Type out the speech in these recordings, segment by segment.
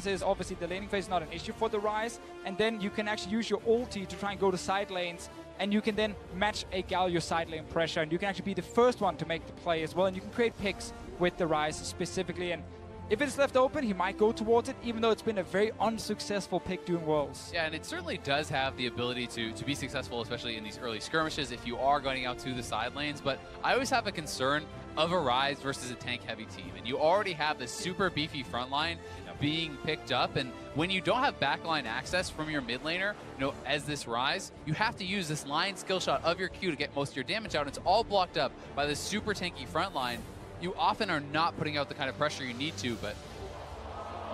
difference is obviously the laning phase is not an issue for the Ryze, and then you can actually use your ulti to try and go to side lanes, and you can then match a Galio side lane pressure, and you can actually be the first one to make the play as well, and you can create picks with the Ryze specifically. And if it's left open, he might go towards it, even though it's been a very unsuccessful pick during Worlds. Yeah, and it certainly does have the ability to be successful, especially in these early skirmishes, if you are going out to the side lanes. But I always have a concern of a Ryze versus a tank-heavy team. And you already have this super beefy front line being picked up. And when you don't have backline access from your mid laner, as this Ryze, you have to use this line skill shot of your Q to get most of your damage out. It's all blocked up by this super tanky front line. You often are not putting out the kind of pressure you need to, but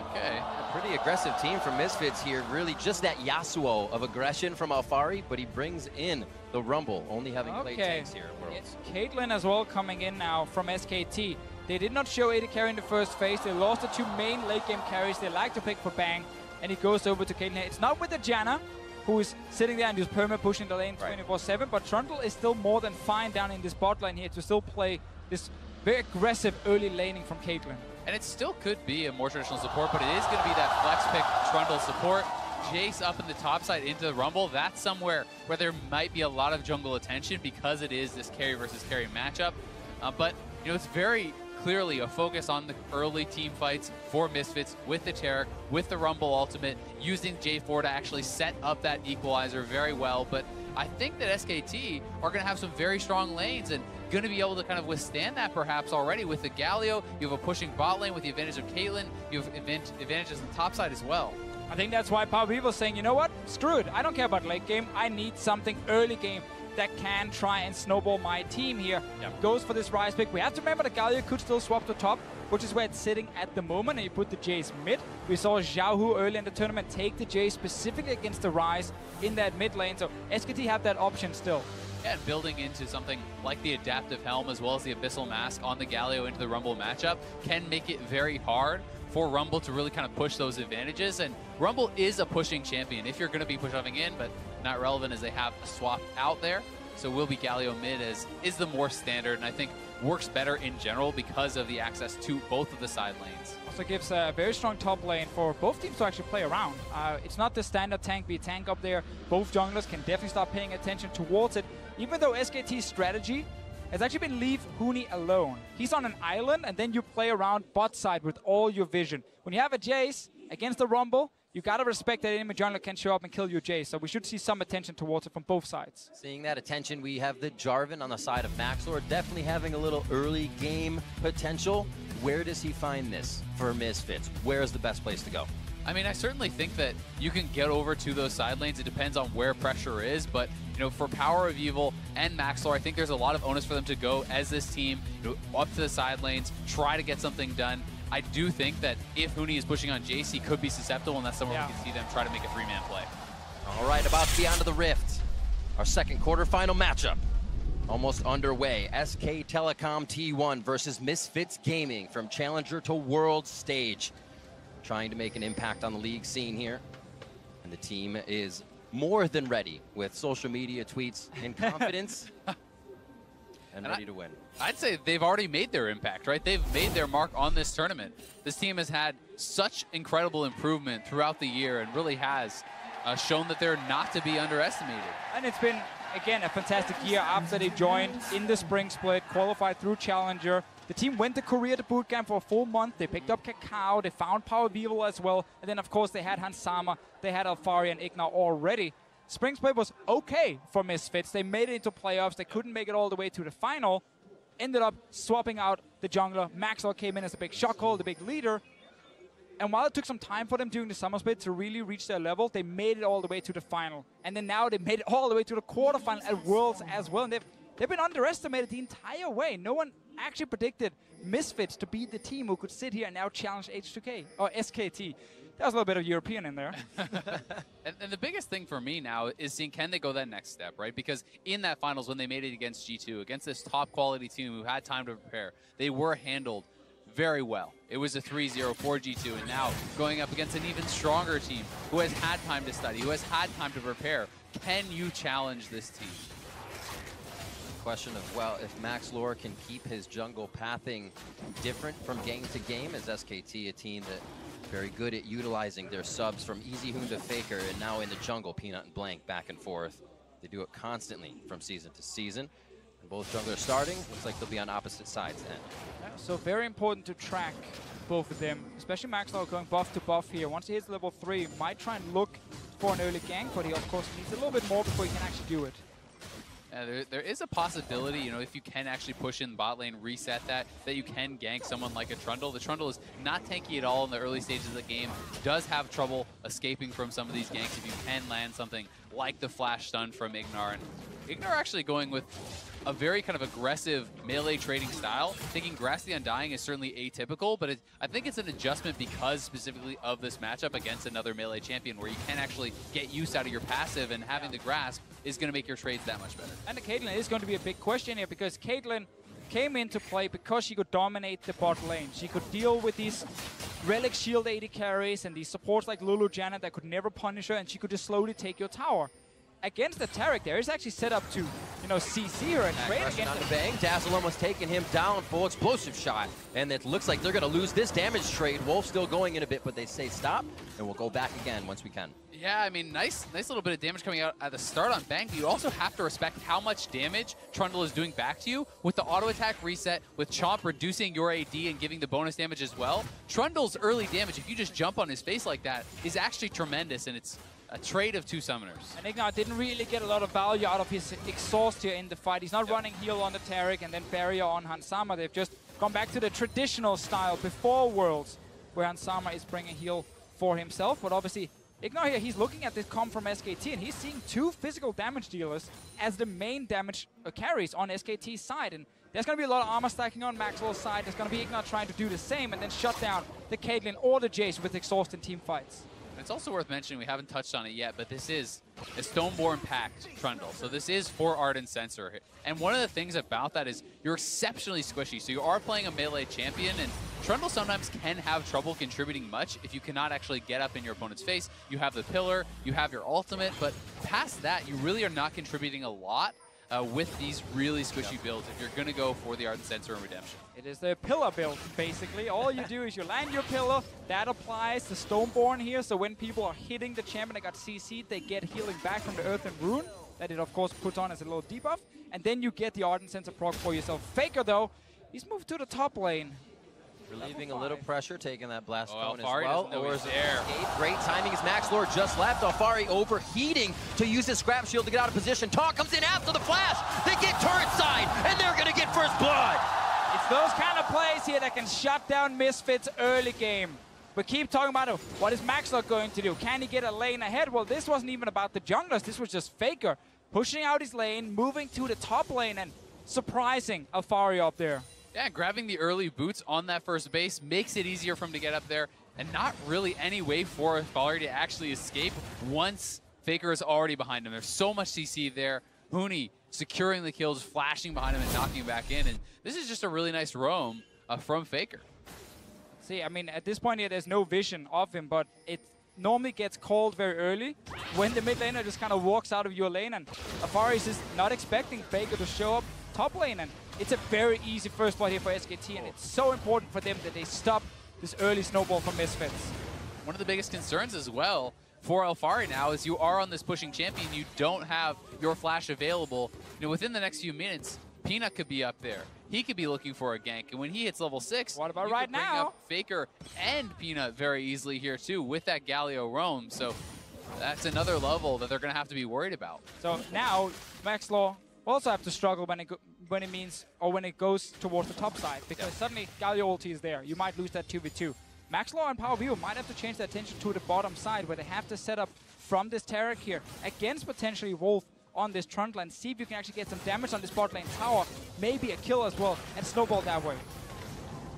okay. A pretty aggressive team from Misfits here. Really just that Yasuo of aggression from Alfari, but he brings in the Rumble, only having played tanks here at Worlds. Caitlyn as well coming in now from SKT. They did not show AD carry in the first phase. They lost the two main late game carries they like to pick for Bang, and he goes over to Caitlyn. It's not with the Janna, who is sitting there and just perma pushing the lane 24/7, but Trundle is still more than fine down in this bot lane here to still play this very aggressive early laning from Caitlyn. And it still could be a more traditional support, but it is going to be that flex pick Trundle support. Jace up in the top side into the Rumble. That's somewhere where there might be a lot of jungle attention because it is this carry versus carry matchup. But it's very clearly a focus on the early team fights for Misfits with the Taric, with the Rumble ultimate, using J4 to actually set up that equalizer very well. But I think that SKT are going to have some very strong lanes and going to be able to kind of withstand that perhaps already with the Galio. You have a pushing bot lane with the advantage of Caitlyn. You have advantages on the top side as well. I think that's why Power People is saying, you know what, screw it. I don't care about late game. I need something early game that can try and snowball my team here. Goes for this Ryze pick. We have to remember that Galio could still swap to top, which is where it's sitting at the moment, and you put the Jace mid. We saw Xiaohu early in the tournament take the Jace specifically against the Ryze in that mid lane, so SKT have that option still. Yeah, and building into something like the Adaptive Helm as well as the Abyssal Mask on the Galio into the Rumble matchup can make it very hard for Rumble to really kind of push those advantages. And Rumble is a pushing champion if you're going to be pushing in, but not relevant as they have a swap out there. So will be Galio mid is the more standard, and I think works better in general because of the access to both of the side lanes. Also gives a very strong top lane for both teams to actually play around. It's not the standard tank be tank up there. Both junglers can definitely start paying attention towards it, even though SKT's strategy has actually been leave Huni alone. He's on an island, and then you play around bot side with all your vision. When you have a Jace against the Rumble, you gotta respect that enemy jungler can show up and kill your Jace, so we should see some attention towards it from both sides. Seeing that attention, we have the Jarvan on the side of Maxlord, definitely having a little early game potential. Where does he find this for Misfits? Where is the best place to go? I mean, I certainly think that you can get over to those side lanes. It depends on where pressure is, but for Power of Evil and Maxlord, I think there's a lot of onus for them to go as this team, up to the side lanes, try to get something done. I do think that if Huni is pushing on Jace, he could be susceptible, and that's somewhere we can see them try to make a three-man play. All right, about to be onto the Rift. Our second quarterfinal matchup almost underway. SK Telecom T1 versus Misfits Gaming from Challenger to World stage. Trying to make an impact on the league scene here. And the team is more than ready with social media tweets and confidence and ready to win. I'd say they've already made their impact, right? They've made their mark on this tournament. This team has had such incredible improvement throughout the year and really has shown that they're not to be underestimated. And it's been, again, a fantastic year after they joined in the spring split, qualified through Challenger. The team went to Korea to bootcamp for a full month. They picked up Kakao. They found Power of Evil as well. And then, of course, they had Hansama. They had Alfari and Ignar already. Spring split was okay for Misfits. They made it into playoffs. They couldn't make it all the way to the final. Ended up swapping out the jungler. Maxwell came in as a big shockhole, the big leader. And while it took some time for them during the summer split to really reach their level, they made it all the way to the final. And then now they made it all the way to the quarterfinal at Worlds as well. And they've been underestimated the entire way. No one actually predicted Misfits to be the team who could sit here and now challenge H2K or SKT. That was a little bit of European in there. and the biggest thing for me now is seeing, can they go that next step, right? Because in that finals, when they made it against G2, against this top quality team who had time to prepare, they were handled very well. It was a 3-0 for G2, and now going up against an even stronger team who has had time to study, who has had time to prepare. Can you challenge this team? Question of, well, if Maxlord can keep his jungle pathing different from game to game, is SKT a team that very good at utilizing their subs from Easy Hoon to Faker, and now in the jungle, Peanut and Blank back and forth. They do it constantly from season to season. And both junglers starting, looks like they'll be on opposite sides then. Yeah, so very important to track both of them, especially Maxwell going buff to buff here. Once he hits level 3, might try and look for an early gank, but he of course needs a little bit more before he can actually do it. There is a possibility, you know, if you can actually push in bot lane, reset that you can gank someone like a Trundle. The Trundle is not tanky at all in the early stages of the game, does have trouble escaping from some of these ganks if you can land something like the flash stun from Ignar. And Ignar actually going with a very kind of aggressive melee trading style. Thinking Grass the Undying is certainly atypical, but I think it's an adjustment because specifically of this matchup against another melee champion where you can actually get use out of your passive, and having the grasp is going to make your trades that much better. And the Caitlyn is going to be a big question here, because Caitlyn came into play because she could dominate the bot lane. She could deal with these Relic Shield AD carries and these supports like Lulu Janet that could never punish her, and she could just slowly take your tower. Against the Taric there, is actually set up to, you know, CC her and trade against on the bang. Dazzle almost taking him down, full explosive shot. And it looks like they're going to lose this damage trade. Wolf still going in a bit, but they say stop, and we'll go back again once we can. Yeah, I mean, nice little bit of damage coming out at the start on Bang, but you also have to respect how much damage Trundle is doing back to you with the auto attack reset, with Chomp reducing your AD and giving the bonus damage as well. Trundle's early damage, if you just jump on his face like that, is actually tremendous, and it's a trade of 2 summoners. And Ignar didn't really get a lot of value out of his exhaust here in the fight. He's not running heal on the Taric and then barrier on Hansama. They've just gone back to the traditional style before Worlds, where Hansama is bringing heal for himself. But obviously, Ignar here, he's looking at this comp from SKT, and he's seeing 2 physical damage dealers as the main damage carries on SKT's side. And there's going to be a lot of armor stacking on Maxwell's side. There's going to be Ignar trying to do the same and then shut down the Caitlyn or the Jace with exhaust in team fights. It's also worth mentioning, we haven't touched on it yet, but this is a Stoneborn packed Trundle. So this is for Ardent Sensor. And one of the things about that is you're exceptionally squishy. So you are playing a melee champion, and Trundle sometimes can have trouble contributing much if you cannot actually get up in your opponent's face. You have the pillar, you have your ultimate, but past that, you really are not contributing a lot with these really squishy builds if you're going to go for the Ardent Sensor and Redemption. It is the pillar build, basically. All you do is you land your pillar, that applies the Stoneborn here, so when people are hitting the champion that got CC'd, they get healing back from the Earth and Rune, that it of course puts on as a little debuff, and then you get the Ardent Sensor proc for yourself. Faker though, he's moved to the top lane. Relieving a little pressure, taking that blast stone as Alfari well. or is there? Great timing as Max Lord just left. Alfari overheating to use his scrap shield to get out of position. Talk comes in after the flash. They get turret side, and they're going to get first blood. It's those kind of plays here that can shut down Misfits early game. But keep talking about it. What is Maxlord going to do? Can he get a lane ahead? Well, this wasn't even about the junglers. This was just Faker pushing out his lane, moving to the top lane, and surprising Alfari up there. Yeah, grabbing the early boots on that first base makes it easier for him to get up there, and not really any way for Alfari to actually escape once Faker is already behind him. There's so much CC there. Huni securing the kills, flashing behind him and knocking him back in, and this is just a really nice roam from Faker. See, I mean, at this point here, there's no vision of him, but it normally gets called very early when the mid laner just kind of walks out of your lane, and Alfari is just not expecting Faker to show up top lane, and it's a very easy first blood here for SKT, and it's so important for them that they stop this early snowball from Misfits. One of the biggest concerns as well for Alfari now is you are on this pushing champion, you don't have your flash available. You know, within the next few minutes, Peanut could be up there. He could be looking for a gank, and when he hits level 6, what about you right could bring now? Up Faker and Peanut very easily here too with that Galio roam. So that's another level that they're going to have to be worried about. So now Maxlaw will also have to struggle when it goes towards the top side, because suddenly Galio ulti is there. You might lose that 2v2. Maxlaw and Power Vivo might have to change their attention to the bottom side, where they have to set up from this Taric here against potentially Wolf on this Trundle, and see if you can actually get some damage on this bot lane tower, maybe a kill as well, and snowball that way.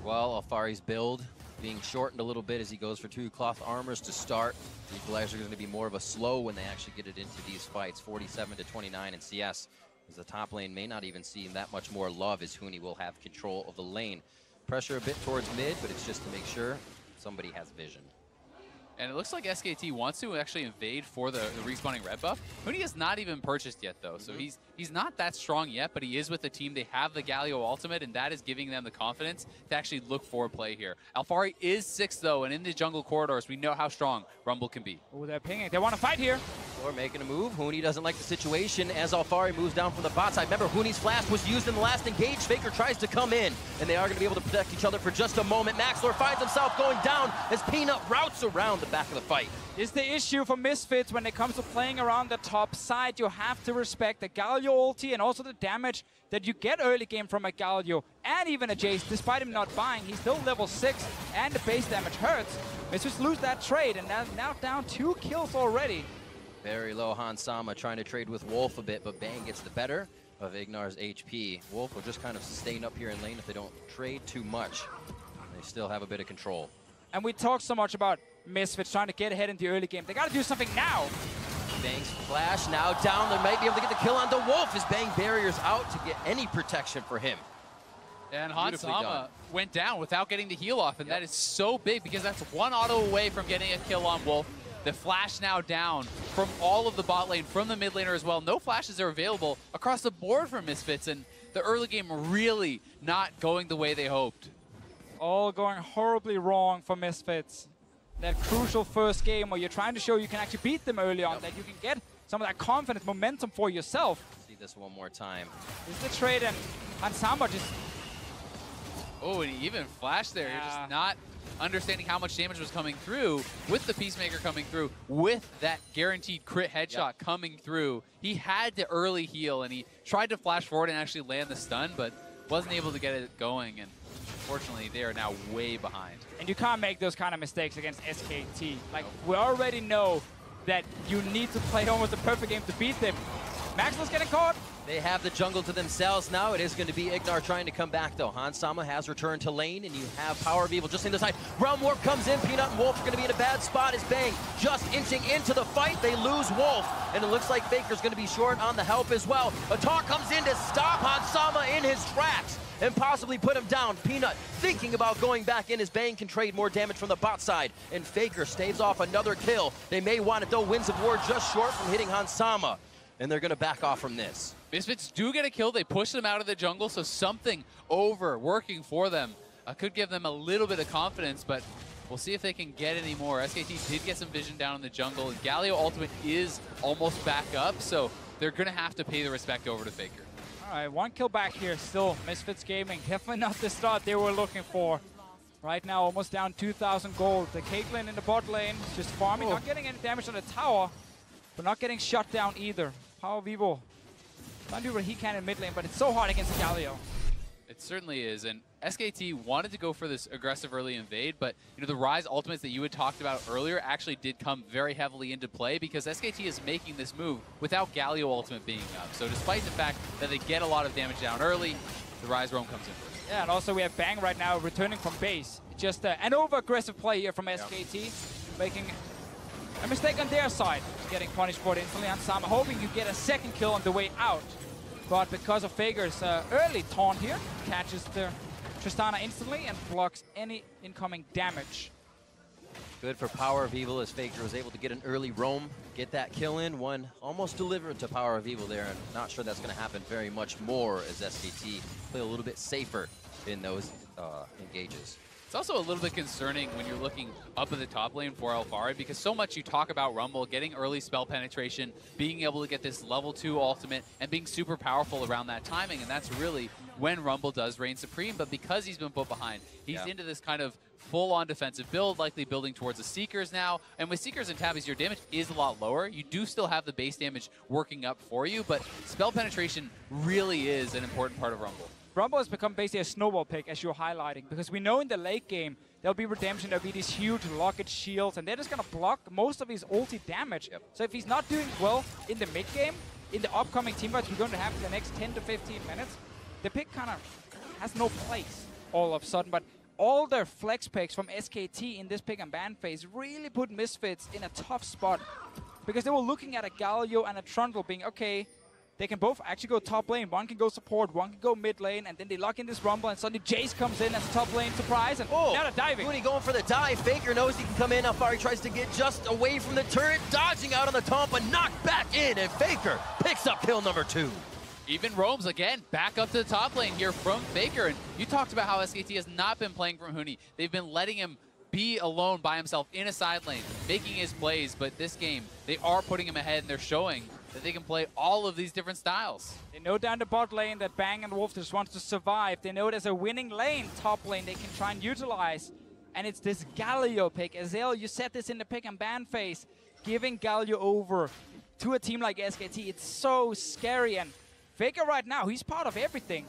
Well, Alfari's build being shortened a little bit as he goes for 2 cloth armors to start. The Equalizer is going to be more of a slow when they actually get it into these fights. 47 to 29 in CS, as the top lane may not even see that much more love, as Huni will have control of the lane. Pressure a bit towards mid, but it's just to make sure somebody has vision. And it looks like SKT wants to actually invade for the respawning red buff. Huni is not even purchased yet, though, so he's not that strong yet, but he is with the team. They have the Galio ultimate, and that is giving them the confidence to actually look for a play here. Alphari is 6th, though, and in the jungle corridors, we know how strong Rumble can be. Oh, they're pinging. They want to fight here. Or making a move. Huni doesn't like the situation as Alphari moves down from the bot side. Remember, Huni's flash was used in the last engage. Faker tries to come in, and they are going to be able to protect each other for just a moment. Maxlor finds himself going down as Peanut routes around the back of the fight. Is the issue for Misfits when it comes to playing around the top side. You have to respect the Galio ulti and also the damage that you get early game from a Galio and even a Jace. Despite him not buying, he's still level 6 and the base damage hurts. Misfits lose that trade and now down 2 kills already. Very low Hans Sama trying to trade with Wolf a bit, but Bang gets the better of Ignar's HP. Wolf will just kind of sustain up here in lane if they don't trade too much. They still have a bit of control. And we talk so much about Misfits trying to get ahead in the early game. They got to do something now. Bang's flash now down. They might be able to get the kill onto Wolf as Bang barriers out to get any protection for him. And Hans Sama went down without getting the heal off, and that is so big because that's 1 auto away from getting a kill on Wolf. The flash now down from all of the bot lane, from the mid laner as well. No flashes are available across the board for Misfits, and the early game really not going the way they hoped. All going horribly wrong for Misfits. That crucial first game where you're trying to show you can actually beat them early on, that you can get some of that confidence, momentum for yourself. See this one more time. Is the trade, and Hans Sama just... Oh, and he even flashed there. Yeah. You're just not understanding how much damage was coming through with the Peacemaker coming through, with that guaranteed crit headshot coming through. He had the early heal, and he tried to flash forward and actually land the stun, but wasn't able to get it going, and unfortunately, they are now way behind. And you can't make those kind of mistakes against SKT. Like, we already know that you need to play almost a perfect game to beat them. Maxwell's getting caught. They have the jungle to themselves now. It is going to be Ignar trying to come back, though. Hans Sama has returned to lane, and you have Power of Evil just in the side. Realm Warp comes in. Peanut and Wolf are going to be in a bad spot as Bang just inching into the fight. They lose Wolf, and it looks like Faker's going to be short on the help as well. Atar comes in to stop Hans Sama in his tracks and possibly put him down. Peanut thinking about going back in as Bang can trade more damage from the bot side, and Faker staves off another kill. They may want it, though. Winds of War just short from hitting Hans Sama, and they're going to back off from this. Misfits do get a kill. They push them out of the jungle, so something over working for them could give them a little bit of confidence, but we'll see if they can get any more. SKT did get some vision down in the jungle, and Galio ultimate is almost back up, so they're going to have to pay the respect over to Faker. All right, 1 kill back here still. Misfits Gaming, definitely not the start they were looking for. Right now, almost down 2,000 gold. The Caitlyn in the bot lane is just farming, not getting any damage on the tower, but not getting shut down either. Power of Evil trying to do what he can in mid lane, but it's so hard against the Galio. It certainly is, and SKT wanted to go for this aggressive early invade, but you know the Rise ultimates that you had talked about earlier actually did come very heavily into play because SKT is making this move without Galio ultimate being up. So despite the fact that they get a lot of damage down early, the Rise roam comes in first. Yeah, and also we have Bang right now returning from base. Just an over-aggressive play here from SKT, making a mistake on their side, getting punished for it instantly. And Sama hoping you get a second kill on the way out. But because of Faker's early taunt here, catches the Tristana instantly and blocks any incoming damage. Good for Power of Evil as Faker was able to get an early roam, get that kill in. One almost delivered to Power of Evil there, and not sure that's going to happen very much more as SKT play a little bit safer in those engages. It's also a little bit concerning when you're looking up at the top lane for Alphari because so much you talk about Rumble, getting early spell penetration, being able to get this level 2 ultimate, and being super powerful around that timing, and that's really when Rumble does reign supreme. But because he's been put behind, he's into this kind of full-on defensive build, likely building towards the Seekers now. And with Seekers and Tabbies, your damage is a lot lower. You do still have the base damage working up for you, but spell penetration really is an important part of Rumble. Rumble has become basically a snowball pick, as you're highlighting, because we know in the late game there'll be redemption, there'll be these huge locket shields, and they're just going to block most of his ulti damage. So if he's not doing well in the mid game, in the upcoming team fights we're going to have in the next 10 to 15 minutes, the pick kind of has no place all of a sudden. But all their flex picks from SKT in this pick and ban phase really put Misfits in a tough spot, because they were looking at a Galio and a Trundle being, okay, They can both actually go top lane. One can go support, one can go mid lane, and then they lock in this rumble, and suddenly Jace comes in as a top lane surprise, and now they're diving. Huni going for the dive. Faker knows he can come in. Alfari tries to get just away from the turret, dodging out on the taunt, but knocked back in, and Faker picks up kill number 2. Even roams again, back up to the top lane here from Faker. And you talked about how SKT has not been playing from Huni. They've been letting him be alone by himself in a side lane, making his plays. But this game, they are putting him ahead, and they're showing that they can play all of these different styles. They know down the bot lane that Bang and Wolf just wants to survive. They know there's a winning lane, top lane, they can try and utilize. And it's this Galio pick. Azael, you said this in the pick and ban phase. Giving Galio over to a team like SKT, it's so scary. And Faker right now, he's part of everything.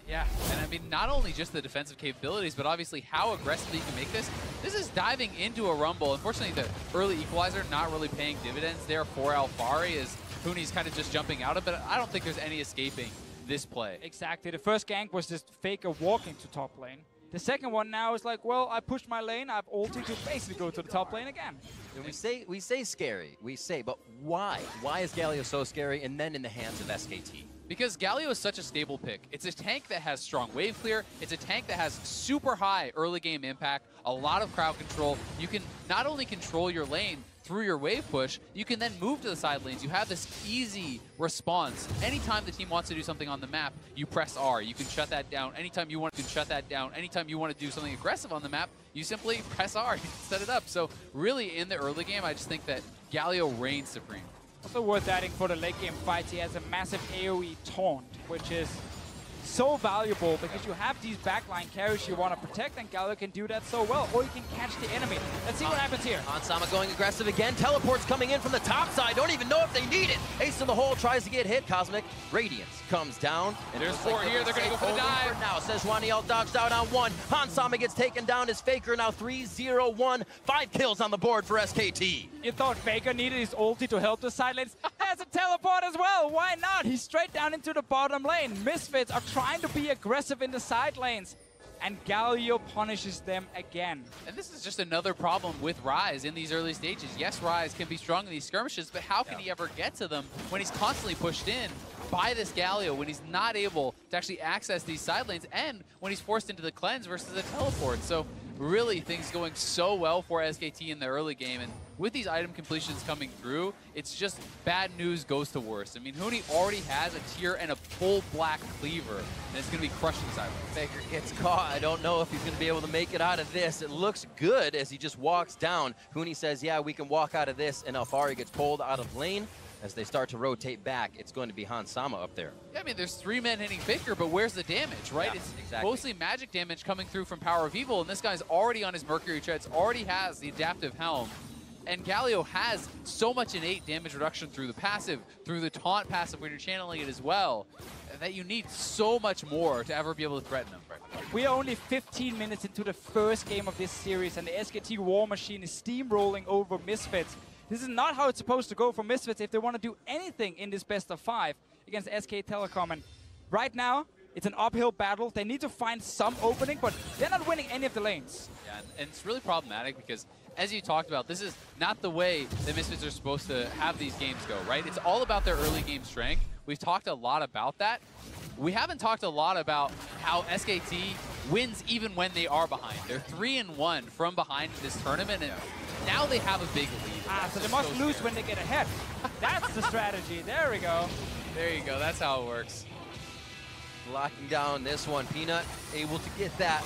Yeah, and I mean, not only just the defensive capabilities, but obviously how aggressively you can make this. This is diving into a rumble. Unfortunately, the early equalizer not really paying dividends there for Alfari, as Huni's kind of just jumping out of it. I don't think there's any escaping this play. Exactly. The first gank was just Faker walking to top lane. The second one now is like, well, I pushed my lane, I've ulted to basically go to the top lane again. And we say scary, but why? Why is Galio so scary, and then in the hands of SKT? Because Galio is such a stable pick. It's a tank that has strong wave clear. It's a tank that has super high early game impact, a lot of crowd control. You can not only control your lane through your wave push, you can then move to the side lanes. You have this easy response. Anytime the team wants to do something on the map, you press R. You can shut that down. Anytime you want to shut that down. Anytime you want to do something aggressive on the map, you simply press R. You can set it up. So really in the early game, I just think that Galio reigns supreme. Also worth adding for the late game fights, he has a massive AoE taunt, which is so valuable because you have these backline carries you want to protect, and Galio can do that so well, or you can catch the enemy. Let's see what happens here. Hansama going aggressive again. Teleports coming in from the top side. Don't even know if they need it. Ace in the hole tries to get hit. Cosmic Radiance comes down. And there's 4 here. They're going to go for the dive. For now, Sejuani all dodged out on 1. Hansama gets taken down as Faker now 3-0-1. 5 kills on the board for SKT. You thought Faker needed his ulti to help the side lanes? Has a teleport as well. Why not? He's straight down into the bottom lane. Misfits are trying to be aggressive in the side lanes, and Galio punishes them again. And this is just another problem with Ryze in these early stages. Yes, Ryze can be strong in these skirmishes, but how can he ever get to them when he's constantly pushed in by this Galio, when he's not able to actually access these side lanes, and when he's forced into the cleanse versus the teleport? So really things going so well for SKT in the early game, and with these item completions coming through, it's just bad news goes to worse. I mean, Huni already has a tier and a full black cleaver, and it's going to be crushing side lanes. Faker gets caught. I don't know if he's going to be able to make it out of this. It looks good as he just walks down. Huni says, yeah, we can walk out of this, and Alfari gets pulled out of lane. As they start to rotate back, it's going to be Hansama up there. Yeah, I mean, there's 3 men hitting Faker, but where's the damage, right? Yeah, it's exactly. Mostly magic damage coming through from Power of Evil, and this guy's already on his Mercury treads, already has the adaptive helm. And Galio has so much innate damage reduction through the passive, through the taunt passive when you're channeling it as well, that you need so much more to ever be able to threaten him. Right? We are only 15 minutes into the first game of this series, and the SKT War Machine is steamrolling over Misfits. This is not how it's supposed to go for Misfits if they want to do anything in this best of 5 against SK Telecom. And right now, it's an uphill battle. They need to find some opening, but they're not winning any of the lanes. Yeah, and it's really problematic because, as you talked about, this is not the way the Misfits are supposed to have these games go, right? It's all about their early game strength. We've talked a lot about that. We haven't talked a lot about how SKT wins even when they are behind. They're 3-1 from behind this tournament, and now they have a big lead. So they must lose when they get ahead. That's the strategy. There we go. There you go. That's how it works. Locking down this one. Peanut able to get that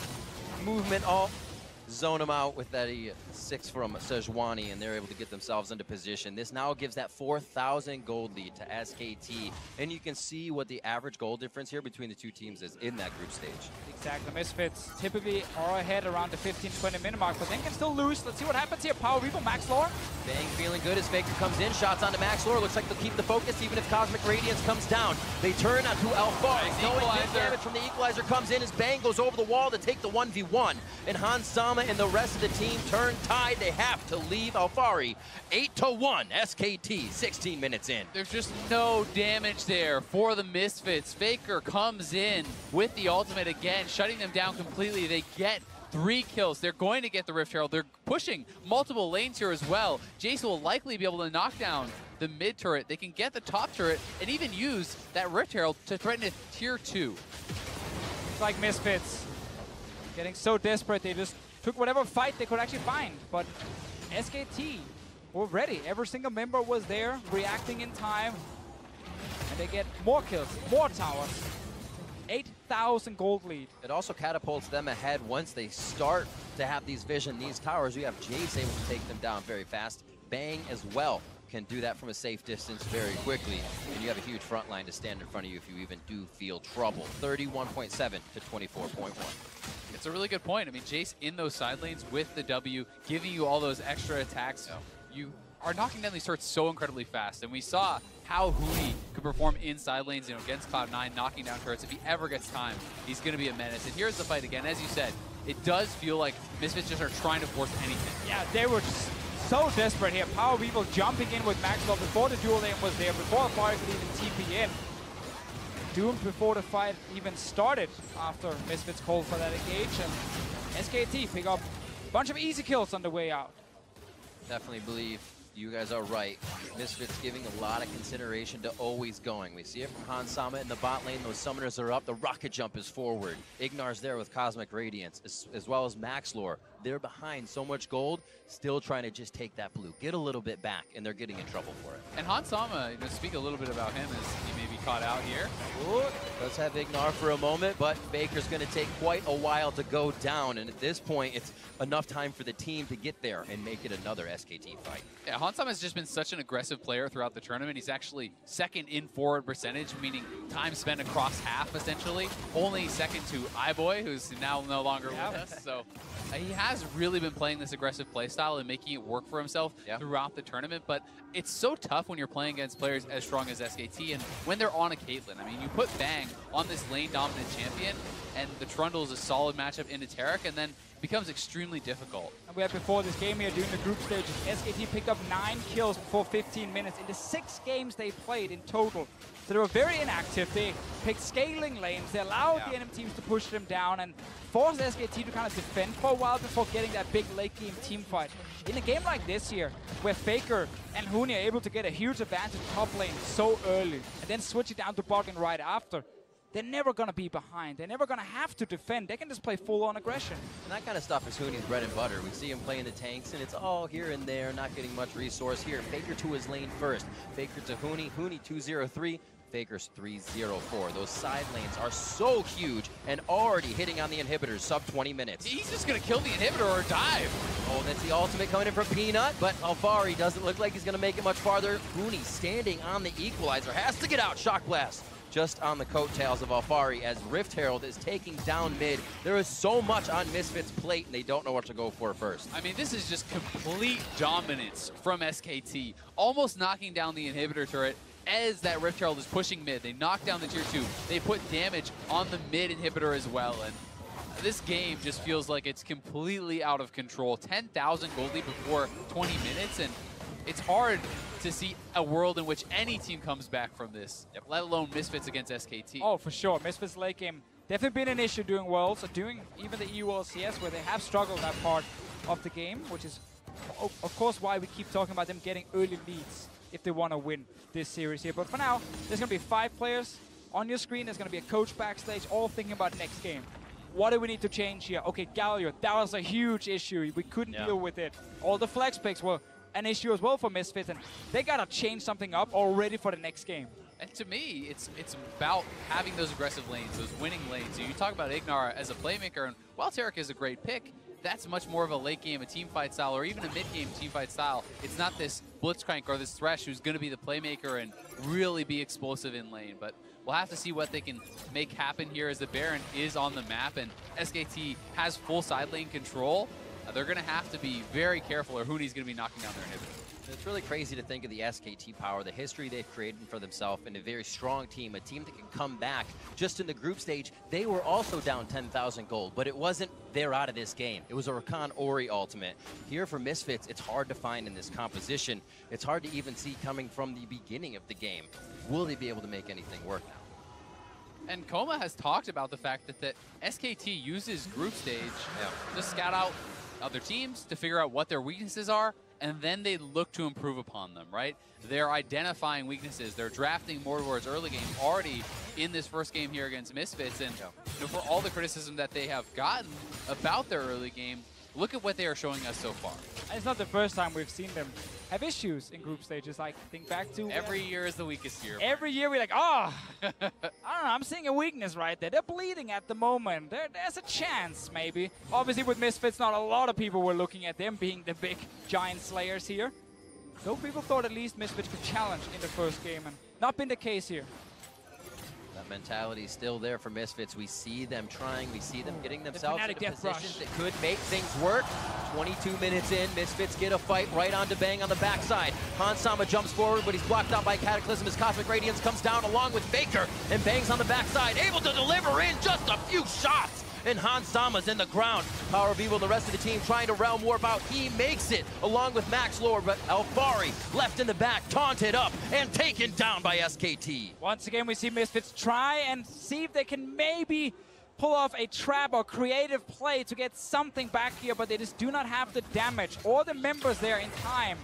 movement off. Zone them out with that 6 from Sejuani, and they're able to get themselves into position. This now gives that 4,000 gold lead to SKT, and you can see what the average gold difference here between the two teams is in that group stage. Exactly. Misfits typically are ahead around the 15-20 minute mark, but then can still lose. Let's see what happens here. Power Reaper, Max Lore. Bang feeling good as Faker comes in. Shots onto Max Lore. Looks like they'll keep the focus even if Cosmic Radiance comes down. They turn onto Alfari. Nice Knowing big equalizer. damage from the equalizer comes in as Bang goes over the wall to take the 1v1. And Hansama and the rest of the team turn tide. They have to leave Alfari. 8-1 SKT 16 minutes in. There's just no damage there for the Misfits. Faker comes in with the ultimate again, shutting them down completely. They get 3 kills. They're going to get the Rift Herald. They're pushing multiple lanes here as well. Jace will likely be able to knock down the mid turret. They can get the top turret and even use that Rift Herald to threaten a tier 2. It's like Misfits. Getting so desperate, they just took whatever fight they could actually find. But SKT were ready. Every single member was there, reacting in time. And they get more kills, more towers. 8,000 gold lead. It also catapults them ahead once they start to have these vision, these towers. You have Jace able to take them down very fast. Bang as well can do that from a safe distance very quickly. And you have a huge front line to stand in front of you if you even do feel trouble. 31.7 to 24.1. It's a really good point. I mean, Jace in those side lanes with the W, giving you all those extra attacks. Yeah. You are knocking down these turrets so incredibly fast. And we saw how Huni could perform in side lanes, you know, against Cloud9, knocking down turrets. If he ever gets time, he's going to be a menace. And here's the fight again. As you said, it does feel like Misfits just are trying to force anything. Yeah, they were just so desperate here. Power Weevil jumping in with Maxwell before the dual lane was there, before the fire could even TP in. Doomed before the fight even started after Misfits called for that engage. And SKT pick up a bunch of easy kills on the way out. Definitely believe you guys are right. Misfits giving a lot of consideration to always going. We see it from Han Sama in the bot lane. Those summoners are up. The rocket jump is forward. Ignar's there with Cosmic Radiance, as well as Maxlore. They're behind so much gold, still trying to just take that blue, get a little bit back, and they're getting in trouble for it. And Han Sama, you know, speak a little bit about him as he may be caught out here. Ooh, let's have Ignar for a moment, but Faker's going to take quite a while to go down, and at this point, it's enough time for the team to get there and make it another SKT fight. Yeah, Han Sama has just been such an aggressive player throughout the tournament. He's actually second in forward percentage, meaning time spent across half, essentially. Only second to iBoy, who's now no longer with us. So he has really been playing this aggressive play style and making it work for himself throughout the tournament. But it's so tough when you're playing against players as strong as SKT and when they're on a Caitlyn. I mean, you put Bang on this lane-dominant champion, and the Trundle is a solid matchup into Taric, and then it becomes extremely difficult. And we had before this game here during the group stages, SKT picked up 9 kills before 15 minutes in the 6 games they played in total. So they were very inactive. They picked scaling lanes. They allowed the enemy teams to push them down and forced SKT to kind of defend for a while before getting that big late game team fight. In a game like this here, where Faker and Huni are able to get a huge advantage top lane so early and then switch it down to bot lane right after, they're never going to be behind. They're never going to have to defend. They can just play full-on aggression. And that kind of stuff is Huni's bread and butter. We see him playing the tanks, and it's all here and there, not getting much resource here. Faker to his lane first. Faker to Huni. Huni 2-0-3. Faker's 3-0-4. Those side lanes are so huge and already hitting on the inhibitors, sub 20 minutes. He's just going to kill the inhibitor or dive. Oh, that's the ultimate coming in from Peanut, but Alfari doesn't look like he's going to make it much farther. Huni standing on the equalizer, has to get out. Shock Blast. Just on the coattails of Alfari as Rift Herald is taking down mid. There is so much on Misfits' plate, and they don't know what to go for first. I mean, this is just complete dominance from SKT, almost knocking down the inhibitor turret as that Rift Herald is pushing mid. They knock down the tier 2. They put damage on the mid inhibitor as well, and this game just feels like it's completely out of control. 10,000 gold lead before 20 minutes, and it's hard to see a world in which any team comes back from this, let alone Misfits against SKT. Oh, for sure. Misfits late game definitely been an issue doing Worlds, doing even the EU LCS, where they have struggled that part of the game, which is, of course, why we keep talking about them getting early leads if they want to win this series here. But for now, there's going to be 5 players on your screen. There's going to be a coach backstage, all thinking about next game. What do we need to change here? Okay, Galio, that was a huge issue. We couldn't deal with it. All the flex picks were an issue as well for Misfits, and they gotta change something up already for the next game. And to me, it's about having those aggressive lanes, those winning lanes. So you talk about Ignar as a playmaker, and while Taric is a great pick, that's much more of a late game, a team fight style, or even a mid game team fight style. It's not this Blitzcrank or this Thresh who's going to be the playmaker and really be explosive in lane. But we'll have to see what they can make happen here as the Baron is on the map and SKT has full side lane control. They're going to have to be very careful, or Huni's going to be knocking down their inhibitor. It's really crazy to think of the SKT power, the history they've created for themselves, and a very strong team, a team that can come back. Just in the group stage, they were also down 10,000 gold, but it wasn't they're out of this game. It was a Rakan Ori ultimate. Here for Misfits, it's hard to find in this composition. It's hard to even see coming from the beginning of the game. Will they be able to make anything work now? And Koma has talked about the fact that SKT uses group stage to scout out other teams, to figure out what their weaknesses are, and then they look to improve upon them, right? They're identifying weaknesses. They're drafting more towards early game already in this first game here against Misfits. And you know, for all the criticism that they have gotten about their early game, look at what they are showing us so far. And it's not the first time we've seen them have issues in group stages. Like, think back to... Every year is the weakest year. Every year we're like, oh, I don't know, I'm seeing a weakness right there. They're bleeding at the moment. There's a chance, maybe. Obviously, with Misfits, not a lot of people were looking at them being the big giant slayers here. So people thought at least Misfits could challenge in the first game, and not been the case here. That mentality is still there for Misfits. We see them trying. We see them getting themselves into positions that could make things work. 22 minutes in, Misfits get a fight right on to Bang on the backside. Hansama jumps forward, but he's blocked out by Cataclysm as Cosmic Radiance comes down along with Faker, and Bang's on the backside, able to deliver in just a few shots. And Hansama's in the ground. Power of Evil, the rest of the team trying to realm warp out. He makes it along with Max Lord, but Alfari left in the back, taunted up and taken down by SKT. Once again, we see Misfits try and see if they can maybe pull off a trap or creative play to get something back here, but they just do not have the damage or the members there in time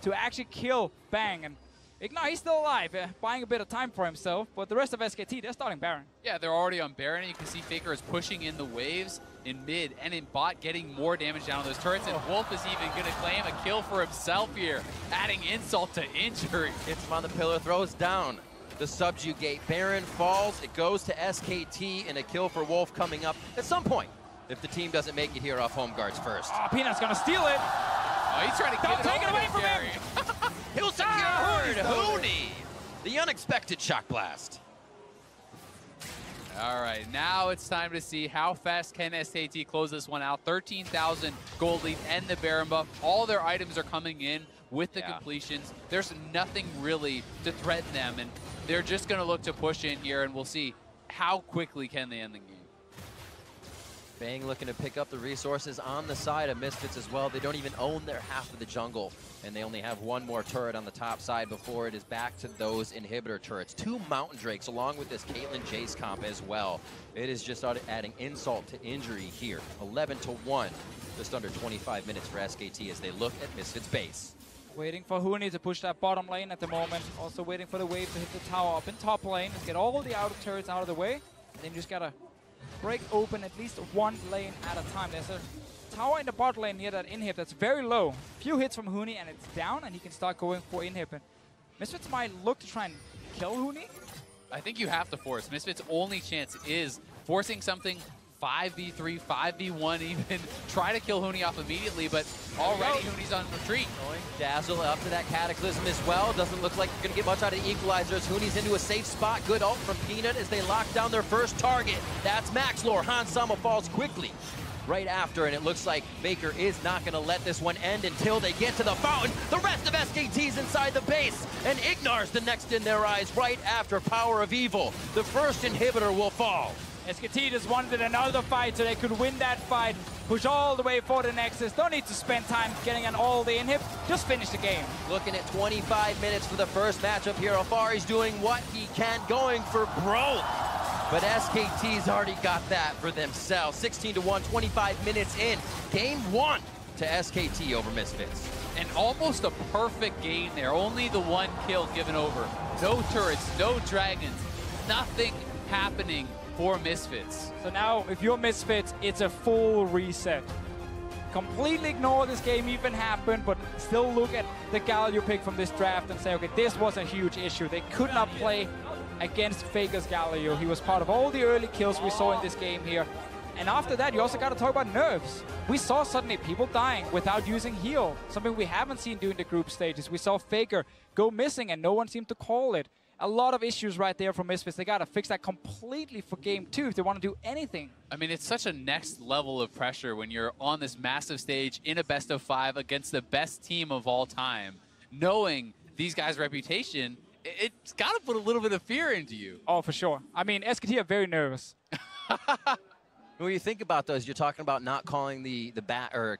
to actually kill Bang. And Ignite, he's still alive, buying a bit of time for himself, but the rest of SKT, they're starting Baron. Yeah, they're already on Baron. You can see Faker is pushing in the waves in mid and in bot, getting more damage down on those turrets, and Wolf is even going to claim a kill for himself here, adding insult to injury. Hits him on the pillar, throws down the subjugate. Baron falls, it goes to SKT, and a kill for Wolf coming up at some point, if the team doesn't make it here off home guards first. Oh, Peanut's going to steal it. Oh, he's trying to get take it away from Gary. him. He'll secure Hooney. The unexpected shock blast. All right, now it's time to see how fast can SKT close this one out. 13,000 gold lead and the Baron buff. All their items are coming in with the completions. There's nothing really to threaten them, and they're just going to look to push in here, and we'll see how quickly can they end the game. Bang looking to pick up the resources on the side of Misfits as well. They don't even own their half of the jungle, and they only have one more turret on the top side before it is back to those inhibitor turrets. 2 Mountain Drakes along with this Caitlyn Jace comp as well. It is just adding insult to injury here. 11-1, just under 25 minutes for SKT as they look at Misfits base. Waiting for Hooney to push that bottom lane at the moment. Also waiting for the wave to hit the tower up in top lane. Let's get all the outer turrets out of the way, and then you just gotta break open at least one lane at a time. There's a tower in the bot lane near that inhib that's very low. Few hits from Hooney and it's down, and he can start going for inhib. Misfits might look to try and kill Hooney. I think you have to force. Misfits' only chance is forcing something 5v3, 5v1 even. Try to kill Hooney off immediately, but already Hooney's on retreat. Dazzle up to that Cataclysm as well. Doesn't look like you're going to get much out of the equalizers. Hooney's into a safe spot. Good ult from Peanut as they lock down their first target. That's Max Lore. Hansama falls quickly right after, and it looks like Baker is not going to let this one end until they get to the fountain. The rest of SKT's inside the base, and Ignar's the next in their eyes right after Power of Evil. The first inhibitor will fall. SKT just wanted another fight so they could win that fight, push all the way for the Nexus. Don't need to spend time getting on all the inhib, just finish the game. Looking at 25 minutes for the first matchup here. Alfari's doing what he can, going for broke. But SKT's already got that for themselves. 16-1, 25 minutes in. Game 1 to SKT over Misfits. And almost a perfect game there. Only the one kill given over. No turrets, no dragons, nothing happening for Misfits. So now, if you're Misfits, it's a full reset. Completely ignore this game even happened, but still look at the Galio pick from this draft and say, okay, this was a huge issue. They could not play against Faker's Galio. He was part of all the early kills we saw in this game here. And after that, you also got to talk about nerfs. We saw suddenly people dying without using heal, something we haven't seen during the group stages. We saw Faker go missing and no one seemed to call it. A lot of issues right there for Misfits. They got to fix that completely for game 2 if they want to do anything. I mean, it's such a next level of pressure when you're on this massive stage in a best of 5 against the best team of all time. Knowing these guys' reputation, it's got to put a little bit of fear into you. Oh, for sure. I mean, SKT are very nervous. When you think about those, you're talking about not calling the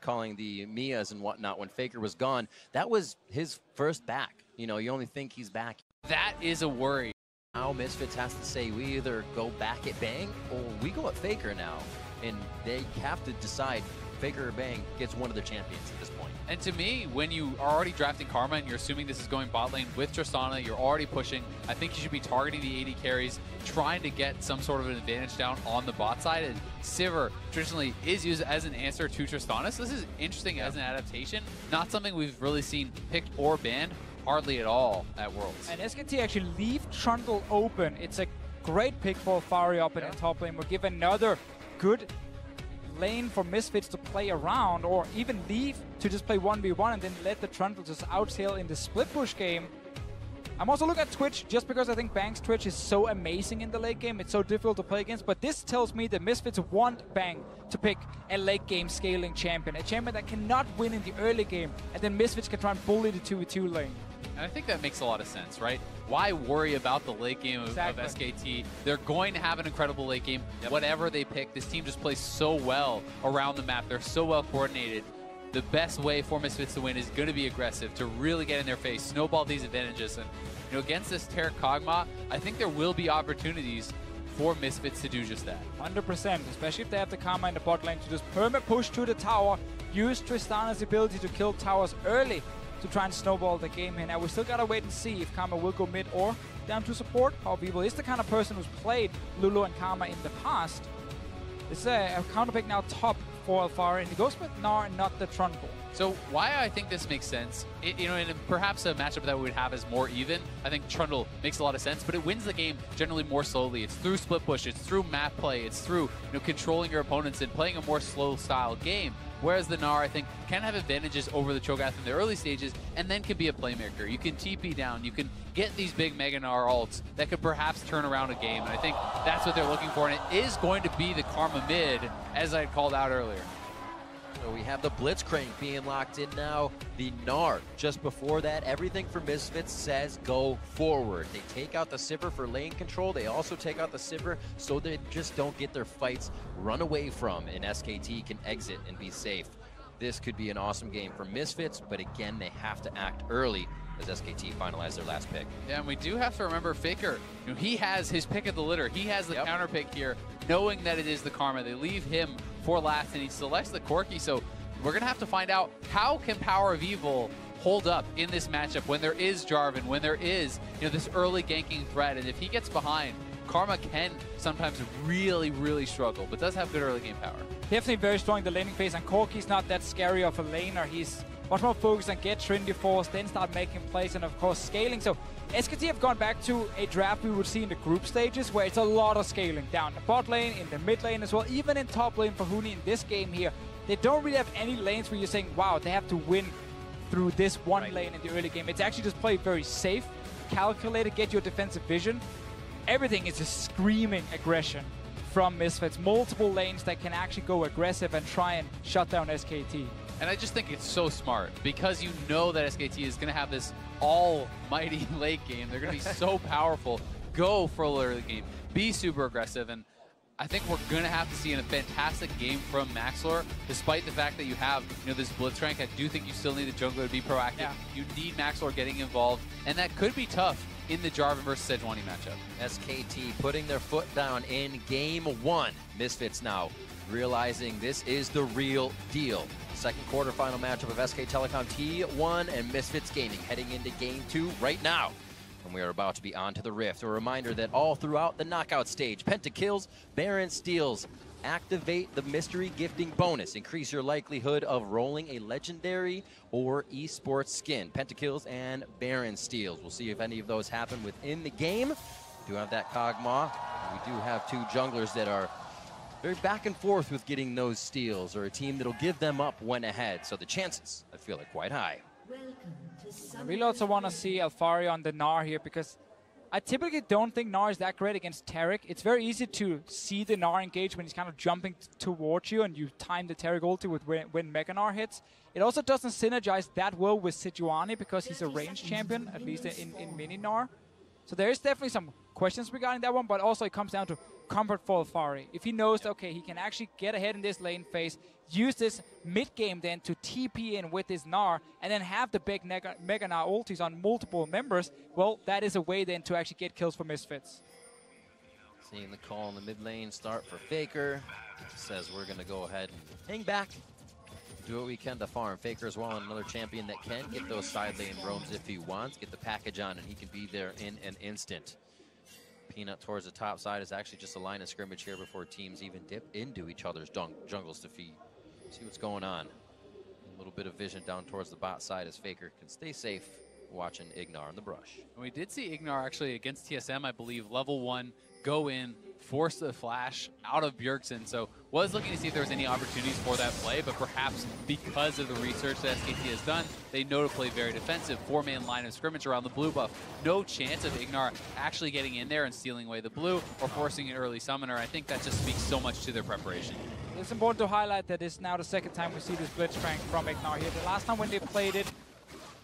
calling the Mias and whatnot when Faker was gone. That was his first back. You know, you only think he's back. That is a worry. Now Misfits has to say we either go back at Bang or we go at Faker now. And they have to decide Faker or Bang gets one of their champions at this point. And to me, when you are already drafting Karma and you're assuming this is going bot lane with Tristana, you're already pushing. I think you should be targeting the AD carries, trying to get some sort of an advantage down on the bot side. And Sivir traditionally is used as an answer to Tristana. So this is interesting as an adaptation. Not something we've really seen picked or banned hardly at all at Worlds. And SKT actually leave Trundle open. It's a great pick for Alfari up in the top lane. We'll give another good lane for Misfits to play around, or even leave to just play 1v1 and then let the Trundle just outsail in the split push game. I'm also looking at Twitch just because I think Bang's Twitch is so amazing in the late game. It's so difficult to play against, but this tells me that Misfits want Bang to pick a late game scaling champion, a champion that cannot win in the early game, and then Misfits can try and bully the 2v2 lane. And I think that makes a lot of sense, right? Why worry about the late game of SKT? They're going to have an incredible late game. Whatever they pick, this team just plays so well around the map. They're so well coordinated. The best way for Misfits to win is going to be aggressive, to really get in their face, snowball these advantages. And against this Telecom, I think there will be opportunities for Misfits to do just that. 100%, especially if they have the Karma in the bot lane to just perma push to the tower, use Tristana's ability to kill towers early to try and snowball the game here. Now we still gotta wait and see if Karma will go mid or down to support. PowerVivo is the kind of person who's played Lulu and Karma in the past. This is a counter pick now top for Alfari, and he goes with Gnar, not the Trundle. So why I think this makes sense, and perhaps a matchup that we would have is more even. I think Trundle makes a lot of sense, but it wins the game generally more slowly. It's through split push, it's through map play, it's through controlling your opponents and playing a more slow style game. Whereas the Gnar, I think, can have advantages over the Cho'Gath in the early stages and then can be a playmaker. You can TP down, you can get these big Mega Gnar ults that could perhaps turn around a game. And I think that's what they're looking for, and it is going to be the Karma mid, as I called out earlier. So we have the Blitzcrank being locked in now. The Gnar, just before that, everything for Misfits says go forward. They take out the Sivir for lane control. They also take out the Sivir so they just don't get their fights run away from, and SKT can exit and be safe. This could be an awesome game for Misfits, but again, they have to act early as SKT finalize their last pick. Yeah, and we do have to remember Faker. He has his pick of the litter. He has the counter pick here, knowing that it is the Karma. They leave him for last, and he selects the Corki. So we're going to have to find out, how can Power of Evil hold up in this matchup when there is Jarvan, when there is this early ganking threat, and if he gets behind, Karma can sometimes really, really struggle, but does have good early game power. Definitely very strong in the laning phase, and Corki's not that scary of a laner. He's much more focused on get Trinity Force, then start making plays, and of course scaling. So SKT have gone back to a draft we would see in the group stages, where it's a lot of scaling down the bot lane, in the mid lane as well, even in top lane for Huni in this game here. They don't really have any lanes where you're saying, wow, they have to win through this one lane in the early game. It's actually just play very safe, calculated, get your defensive vision. Everything is just screaming aggression from Misfits. Multiple lanes that can actually go aggressive and try and shut down SKT. And I just think it's so smart, because you know that SKT is going to have this almighty late game. They're going to be so powerful. Go for a early game. Be super aggressive. And I think we're going to have to see a fantastic game from Maxlor, despite the fact that you have this Blitzcrank. I do think you still need the jungler to be proactive. Yeah. You need Maxlor getting involved, and that could be tough in the Jarvan versus Sejuani matchup. SKT putting their foot down in game one. Misfits now realizing this is the real deal. Second quarterfinal matchup of SK Telecom T1 and Misfits Gaming heading into game two right now. And we are about to be on to the Rift. A reminder that all throughout the knockout stage, Pentakills, Baron Steals, activate the mystery gifting bonus. Increase your likelihood of rolling a legendary or esports skin. Pentakills and Baron Steals. We'll see if any of those happen within the game. We do have that Kog'Maw. We do have two junglers that are very back and forth with getting those steals, or a team that'll give them up when ahead. So the chances, I feel, are quite high. I really also want to see Alfari on the Gnar here, because I typically don't think Gnar is that great against Taric. It's very easy to see the Gnar engage when he's kind of jumping towards you and you time the Taric ulti with when Mega Gnar hits. It also doesn't synergize that well with Sejuani because he's a ranged champion, at least in mini Gnar. So there is definitely some questions regarding that one, but also it comes down to comfort for Fari. If he knows, okay, he can actually get ahead in this lane phase, use this mid-game then to TP in with his Gnar, and then have the big Mega Gnar ultis on multiple members, well, that is a way then to actually get kills for Misfits. Seeing the call in the mid lane start for Faker. Says we're going to go ahead and hang back. Do what we can to farm. Faker as well, another champion that can get those side lane roams if he wants. Get the package on, and he can be there in an instant. Peanut towards the top side is actually just a line of scrimmage here before teams even dip into each other's jungles to feed. See what's going on. A little bit of vision down towards the bot side as Faker can stay safe watching Ignar in the brush. And we did see Ignar actually against TSM, I believe, level 1, go in, force the flash out of Bjergsen. So was looking to see if there was any opportunities for that play, but perhaps because of the research that SKT has done, they know to play very defensive. 4-man line of scrimmage around the blue buff. No chance of Ignar actually getting in there and stealing away the blue or forcing an early summoner. I think that just speaks so much to their preparation. It's important to highlight that it's now the second time we see this Blitzcrank from Ignar here. The last time when they played it,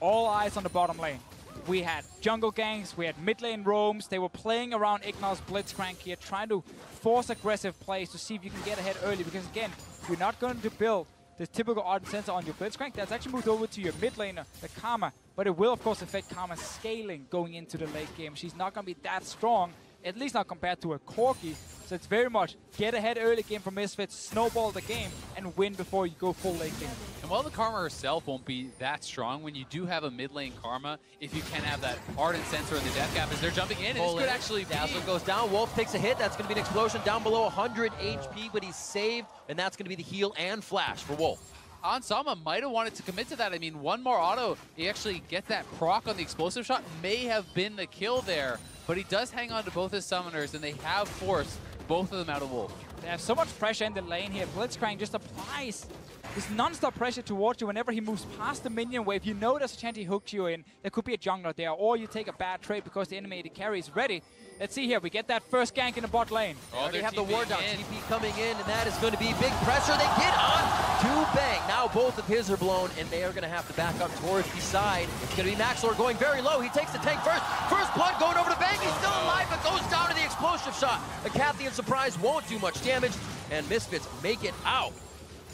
all eyes on the bottom lane. We had jungle ganks, we had mid lane roams. They were playing around Ignar's Blitzcrank here, trying to force aggressive plays to see if you can get ahead early. Because again, you're not going to build the typical art sensor on your Blitzcrank. That's actually moved over to your mid laner, the Karma. But it will, of course, affect Karma's scaling going into the late game. She's not going to be that strong, at least not compared to a Corki. So it's very much get ahead early game for Misfits, snowball the game, and win before you go full late game. And while the Karma herself won't be that strong, when you do have a mid lane Karma, if you can have that Ardent Sensor in the death gap as they're jumping in, and this could actually be... Dazzler goes down, Wolf takes a hit, that's going to be an explosion down below 100 HP, but he's saved, and that's going to be the heal and flash for Wolf. Ansama might have wanted to commit to that. I mean, one more auto, he actually gets that proc on the explosive shot, may have been the kill there, but he does hang on to both his summoners, and they have forced both of them out of Wolf. They have so much pressure in the lane here. Blitzcrank just applies this non-stop pressure towards you whenever he moves past the minion wave. You know there's a chance he hooks you in. There could be a jungler there, or you take a bad trade because the enemy AD carry is ready. Let's see here. We get that first gank in the bot lane. Oh, they have the ward down. TP coming in, and that is going to be big pressure. They get on to Bang. Now both of his are blown, and they are going to have to back up towards the side. It's going to be Maxlor going very low. He takes the tank first. First blood going over to Bang. He's still alive, but goes down to the explosive shot. The Cathian Surprise won't do much damage, and Misfits make it out.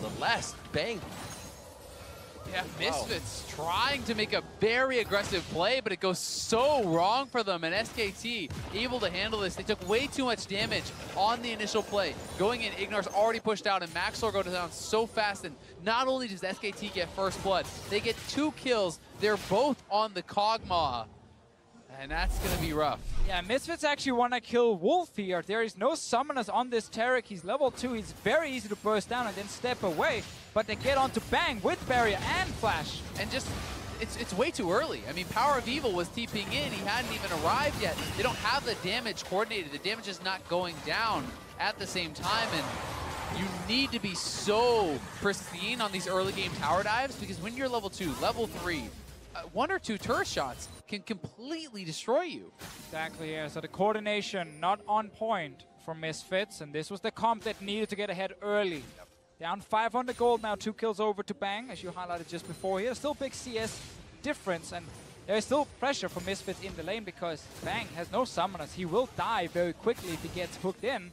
The last Bang. Yeah, Misfits trying to make a very aggressive play, but it goes so wrong for them, and SKT able to handle this. They took way too much damage on the initial play. Going in, Ignar's already pushed out, and Maxlor goes down so fast, and not only does SKT get first blood, they get 2 kills. They're both on the Kog'Maw, and that's going to be rough. Yeah, Misfits actually want to kill Wolf here. There is no summoners on this Taric. He's level 2. He's very easy to burst down and then step away. But they get onto Bang with Barrier and Flash. And just, it's way too early. I mean, Power of Evil was TPing in. He hadn't even arrived yet. They don't have the damage coordinated. The damage is not going down at the same time. And you need to be so pristine on these early game tower dives, because when you're level 2, level 3, 1 or 2 turret shots can completely destroy you. Exactly, yeah. So the coordination not on point for Misfits, and this was the comp that needed to get ahead early. Down 500 gold now, 2 kills over to Bang, as you highlighted just before here. Still big CS difference, and there is still pressure for Misfits in the lane because Bang has no summoners. He will die very quickly if he gets hooked in.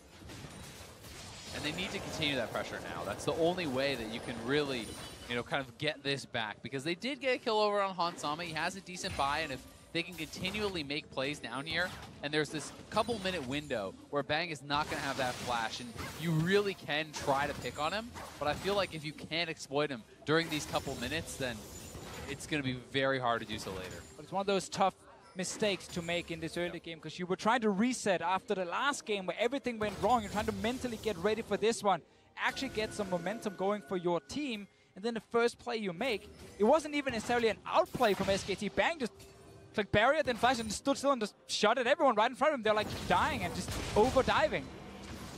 And they need to continue that pressure now. That's the only way that you can really, you know, kind of get this back, because they did get a kill over on Hansama. He has a decent buy, and if they can continually make plays down here, and there's this couple-minute window where Bang is not going to have that flash, and you really can try to pick on him, but I feel like if you can't exploit him during these couple minutes, then it's going to be very hard to do so later. But it's one of those tough mistakes to make in this early game, because you were trying to reset after the last game where everything went wrong. You're trying to mentally get ready for this one, actually get some momentum going for your team, and then the first play you make, it wasn't even necessarily an outplay from SKT. Bang just clicked Barrier, then Flash, and stood still and just shot at everyone right in front of him. They're like dying and just over-diving.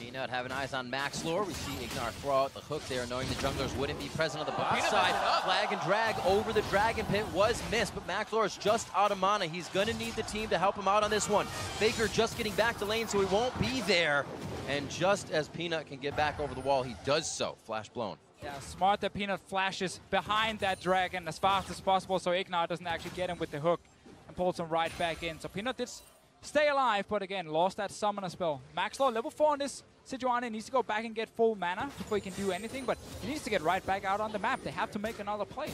Peanut having eyes on Maxlor. We see Ignar throw out the hook there, knowing the junglers wouldn't be present on the bot side. Flag and drag over the Dragon Pit was missed, but Maxlor is just out of mana. He's going to need the team to help him out on this one. Faker just getting back to lane, so he won't be there. And just as Peanut can get back over the wall, he does so. Flash blown. Yeah, smart that Peanut flashes behind that dragon as fast as possible so Ignar doesn't actually get him with the hook and pulls him right back in. So Peanut did stay alive, but again, lost that summoner spell. Maxlor, level 4 on this Sejuani, needs to go back and get full mana before he can do anything, but he needs to get right back out on the map. They have to make another play.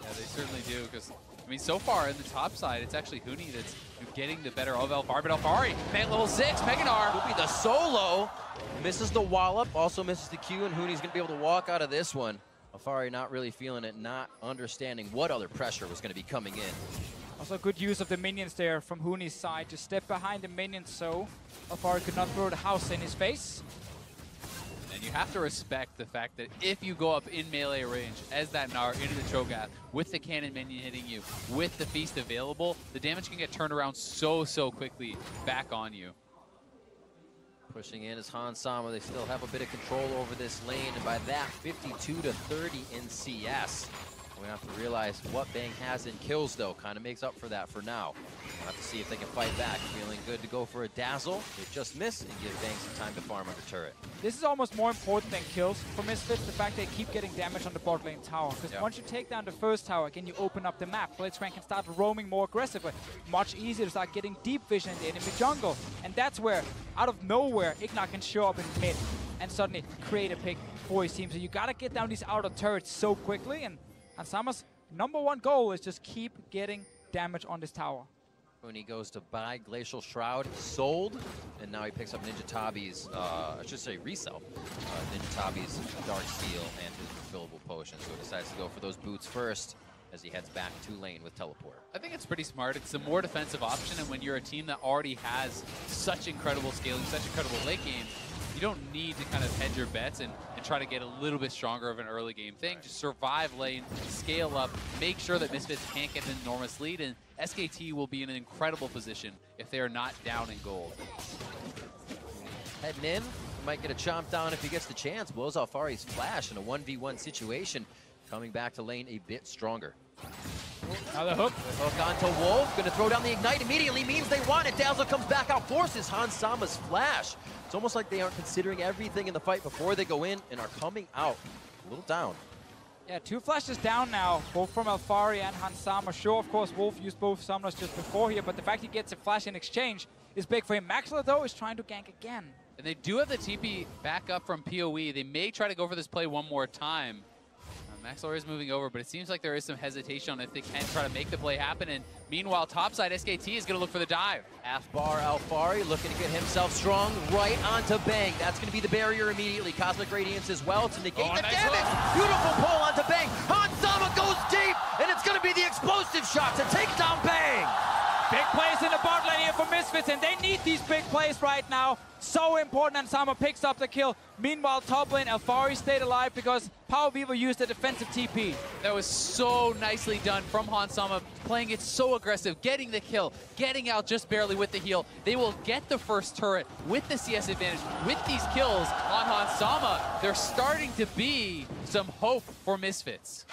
Yeah, they certainly do, because, I mean, so far in the top side, it's actually Huni that's getting the better of Alfari, but Alfari, level 6, Meganar. Will be the solo. Misses the wallop, also misses the Q, and Huni's going to be able to walk out of this one. Alfari not really feeling it, not understanding what other pressure was going to be coming in. Also good use of the minions there from Huni's side to step behind the minions so Alfari could not throw the house in his face. And you have to respect the fact that if you go up in melee range as that Gnar into the Cho'Gath, with the cannon minion hitting you, with the feast available, the damage can get turned around so quickly back on you. Pushing in is Hans Sama. They still have a bit of control over this lane, and by that, 52-30 in CS. We have to realize what Bang has in kills, though. Kind of makes up for that for now. We'll have to see if they can fight back. Feeling good to go for a dazzle. They just miss and give Bang some time to farm under turret. This is almost more important than kills for Misfits, the fact they keep getting damage on the bot lane tower. Because once you take down the first tower, again, you open up the map. Blitzcrank can start roaming more aggressively. Much easier to start getting deep vision in the enemy jungle. And that's where, out of nowhere, Ignar can show up in mid and suddenly create a pick for his team. So you gotta get down these outer turrets so quickly, and Sama's #1 goal is just keep getting damage on this tower. Huni goes to buy Glacial Shroud, sold, and now he picks up Ninja Tabi's, I should say resell, Ninja Tabi's Dark Steel and his refillable potion. So he decides to go for those boots first as he heads back to lane with Teleport. I think it's pretty smart. It's a more defensive option, and when you're a team that already has such incredible scaling, such incredible late game, you don't need to kind of hedge your bets and try to get a little bit stronger of an early game thing. Just survive lane, scale up, make sure that Misfits can't get an enormous lead, and SKT will be in an incredible position if they are not down in gold. Heading in, might get a chomp down if he gets the chance. Blows Alfari's flash in a 1v1 situation. Coming back to lane a bit stronger. Now the hook. The hook onto Wolf. Going to throw down the Ignite immediately. Means they want it. Dazzle comes back out. Forces Hans Sama's flash. It's almost like they aren't considering everything in the fight before they go in and are coming out a little down. Yeah, 2 flashes down now, both from Alfari and Hans Sama. Sure, of course, Wolf used both summoners just before here, but the fact he gets a flash in exchange is big for him. Maxler, though, is trying to gank again. And they do have the TP back up from PoE. They may try to go for this play one more time. Maxlor is moving over, but it seems like there is some hesitation on if they can try to make the play happen. And meanwhile, topside, SKT is going to look for the dive. Half-bar Alfari looking to get himself strong right onto Bang. That's going to be the barrier immediately. Cosmic Radiance as well to negate the damage. Hook. Beautiful pull onto Bang. Hans Sama goes deep, and it's going to be the explosive shot to take down Bang. Big plays in the bot lane here for Misfits, and they need these big plays right now. So important, and Sama picks up the kill. Meanwhile, top lane, Alfari stayed alive because Power Vivo used a defensive TP. That was so nicely done from Hans Sama, playing it so aggressive, getting the kill, getting out just barely with the heal. They will get the first turret with the CS advantage. With these kills on Hans Sama, there's starting to be some hope for Misfits.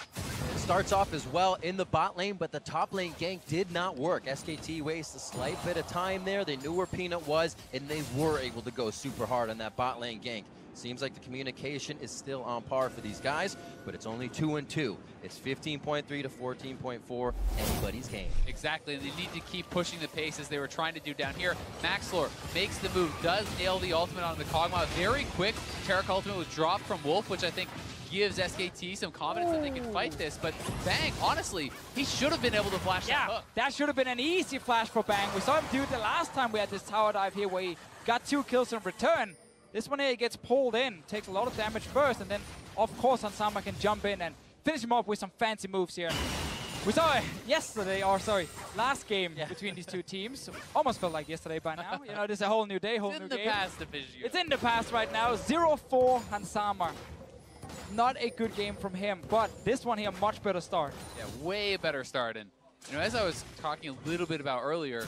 It starts off as well in the bot lane, but the top lane gank did not work. SKT wastes a slight bit of time there. They knew where Peanut was, and they were able to go super hard on that bot lane gank. Seems like the communication is still on par for these guys, but it's only 2-2. It's 15.3 to 14.4, anybody's game. Exactly, and they need to keep pushing the pace as they were trying to do down here. Maxlor makes the move, does nail the ultimate on the Kog'Maw. Very quick, Taric ultimate was dropped from Wolf, which I think gives SKT some confidence that they can fight this, but Bang, honestly, he should have been able to flash that hook. That should have been an easy flash for Bang. We saw him do it the last time we had this tower dive here where he got 2 kills in return. This one here, he gets pulled in, takes a lot of damage first, and then, of course, Hans Sama can jump in and finish him up with some fancy moves here. We saw it yesterday, or sorry, last game between these two teams. Almost felt like yesterday by now. You know, this is a whole new day, whole new game. It's in the past division. It's in the past right now. 0-4 Hans Sama. Not a good game from him, but this one here, much better start. Yeah, way better start. And, you know, as I was talking a little bit about earlier,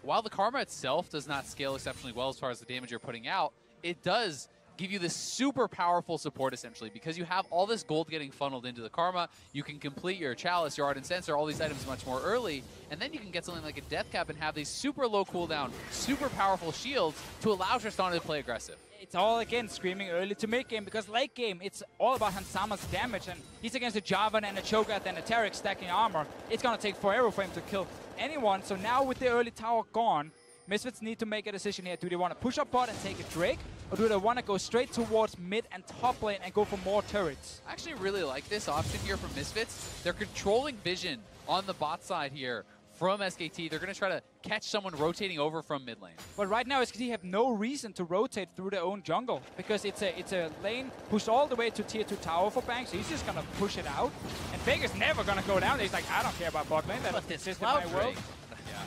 while the Karma itself does not scale exceptionally well as far as the damage you're putting out, it does give you this super powerful support, essentially, because you have all this gold getting funneled into the Karma. You can complete your Chalice, your Ardent Censer, all these items much more early, and then you can get something like a Death Cap and have these super low cooldown, super powerful shields to allow Tristana to play aggressive. It's all, again, screaming early to mid-game, because late-game, it's all about Hans Sama's damage, and he's against a Jarvan and a Cho'Gath and a Taric stacking armor. It's going to take forever for him to kill anyone, so now with the early tower gone, Misfits need to make a decision here. Do they want to push up bot and take a Drake? Or do they want to go straight towards mid and top lane and go for more turrets? I actually really like this option here from Misfits. They're controlling vision on the bot side here from SKT. They're going to try to catch someone rotating over from mid lane. But right now, SKT have no reason to rotate through their own jungle because it's a lane pushed all the way to tier 2 tower for Bang, so he's just going to push it out. And Faker's never going to go down. He's like, I don't care about bot lane. That's the system in my world.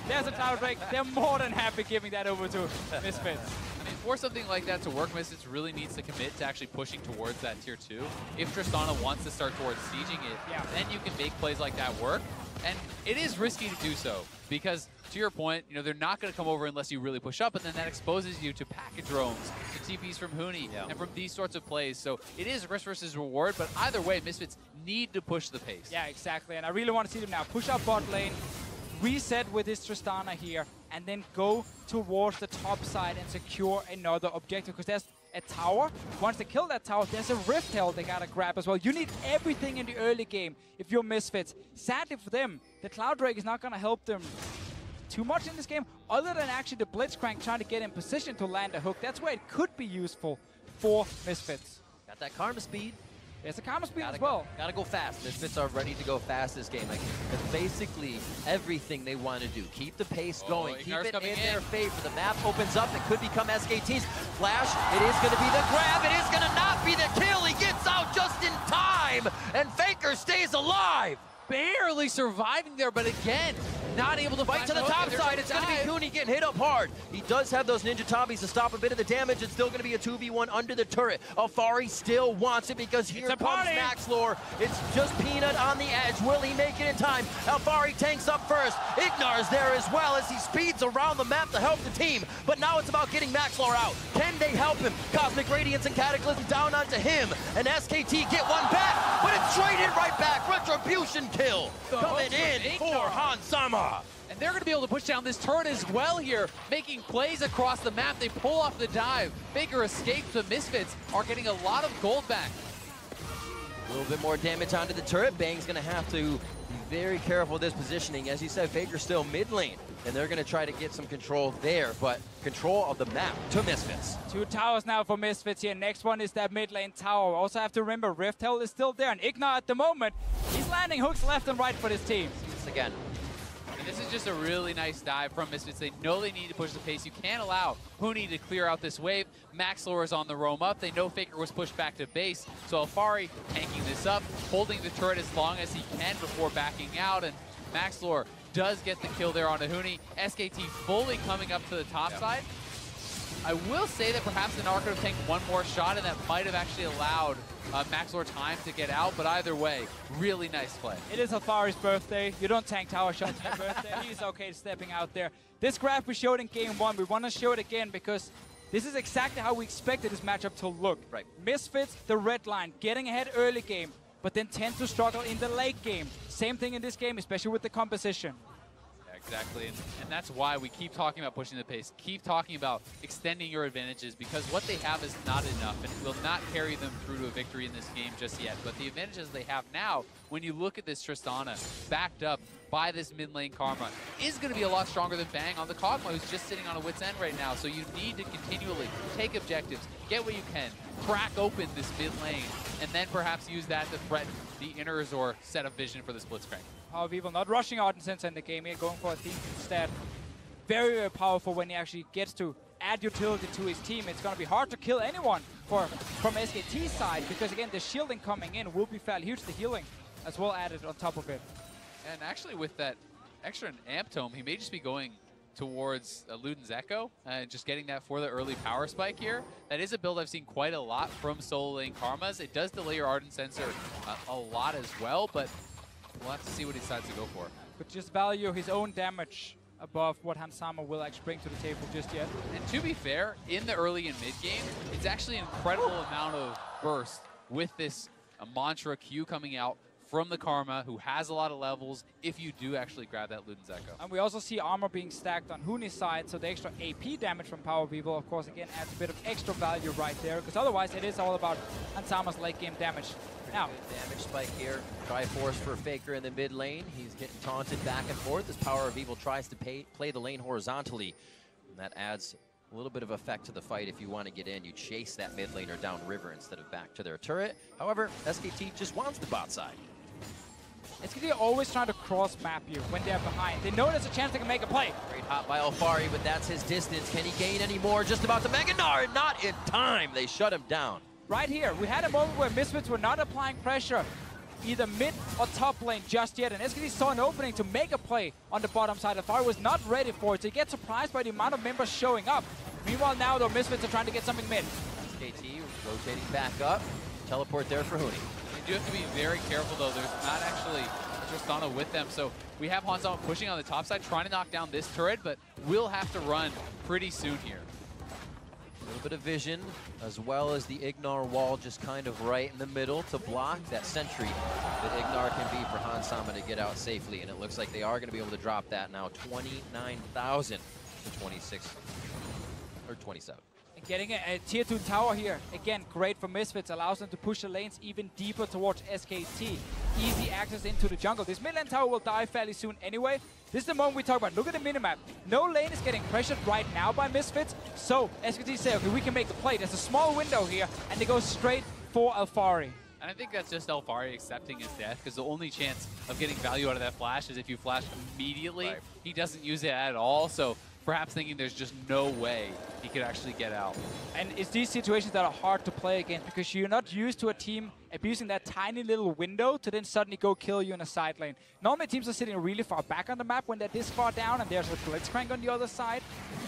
There's a Cloud Drake. They're more than happy giving that over to Misfits. I mean, for something like that to work, Misfits really needs to commit to actually pushing towards that tier 2. If Tristana wants to start towards sieging it, then you can make plays like that work. And it is risky to do so because, to your point, they're not going to come over unless you really push up, and then that exposes you to package roams, to TPs from Huni, and from these sorts of plays. So it is risk versus reward, but either way, Misfits need to push the pace. Yeah, exactly. And I really want to see them now push up bot lane, reset with this Tristana here, and then go towards the top side and secure another objective, because there's a tower. Once they kill that tower, there's a Rift Herald they gotta grab as well. You need everything in the early game if you're Misfits. Sadly for them, the Cloud Drake is not gonna help them too much in this game, other than actually the Blitzcrank trying to get in position to land a hook. That's where it could be useful for Misfits. Got that karma speed. There's a karma speed as well. Gotta go fast. Misfits are ready to go fast this game. Like, that's basically everything they want to do. Keep the pace going. Keep it in their favor. The map opens up. It could become SKT's. Flash. It is going to be the grab. It is going to not be the kill. He gets out just in time. And Faker stays alive. Barely surviving there, but again, not able to fight to the top side. It's going to be Huni getting hit up hard. He does have those ninja tabis to stop a bit of the damage. It's still going to be a 2v1 under the turret. Alfari still wants it because here comes Maxlore. It's just Peanut on the edge. Will he make it in time? Alfari tanks up first. Ignar's there as well as he speeds around the map to help the team. But now it's about getting Maxlore out. Can they help him? Cosmic Radiance and Cataclysm down onto him. And SKT get one back, but it's traded right back. Retribution kill coming in for Hansama. And they're going to be able to push down this turret as well here, making plays across the map. They pull off the dive. Faker escapes. The Misfits are getting a lot of gold back. A little bit more damage onto the turret. Bang's going to have to be very careful with this positioning. As you said, Faker's still mid lane, and they're going to try to get some control there, but control of the map to Misfits. 2 towers now for Misfits here. Next one is that mid lane tower. Also have to remember, Rift Herald is still there, and Ignar at the moment, he's landing hooks left and right for this team. This again. And this is just a really nice dive from Misfits. They know they need to push the pace. You can't allow Huni to clear out this wave. Maxlore is on the roam up. They know Faker was pushed back to base. So Alfari tanking this up, holding the turret as long as he can before backing out. And Maxlore does get the kill there on Huni. SKT fully coming up to the top side. I will say that perhaps the Nar could have taken one more shot, and that might have actually allowed Maxlore time to get out, but either way, really nice play. It is Alfari's birthday. You don't tank tower shots on your birthday. He's okay stepping out there. This graph we showed in game 1, we want to show it again because this is exactly how we expected this matchup to look. Right. Misfits, the red line, getting ahead early game, but then tend to struggle in the late game. Same thing in this game, especially with the composition. Exactly, and that's why we keep talking about pushing the pace, keep talking about extending your advantages, because what they have is not enough and will not carry them through to a victory in this game just yet. But the advantages they have now, when you look at this Tristana backed up by this mid lane Karma, is going to be a lot stronger than Bang on the Kog'Maw, who's just sitting on a wit's end right now. So you need to continually take objectives, get what you can, crack open this mid lane, and then perhaps use that to threaten the inner Azor set of vision for this Blitzcrank. Power Evil not rushing Ardent Sensor in the game here, going for a thief instead. Very, very powerful when he actually gets to add utility to his team. It's going to be hard to kill anyone from SKT's side, because again, the shielding coming in will be fairly huge. The healing as well added on top of it. And actually with that extra Amp Tome, he may just be going towards Luden's Echo and just getting that for the early power spike here. That is a build I've seen quite a lot from solo lane Karmas. It does delay your Ardent Sensor a lot as well, but we'll have to see what he decides to go for. But just value his own damage above what Hansama will actually bring to the table just yet. And to be fair, in the early and mid game, it's actually an incredible amount of burst with this Mantra Q coming out from the Karma, who has a lot of levels, if you do actually grab that Luden's Echo. And we also see armor being stacked on Huni's side, so the extra AP damage from Power Evil, of course, again, adds a bit of extra value right there, because otherwise it is all about Hansama's late game damage. Now, good damage spike here. Triforce for Faker in the mid lane. He's getting taunted back and forth as Power of Evil tries to play the lane horizontally. And that adds a little bit of effect to the fight. If you want to get in, you chase that mid laner down river instead of back to their turret. However, SKT just wants the bot side. SKT are always trying to cross-map you when they're behind. They know there's a chance they can make a play. Great hop by Alfari, but that's his distance. Can he gain any more? Just about to Mega Gnar, not in time. They shut him down. Right here, we had a moment where Misfits were not applying pressure either mid or top lane just yet, and SKT saw an opening to make a play on the bottom side. Alfari was not ready for it, so he gets surprised by the amount of members showing up. Meanwhile now, though, Misfits are trying to get something mid. SKT rotating back up. Teleport there for Huni. You do have to be very careful, though. There's not actually Tristana with them, so we have Hansama pushing on the top side, trying to knock down this turret, but we'll have to run pretty soon here. A little bit of vision, as well as the Ignar wall just kind of right in the middle to block that sentry that Ignar can be for Hansama to get out safely. And it looks like they are going to be able to drop that now, 29,000 to 26, or 27. And getting a tier 2 tower here, again, great for Misfits, allows them to push the lanes even deeper towards SKT. Easy access into the jungle. This mid lane tower will die fairly soon anyway. This is the moment we talk about. Look at the minimap. No lane is getting pressured right now by Misfits, so SKT say, okay, we can make the play. There's a small window here, and they go straight for Alfari. And I think that's just Alfari accepting his death, because the only chance of getting value out of that flash is if you flash immediately. Right. He doesn't use it at all, so perhaps thinking there's just no way he could actually get out. And it's these situations that are hard to play against, because you're not used to a team abusing that tiny little window to then suddenly go kill you in a side lane. Normally teams are sitting really far back on the map when they're this far down, and there's a Blitzcrank on the other side.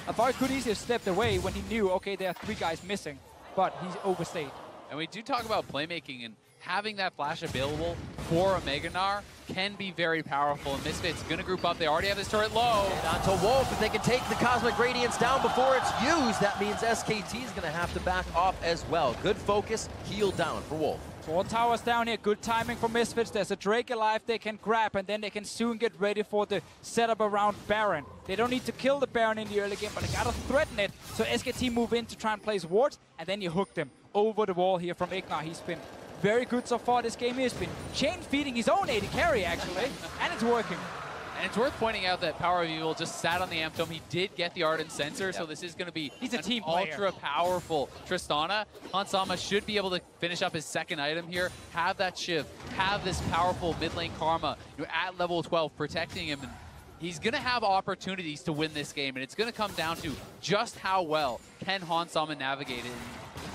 Alfari could easily have stepped away when he knew, okay, there are 3 guys missing, but he's overstayed. And we do talk about playmaking, and having that flash available for a Mega Gnar can be very powerful. And Misfits going to group up. They already have this turret low. And onto Wolf. If they can take the Cosmic Radiance down before it's used, that means SKT is going to have to back off as well. Good focus, heal down for Wolf. 4 towers down here. Good timing for Misfits. There's a Drake alive they can grab, and then they can soon get ready for the setup around Baron. They don't need to kill the Baron in the early game, but they gotta threaten it. So SKT move in to try and place wards, and then you hook them over the wall here from Ignar. He's been very good so far this game. He's been chain feeding his own AD carry, actually, and it's working. And it's worth pointing out that Power of Evil just sat on the Amp Dome. He did get the Ardent Sensor, so this is going to be an ultra-powerful Tristana. Hansama should be able to finish up his second item here, have that Shiv, have this powerful mid lane Karma at level 12 protecting him. And he's going to have opportunities to win this game, and it's going to come down to just how well can Hansama navigate it.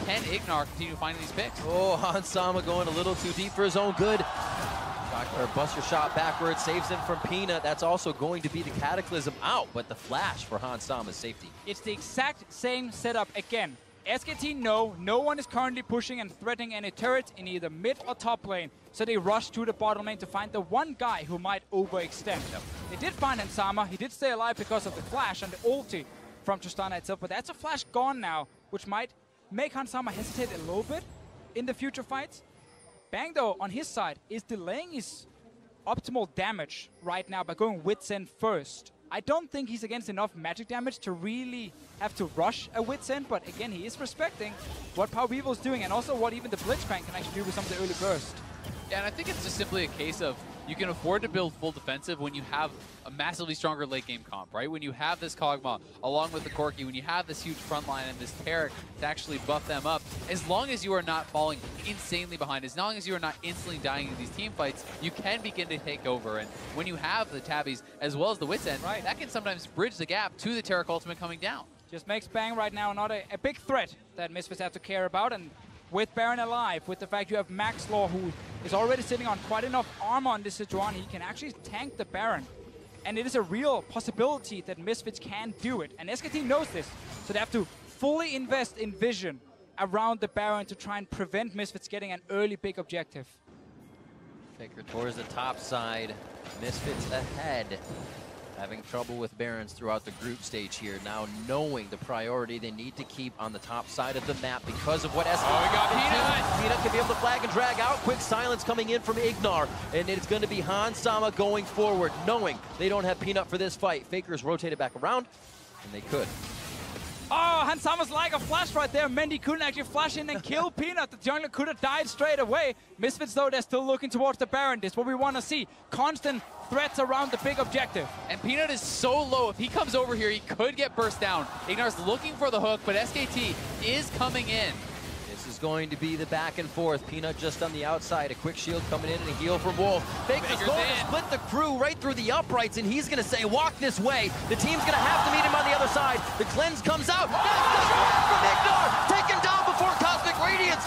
Can Ignar continue finding these picks? Oh, Hansama going a little too deep for his own good. Or Buster shot backwards, saves him from Peanut. That's also going to be the Cataclysm out, but the flash for Hansama's safety. It's the exact same setup again. SKT know no one is currently pushing and threatening any turrets in either mid or top lane, so they rush to the bottom lane to find the one guy who might overextend. They did find Hansama. He did stay alive because of the flash and the ulti from Tristana itself, but that's a flash gone now, which might make Hansama hesitate a little bit in the future fights. Bang, though, on his side, is delaying his optimal damage right now by going Wits End first. I don't think he's against enough magic damage to really have to rush a Wits End, but again, he is respecting what Power of Evil is doing and also what even the Blitzcrank can actually do with some of the early burst. Yeah, and I think it's just simply a case of you can afford to build full defensive when you have a massively stronger late game comp, right? When you have this Kog'Maw along with the Corki, when you have this huge front line and this Taric to actually buff them up, as long as you are not falling insanely behind, as long as you are not instantly dying in these team fights, you can begin to take over. And when you have the Tabbies as well as the Wits End, that can sometimes bridge the gap to the Taric ultimate coming down. Just makes Bang right now not a big threat that Misfits have to care about. And with Baron alive, with the fact you have Max Law, who is already sitting on quite enough armor on this Sejuani, he can actually tank the Baron. And it is a real possibility that Misfits can do it. And SKT knows this, so they have to fully invest in vision around the Baron to try and prevent Misfits getting an early big objective. Faker towards the top side, Misfits ahead. Having trouble with Barons throughout the group stage here. Now knowing the priority they need to keep on the top side of the map because of what SKT we got Peanut! Peanut can be able to flag and drag out. Quick silence coming in from Ignar. And it's going to be Hansama going forward, knowing they don't have Peanut for this fight. Faker's rotated back around, and they could. Oh, Hansama's like a flash right there. Mendy couldn't actually flash in and kill Peanut. The jungler could have died straight away. Misfits, though, they're still looking towards the Baron. This is what we want to see. Constant threats around the big objective. And Peanut is so low. If he comes over here, he could get burst down. Ignar's looking for the hook, but SKT is coming in. This is going to be the back and forth. Peanut just on the outside. A quick shield coming in and a heal from Wolf. Faker's going to split the crew right through the uprights, and he's going to say, walk this way. The team's going to have to meet him on the other side. The cleanse comes out. That's the shot from Ignar. Taken down before Cosmic Radiance.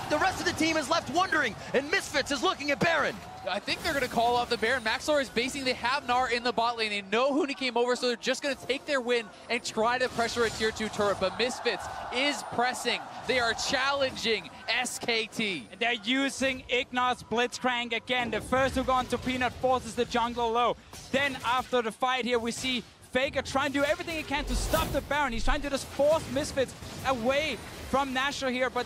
The rest of the team is left wondering, and Misfits is looking at Baron. I think they're going to call out the Baron. Maxlor is basing. They have Gnar in the bot lane. They know Huni came over, so they're just going to take their win and try to pressure a tier 2 turret. But Misfits is pressing. They are challenging SKT. And they're using Ignar's Blitzcrank again. The first hook onto Peanut forces the jungler low. Then after the fight here, we see Faker trying to do everything he can to stop the Baron. He's trying to just force Misfits away from Nashor here, but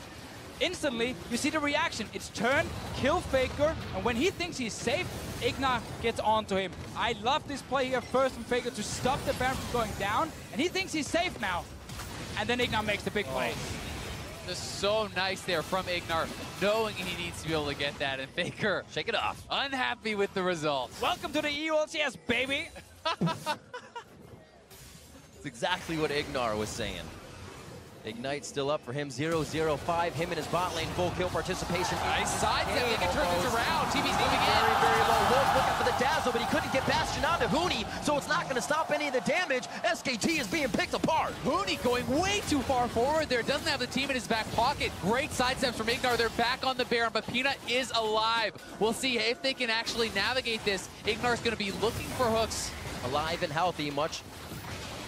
instantly, you see the reaction. It's turn, kill Faker, and when he thinks he's safe, Ignar gets onto him. I love this play here first from Faker to stop the Baron from going down, and he thinks he's safe now. And then Ignar makes the big play. Just so nice there from Ignar, knowing he needs to be able to get that, and Faker, Shake it off. unhappy with the results. Welcome to the EULCS, baby! That's exactly what Ignar was saying. Ignite still up for him, 0-0-5. Him and his bot lane full kill participation. Nice side step. They can turn this around. TV's moving in. Very, very low. Wolf looking for the dazzle, but he couldn't get Bastion onto Huni, so it's not going to stop any of the damage. SKT is being picked apart. Huni going way too far forward there. Doesn't have the team in his back pocket. Great side steps from Ignar. They're back on the Baron, but Peanut is alive. We'll see if they can actually navigate this. Ignar's going to be looking for hooks. Alive and healthy, much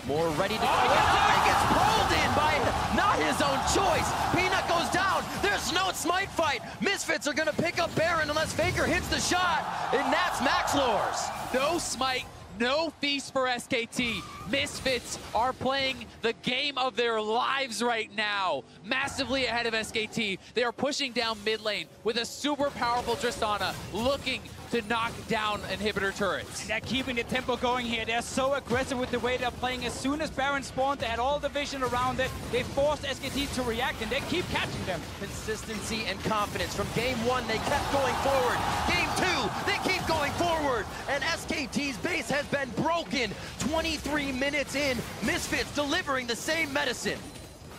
more ready to go. He gets pulled in by not his own choice. Peanut goes down. There's no smite fight. Misfits are going to pick up Baron unless Faker hits the shot, and that's Maxlor's. No smite, no feast for SKT. Misfits are playing the game of their lives right now. Massively ahead of SKT. They are pushing down mid lane with a super powerful Tristana looking to knock down inhibitor turrets. And they're keeping the tempo going here. They're so aggressive with the way they're playing. As soon as Baron spawned, they had all the vision around it. They forced SKT to react, and they keep catching them. Consistency and confidence. From game 1, they kept going forward. Game 2, they keep going forward. And SKT's base has been broken. 23 minutes in, Misfits delivering the same medicine.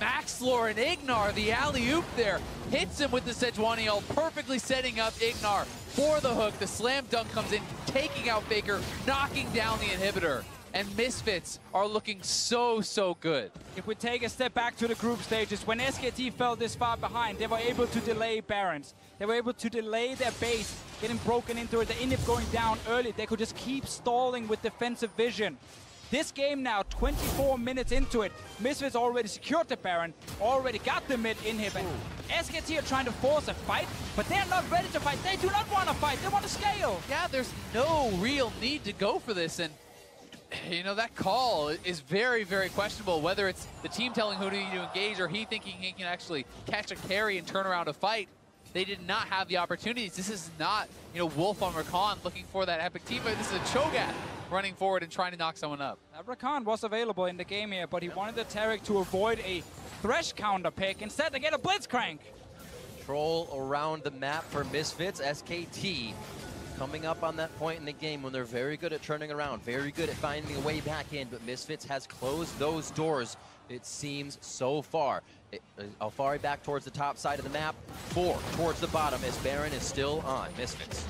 Maxlor and Ignar, the alley-oop there, hits him with the Sejuani ult, perfectly setting up Ignar for the hook. The slam dunk comes in, taking out Faker, knocking down the inhibitor. And Misfits are looking so, so good. If we take a step back to the group stages, when SKT fell this far behind, they were able to delay Barons. They were able to delay their base, getting broken into it. The inhib going down early. They could just keep stalling with defensive vision. This game now, 24 minutes into it, Misfits already secured the Baron, already got the mid inhib. SKT are trying to force a fight, but they're not ready to fight. They do not want to fight. They want to scale. Yeah, there's no real need to go for this, and you know, that call is very, very questionable, whether it's the team telling Huni to engage or he thinking he can actually catch a carry and turn around a fight. They did not have the opportunities. This is not, you know, Wolf on Rakan looking for that epic teammate. This is a Cho'Gath running forward and trying to knock someone up. Rakan was available in the game here, but he wanted the Taric to avoid a Thresh counter pick. Instead, they get a Blitzcrank. Control around the map for Misfits. SKT coming up on that point in the game when they're very good at turning around, very good at finding a way back in, but Misfits has closed those doors, it seems, so far. Alfari back towards the top side of the map, 4 towards the bottom as Baron is still on Misfits.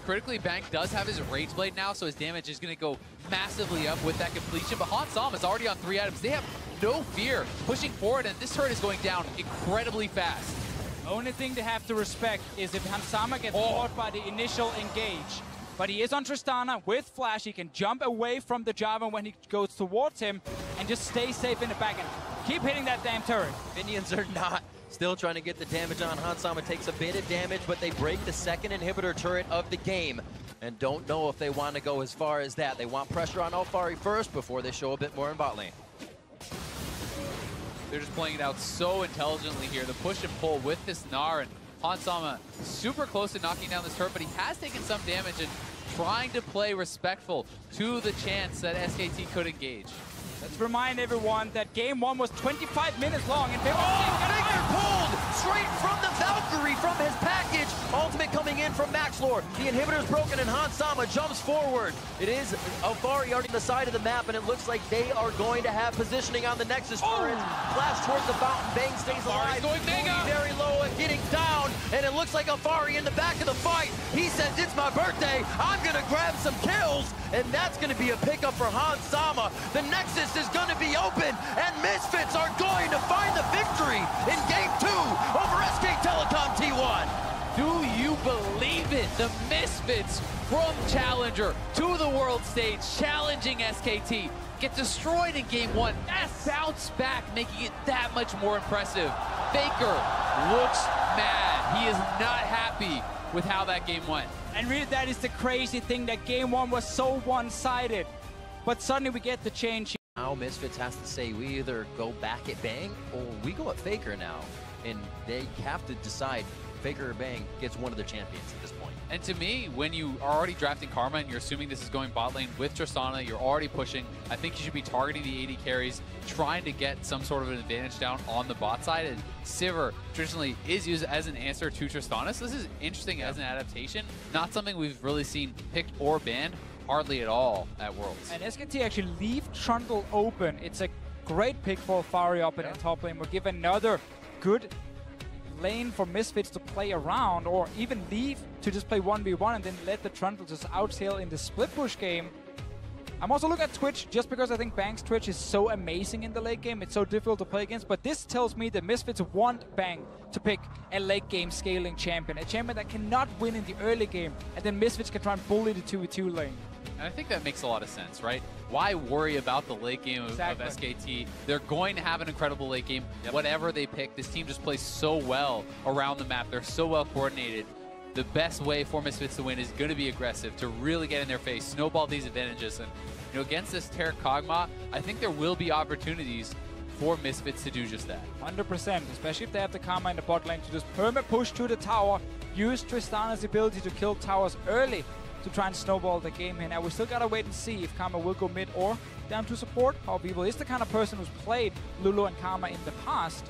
Critically, Bank does have his Rage Blade now, so his damage is going to go massively up with that completion, but Hansam is already on 3 items. They have no fear pushing forward, and this turret is going down incredibly fast. Only thing they have to respect is if Hansama gets caught by the initial engage. But he is on Tristana with Flash. He can jump away from the Jarvan when he goes towards him and just stay safe in the back end. Keep hitting that damn turret. Minions are not. Still trying to get the damage on. Hansama takes a bit of damage, but they break the second inhibitor turret of the game and don't know if they want to go as far as that. They want pressure on Alfari first before they show a bit more in bot lane. They're just playing it out so intelligently here. The push and pull with this Gnar, and Hansama super close to knocking down this turret, but he has taken some damage and trying to play respectful to the chance that SKT could engage. Let's remind everyone that game 1 was 25 minutes long and they were Faker pulled! straight from the Valkyrie from his package. Ultimate coming in from Maxlor. The inhibitor's broken and Hansama jumps forward. It is Alfari on the side of the map, and it looks like they are going to have positioning on the Nexus turrets. Flash towards the fountain, Bang stays alive. Going mega. Very low and getting down, and it looks like Alfari in the back of the fight. He says, it's my birthday, I'm gonna grab some kills, and that's gonna be a pickup for Hansama. The Nexus is gonna be open, and Misfits are going to find the victory in Game 2 over SK Telecom T1. Do you believe it? The Misfits from Challenger to the world stage, challenging SKT, get destroyed in Game 1. Yes. Bounce back, making it that much more impressive. Faker looks mad. He is not happy with how that game went. And really, that is the crazy thing, that Game 1 was so one-sided. But suddenly we get the change. Now Misfits has to say, we either go back at Bang or we go at Faker now. And they have to decide, Faker or Bang gets one of their champions at this point. And to me, when you are already drafting Karma and you're assuming this is going bot lane with Tristana, you're already pushing, I think you should be targeting the AD carries, trying to get some sort of an advantage down on the bot side. And Sivir traditionally is used as an answer to Tristana, so this is interesting as an adaptation. Not something we've really seen picked or banned hardly at all at Worlds. And SKT actually leave Trundle open. It's a great pick for Alfari up in the top lane. We'll give another good lane for Misfits to play around, or even leave to just play 1v1 and then let the Trundle just outsail in the split push game. I'm also looking at Twitch just because I think Bang's Twitch is so amazing in the late game. It's so difficult to play against, but this tells me that Misfits want Bang to pick a late game scaling champion, a champion that cannot win in the early game, and then Misfits can try and bully the 2v2 lane. And I think that makes a lot of sense, right? Why worry about the late game of SKT? They're going to have an incredible late game. Whatever they pick, this team just plays so well around the map. They're so well coordinated. The best way for Misfits to win is going to be aggressive, to really get in their face, snowball these advantages. And against this Terra Kog'Maw, I think there will be opportunities for Misfits to do just that. 100%, especially if they have the Karma in the bot lane to just perma push to the tower, use Tristana's ability to kill towers early to try and snowball the game here. Now we still gotta wait and see if Karma will go mid or down to support. Powervivo is the kind of person who's played Lulu and Karma in the past.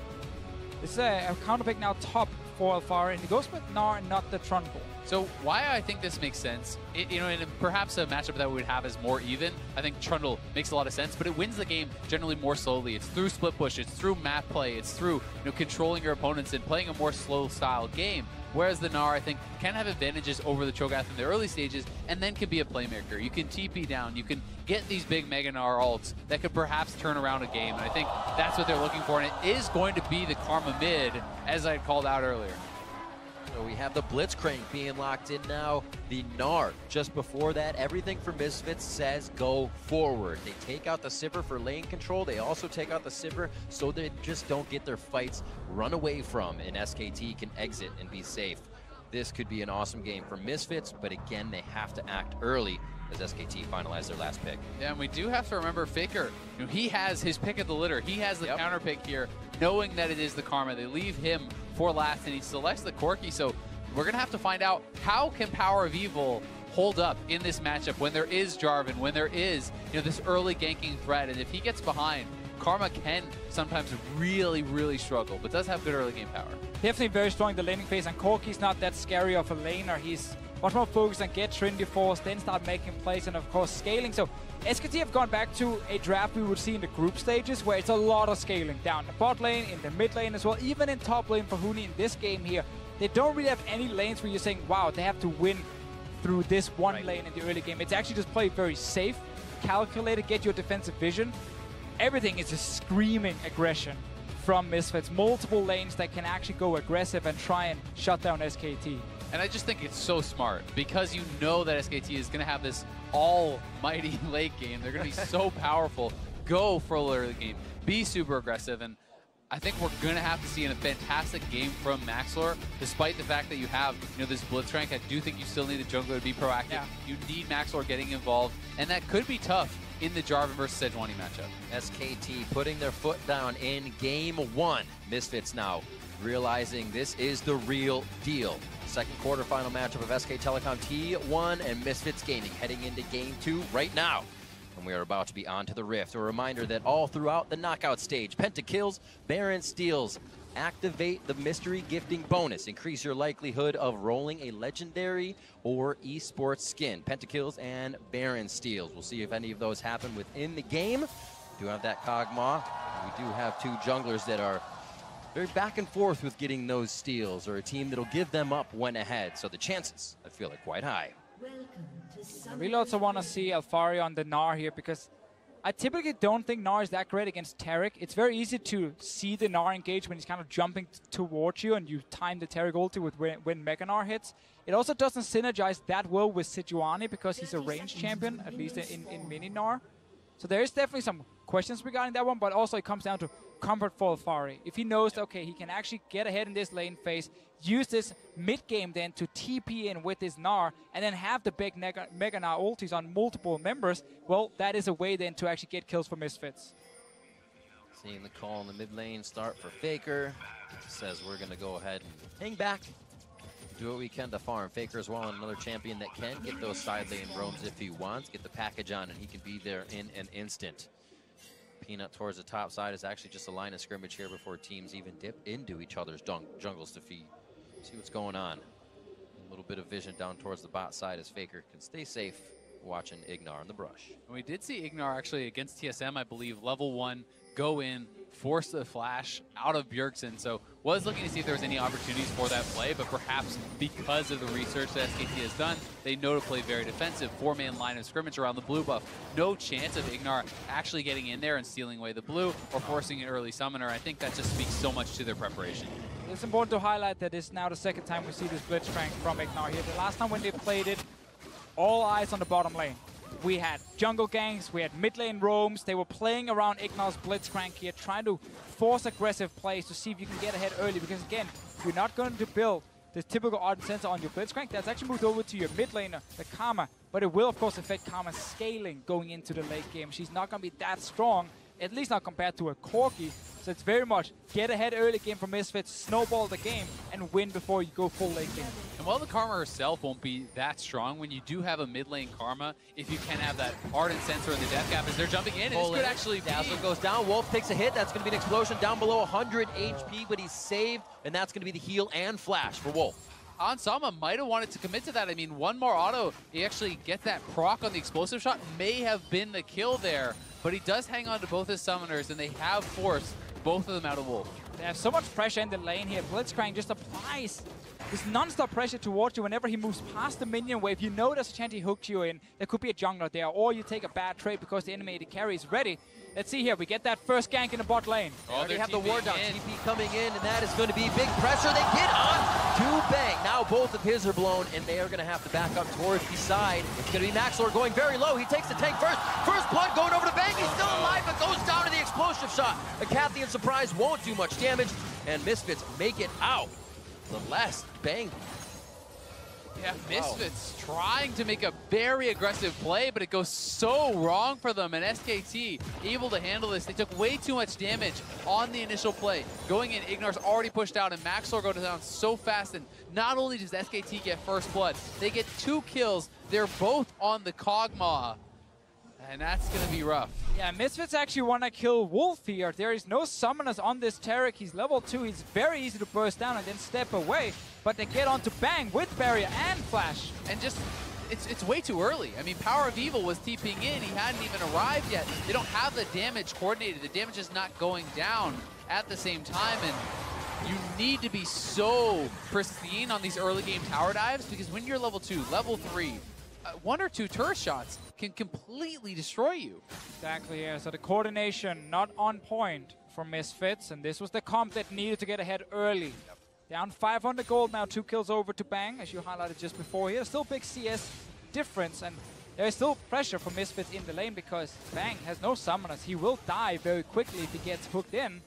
This is a counter pick now top for Alfari, and he goes with Gnar and not the Trundle. So why I think this makes sense, in perhaps a matchup that we would have is more even. I think Trundle makes a lot of sense, but it wins the game generally more slowly. It's through split push, it's through map play, it's through controlling your opponents and playing a more slow style game. Whereas the Gnar, I think, can have advantages over the Cho'Gath in the early stages and then can be a playmaker. You can TP down, you can get these big Mega Gnar ults that could perhaps turn around a game. And I think that's what they're looking for, and it is going to be the Karma mid, as I called out earlier. So we have the Blitzcrank being locked in now. The Gnar, just before that, everything for Misfits says go forward. They take out the Sivir for lane control. They also take out the Sivir so they just don't get their fights run away from, and SKT can exit and be safe. This could be an awesome game for Misfits, but again, they have to act early as SKT finalize their last pick. Yeah, and we do have to remember Faker. He has his pick of the litter. He has the counter pick here, knowing that it is the Karma. They leave him for last, and he selects the Corki. So we're going to have to find out, how can Power of Evil hold up in this matchup when there is Jarvan, when there is this early ganking threat, and if he gets behind, Karma can sometimes really, really struggle, but does have good early game power. Definitely very strong in the laning phase, and Corki's not that scary of a laner. He's much more focused on get Trinity Force, then start making plays, and of course scaling. So SKT have gone back to a draft we would see in the group stages, where it's a lot of scaling down the bot lane, in the mid lane as well, even in top lane for Huni in this game here. They don't really have any lanes where you're saying, wow, they have to win through this one lane in the early game. It's actually just play very safe, calculated, get your defensive vision. Everything is just screaming aggression from Misfits. Multiple lanes that can actually go aggressive and try and shut down SKT. And I just think it's so smart, because you know that SKT is going to have this almighty late game. They're going to be so powerful. Go for a early game. Be super aggressive. And I think we're going to have to see a fantastic game from Maxlor, despite the fact that you have this Blitzcrank. I do think you still need the jungler to be proactive. Yeah. You need Maxlor getting involved, and that could be tough in the Jarvan versus Sejuani matchup. SKT putting their foot down in Game 1. Misfits now realizing this is the real deal. Second quarterfinal matchup of SK Telecom T1 and Misfits Gaming heading into Game 2 right now. And we are about to be on to the Rift. A reminder that all throughout the knockout stage, Penta kills, Baron steals, activate the mystery gifting bonus. Increase your likelihood of rolling a legendary or esports skin. Pentakills and Baron steals. We'll see if any of those happen within the game. We do have that Kog'Maw. We do have 2 junglers that are very back and forth with getting those steals, or a team that'll give them up when ahead. So the chances, I feel, are quite high. I really also want to see Alfari on the Gnar here, because I typically don't think Gnar is that great against Taric. It's very easy to see the Gnar engage when he's kind of jumping towards you and you time the Taric ulti with when Mega Gnar hits. It also doesn't synergize that well with Sejuani because he's a range champion, at least in mini Gnar. So there is definitely some questions regarding that one, but also it comes down to comfort for Alfari. If he knows that, okay, he can actually get ahead in this lane phase, use this mid-game then to TP in with his Gnar, and then have the big Mega Gnar ultis on multiple members, well, that is a way then to actually get kills for Misfits. Seeing the call in the mid lane start for Faker. Says we're going to go ahead and hang back. Do what we can to farm. Faker as well, another champion that can get those side lane roams if he wants. Get the package on, and he can be there in an instant. Peanut towards the top side is actually just a line of scrimmage here before teams even dip into each other's jungles to feed. See what's going on. A little bit of vision down towards the bot side as Faker can stay safe watching Ignar in the brush. And we did see Ignar actually against TSM, I believe, level 1, go in, force the flash out of Bjergsen. So was looking to see if there was any opportunities for that play, but perhaps because of the research that SKT has done, they know to play very defensive. 4-man line of scrimmage around the blue buff. No chance of Ignar actually getting in there and stealing away the blue or forcing an early summoner. I think that just speaks so much to their preparation. It's important to highlight that it's now the second time we see this Blitzcrank from Ignar here. The last time when they played it, all eyes on the bottom lane. We had jungle ganks, we had mid lane roams. They were playing around Ignar's Blitzcrank here, trying to force aggressive plays to see if you can get ahead early. Because again, you're not going to build the typical Ardent Sensor on your Blitzcrank. That's actually moved over to your mid laner, the Karma. But it will, of course, affect Karma's scaling going into the late game. She's not going to be that strong, at least not compared to a Corki. So it's very much get ahead early game for Misfits, snowball the game, and win before you go full late game. And while the Karma herself won't be that strong, when you do have a mid lane Karma, if you can have that Ardent Sensor in the Death Gap as they're jumping in, this could actually be... Dazzler goes down, Wolf takes a hit, that's going to be an explosion down below 100 HP, but he's saved, and that's going to be the heal and flash for Wolf. Ansama might have wanted to commit to that. I mean, one more auto, he actually get that proc on the explosive shot, may have been the kill there, but he does hang on to both his summoners, and they have forced both of them out of Wolf. They have so much pressure in the lane here. Blitzcrank just applies this non-stop pressure towards you whenever he moves past the minion wave. You know there's a chance he hooks you in. There could be a jungler there, or you take a bad trade because the enemy carry is ready. Let's see here. We get that first gank in the bot lane. Oh, they have the ward down. TP coming in, and that is going to be big pressure. They get on to Bang. Now both of his are blown, and they are going to have to back up towards the side. It's going to be Maxlor going very low. He takes the tank first. First blood going over to Bang. He's still alive, but goes down to the explosive shot. A Cathian surprise won't do much damage, and Misfits make it out. The last Bang. Yeah, Misfits trying to make a very aggressive play, but it goes so wrong for them, and SKT able to handle this. They took way too much damage on the initial play. Going in, Ignar's already pushed out, and Maxlor goes down so fast, and not only does SKT get first blood, they get 2 kills. They're both on the Kog'Maw, and that's going to be rough. Yeah, Misfits actually want to kill Wolf here. There is no summoners on this Taric. He's level 2. He's very easy to burst down and then step away. But they get onto Bang with Barrier and Flash. And just, it's way too early. I mean, Power of Evil was TPing in. He hadn't even arrived yet. They don't have the damage coordinated. The damage is not going down at the same time. And you need to be so pristine on these early game tower dives, because when you're level 2, level 3, 1 or 2 turret shots can completely destroy you. Exactly, yeah. So the coordination not on point for Misfits, and this was the comp that needed to get ahead early. Down 500 gold now, 2 kills over to Bang, as you highlighted just before here. Still big CS difference, and there is still pressure for Misfits in the lane because Bang has no summoners. He will die very quickly if he gets hooked in.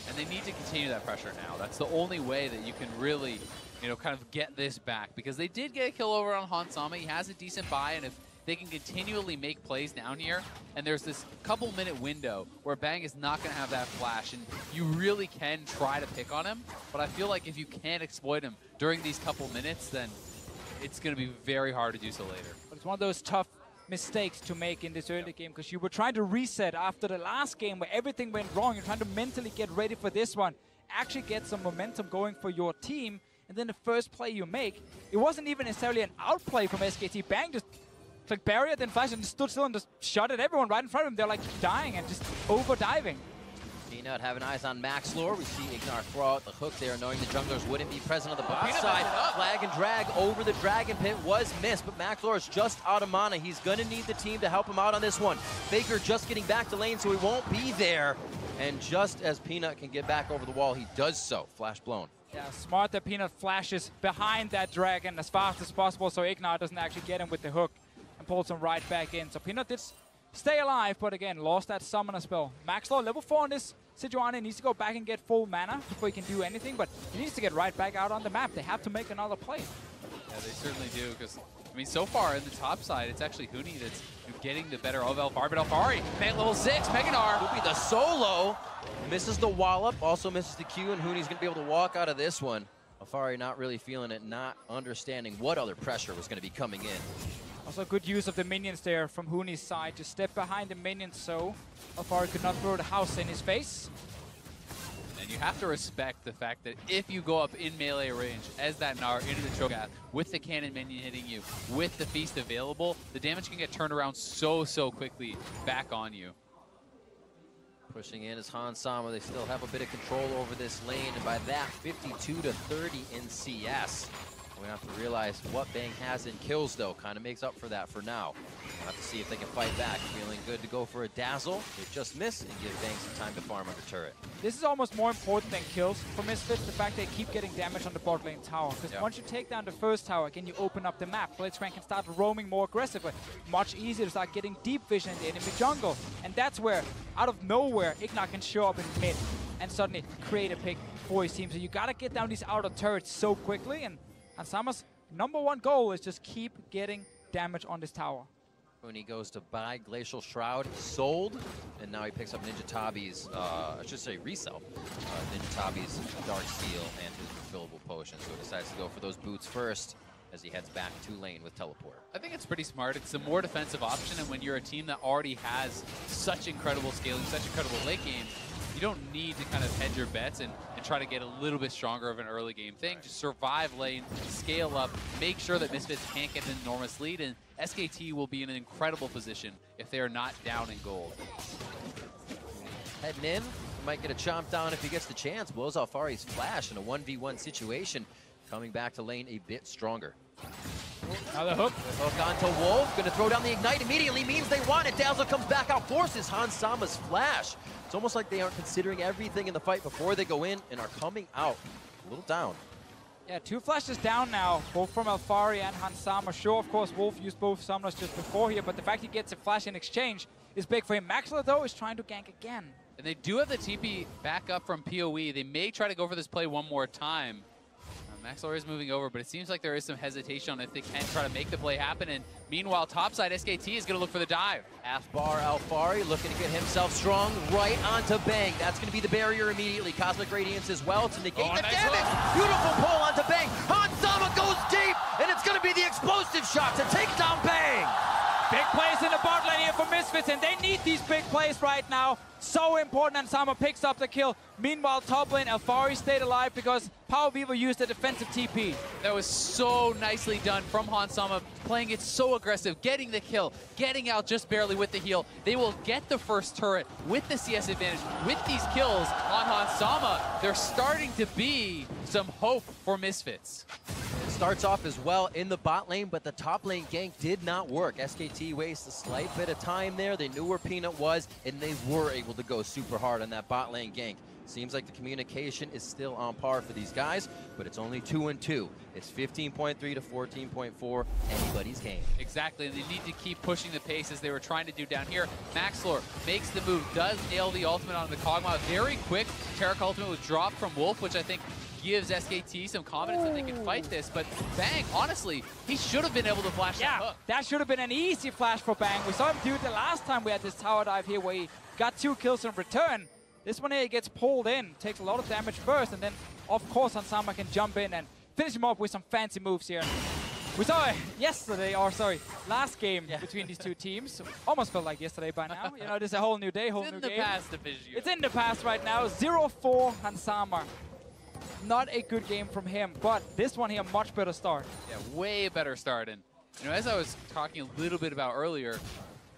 And they need to continue that pressure now. That's the only way that you can really, you know, kind of get this back, because they did get a kill over on Hansama. He has a decent buy, and if they can continually make plays down here, and there's this couple-minute window where Bang is not going to have that flash, and you really can try to pick on him, but I feel like if you can't exploit him during these couple minutes, then it's going to be very hard to do so later. But it's one of those tough mistakes to make in this early game, because you were trying to reset after the last game where everything went wrong. You're trying to mentally get ready for this one, actually get some momentum going for your team, and then the first play you make, it wasn't even necessarily an outplay from SKT. Bang just clicked barrier, then flash, and just stood still and just shot at everyone right in front of him. They're like dying and just over diving. Peanut having eyes on Maxlor. We see Ignar throw out the hook there, knowing the junglers wouldn't be present on the bot side. Flag and drag over the Dragon Pit was missed, but Maxlor is just out of mana. He's going to need the team to help him out on this one. Faker just getting back to lane, so he won't be there. And just as Peanut can get back over the wall, he does so. Flash blown. Yeah, smart that Peanut flashes behind that dragon as fast as possible so Ignar doesn't actually get him with the hook and pulls him right back in. So Peanut did stay alive, but again, lost that summoner spell. Maxlor, level 4 on this Sejuani, needs to go back and get full mana before he can do anything, but he needs to get right back out on the map. They have to make another play. Yeah, they certainly do, because, I mean, so far in the top side, it's actually Huni that's getting the better of Alfari, but Alfari, man, level 6, Meganar. Will be the solo. Misses the wallop, also misses the Q, and Huni's going to be able to walk out of this one. Alfari not really feeling it, not understanding what other pressure was going to be coming in. Also good use of the minions there from Huni's side. Just step behind the minions so Alfari could not throw the house in his face. And you have to respect the fact that if you go up in melee range as that Gnar into the Cho'Gath, with the cannon minion hitting you, with the feast available, the damage can get turned around so quickly back on you. Pushing in is Hans Sama. They still have a bit of control over this lane, and by that, 52-30 in CS. We have to realize what Bang has in kills, though. Kind of makes up for that for now. We'll have to see if they can fight back. Feeling good to go for a dazzle. They just miss and give Bang some time to farm under turret. This is almost more important than kills for Misfits, the fact they keep getting damage on the bot lane tower. Because once you take down the first tower, again, you open up the map. Blitzcrank can start roaming more aggressively. Much easier to start getting deep vision in the enemy jungle. And that's where, out of nowhere, Ignar can show up in mid and suddenly create a pick for his team. So you gotta get down these outer turrets so quickly, and Sama's #1 goal is just keep getting damage on this tower. When he goes to buy Glacial Shroud, sold, and now he picks up Ninja Tabi's, I should say resell, Ninja Tabi's Dark Seal and his refillable potion. So he decides to go for those boots first as he heads back to lane with Teleport. I think it's pretty smart. It's a more defensive option, and when you're a team that already has such incredible scaling, such incredible late game, you don't need to kind of hedge your bets and try to get a little bit stronger of an early game thing. Just survive lane, scale up, make sure that Misfits can't get an enormous lead, and SKT will be in an incredible position if they are not down in gold. Heading in, he might get a chomp down if he gets the chance. Blows Alfari's flash in a 1v1 situation. Coming back to lane a bit stronger. Now the hook. The hook onto Wolf. Going to throw down the Ignite immediately. Means they want it. Dazzle comes back out. Forces Hans Sama's flash. It's almost like they aren't considering everything in the fight before they go in and are coming out a little down. Yeah, 2 flashes down now, both from Alfari and Hans Sama. Sure, of course, Wolf used both summoners just before here, but the fact he gets a flash in exchange is big for him. Maxler, though, is trying to gank again. And they do have the TP back up from PoE. They may try to go for this play one more time. Maxlor is moving over, but it seems like there is some hesitation on if they can try to make the play happen. And meanwhile, topside, SKT is going to look for the dive. Half-bar Alfari looking to get himself strong right onto Bang. That's going to be the barrier immediately. Cosmic Radiance as well to negate the damage. Hook. Beautiful pull onto Bang. Hans Sama goes deep, and it's going to be the explosive shot to take down Bang. Big plays in the bot lane here for Misfits, and they need these big plays right now. So important, and Sama picks up the kill. Meanwhile, top lane, Alfari stayed alive because Power Weaver used a defensive TP. That was so nicely done from Hans Sama, playing it so aggressive, getting the kill, getting out just barely with the heal. They will get the first turret with the CS advantage. With these kills on Hans Sama, there's starting to be some hope for Misfits. It starts off as well in the bot lane, but the top lane gank did not work. SKT wastes a slight bit of time there. They knew where Peanut was, and they were able to go super hard on that bot lane gank. Seems like the communication is still on par for these guys, but it's only 2-2. It's 15.3 to 14.4, anybody's game. Exactly, and they need to keep pushing the pace as they were trying to do down here. Maxlor makes the move, does nail the ultimate on the Kog'Maw. Very quick, Taric ultimate was dropped from Wolf, which I think gives SKT some confidence that they can fight this, but Bang, honestly, he should have been able to flash that hook. That should have been an easy flash for Bang. We saw him do it the last time we had this tower dive here where he got 2 kills in return. This one here, he gets pulled in, takes a lot of damage first, and then, of course, Hans Sama can jump in and finish him off with some fancy moves here. We saw it yesterday, or sorry, last game between these two teams. Almost felt like yesterday by now. You know, this is a whole new day, whole new game. It's in the past division. It's in the past right now. 0-4 Hansama. Not a good game from him, but this one here, much better start. Yeah, way better start. And, you know, as I was talking a little bit about earlier,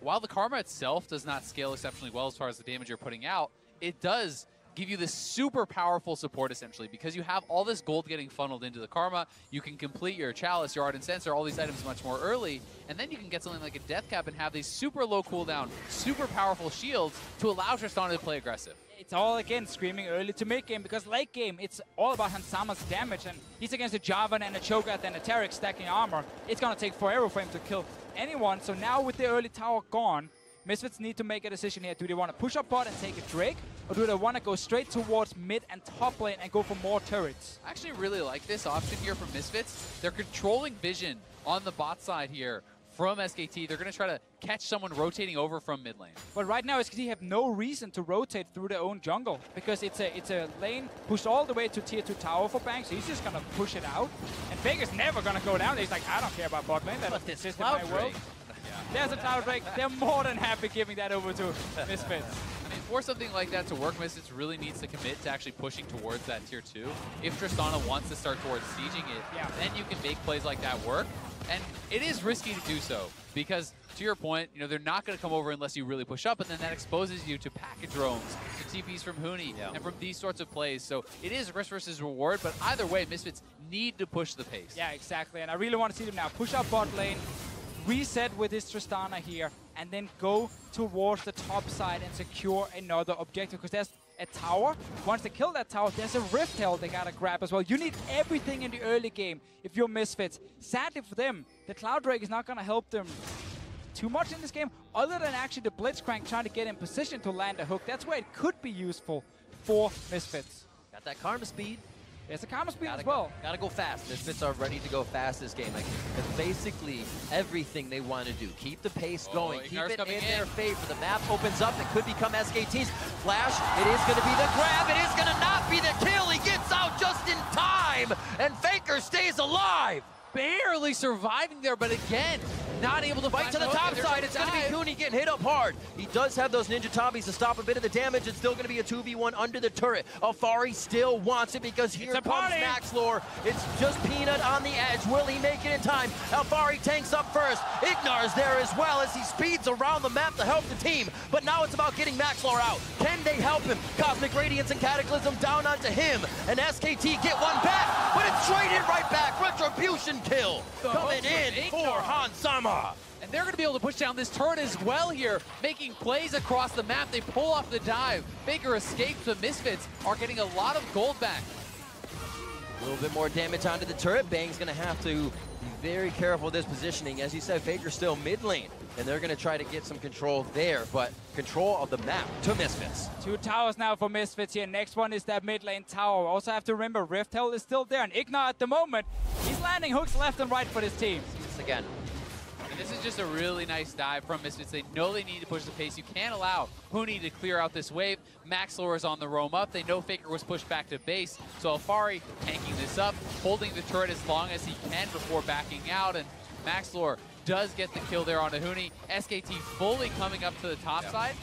while the Karma itself does not scale exceptionally well as far as the damage you're putting out, it does give you this super powerful support, essentially, because you have all this gold getting funneled into the Karma. You can complete your Chalice, your Ardent Censer, all these items much more early, and then you can get something like a Death Cap and have these super low cooldown, super powerful shields to allow Tristana to play aggressive. It's all, again, screaming early to mid game, because late game, it's all about Hansama's damage, and he's against a Javan and a Cho'Gath and a Taric stacking armor. It's going to take forever for him to kill anyone, so now with the early tower gone, Misfits need to make a decision here. Do they want to push up bot and take a Drake? Or do they want to go straight towards mid and top lane and go for more turrets? I actually really like this option here from Misfits. They're controlling vision on the bot side here from SKT. They're going to try to catch someone rotating over from mid lane. But right now, SKT have no reason to rotate through their own jungle, because it's a lane pushed all the way to tier 2 tower for Bang, so he's just going to push it out. And Faker's never going to go down. He's like, I don't care about bot lane. That's the system in my world. There's a Cloud Drake. They're more than happy giving that over to Misfits. I mean, for something like that to work, Misfits really needs to commit to actually pushing towards that tier 2. If Tristana wants to start towards sieging it, then you can make plays like that work. And it is risky to do so, because to your point, you know, they're not going to come over unless you really push up, and then that exposes you to package roams, to TPs from Huni, and from these sorts of plays. So it is risk versus reward, but either way, Misfits need to push the pace. Yeah, exactly. And I really want to see them now push up bot lane, reset with this Tristana here, and then go towards the top side and secure another objective, because there's a tower. Once they kill that tower, there's a Rift Hell they gotta grab as well. You need everything in the early game if you're Misfits. Sadly for them, the Cloud Drake is not gonna help them too much in this game, other than actually the Blitzcrank trying to get in position to land a hook. That's where it could be useful for Misfits. Got that Karma speed. There's a Karma speed as well. Gotta go fast. Misfits are ready to go fast this game. Like, it's basically everything they want to do. Keep the pace going. Keep it in their favor. The map opens up. It could become SKT's. Flash. It is going to be the grab. It is going to not be the kill. He gets out just in time. And Faker stays alive. Barely surviving there, but again, not able to fight to the top side. It's going to be Cooney getting hit up hard. He does have those Ninja Tabis to stop a bit of the damage. It's still going to be a 2v1 under the turret. Alfari still wants it, because here comes Maxlore. It's just Peanut on the edge. Will he make it in time? Alfari tanks up first. Ignar's there as well as he speeds around the map to help the team. But now it's about getting Maxlore out. Can they help him? Cosmic Radiance and Cataclysm down onto him. And SKT get one back, but it's traded right back. Retribution kill coming in for Hansama. And they're going to be able to push down this turret as well here, making plays across the map. They pull off the dive. Faker escapes. The Misfits are getting a lot of gold back. A little bit more damage onto the turret. Bang's going to have to be very careful with this positioning. As you said, Faker's still mid lane, and they're going to try to get some control there, but control of the map to Misfits. 2 towers now for Misfits here. Next one is that mid lane tower. Also have to remember, Rift Hell is still there, and Ignar at the moment, he's landing hooks left and right for this team. Again. And this is just a really nice dive from Misfits. They know they need to push the pace. You can't allow Huni to clear out this wave. Maxlore is on the roam up. They know Faker was pushed back to base. So Alfari tanking this up, holding the turret as long as he can before backing out. And Maxlore does get the kill there on Huni. SKT fully coming up to the top side.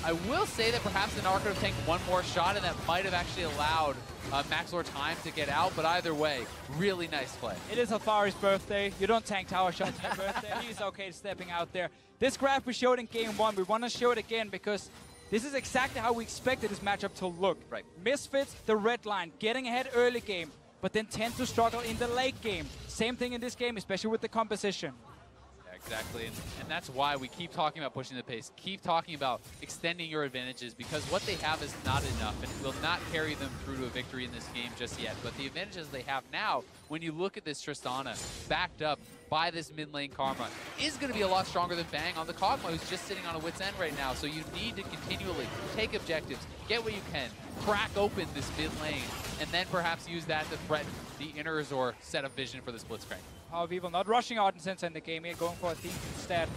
I will say that perhaps the Narc could have taken one more shot, and that might have actually allowed Maxlore time to get out, but either way, really nice play. It is Alfari's birthday. You don't tank tower shots on your birthday. He's okay stepping out there. This graph we showed in game 1, we want to show it again, because this is exactly how we expected this matchup to look. Right. Misfits, the red line, getting ahead early game, but then tend to struggle in the late game. Same thing in this game, especially with the composition. Exactly, and that's why we keep talking about pushing the pace, keep talking about extending your advantages, because what they have is not enough and will not carry them through to a victory in this game just yet. But the advantages they have now, when you look at this Tristana backed up by this mid lane Karma, is going to be a lot stronger than Bang on the Kog'Maw, who's just sitting on a wit's end right now. So you need to continually take objectives, get what you can, crack open this mid lane, and then perhaps use that to threaten the inners or set of vision for the Blitzcrank. Power of Evil not rushing Ardent Censer in the game here, going for a thief instead.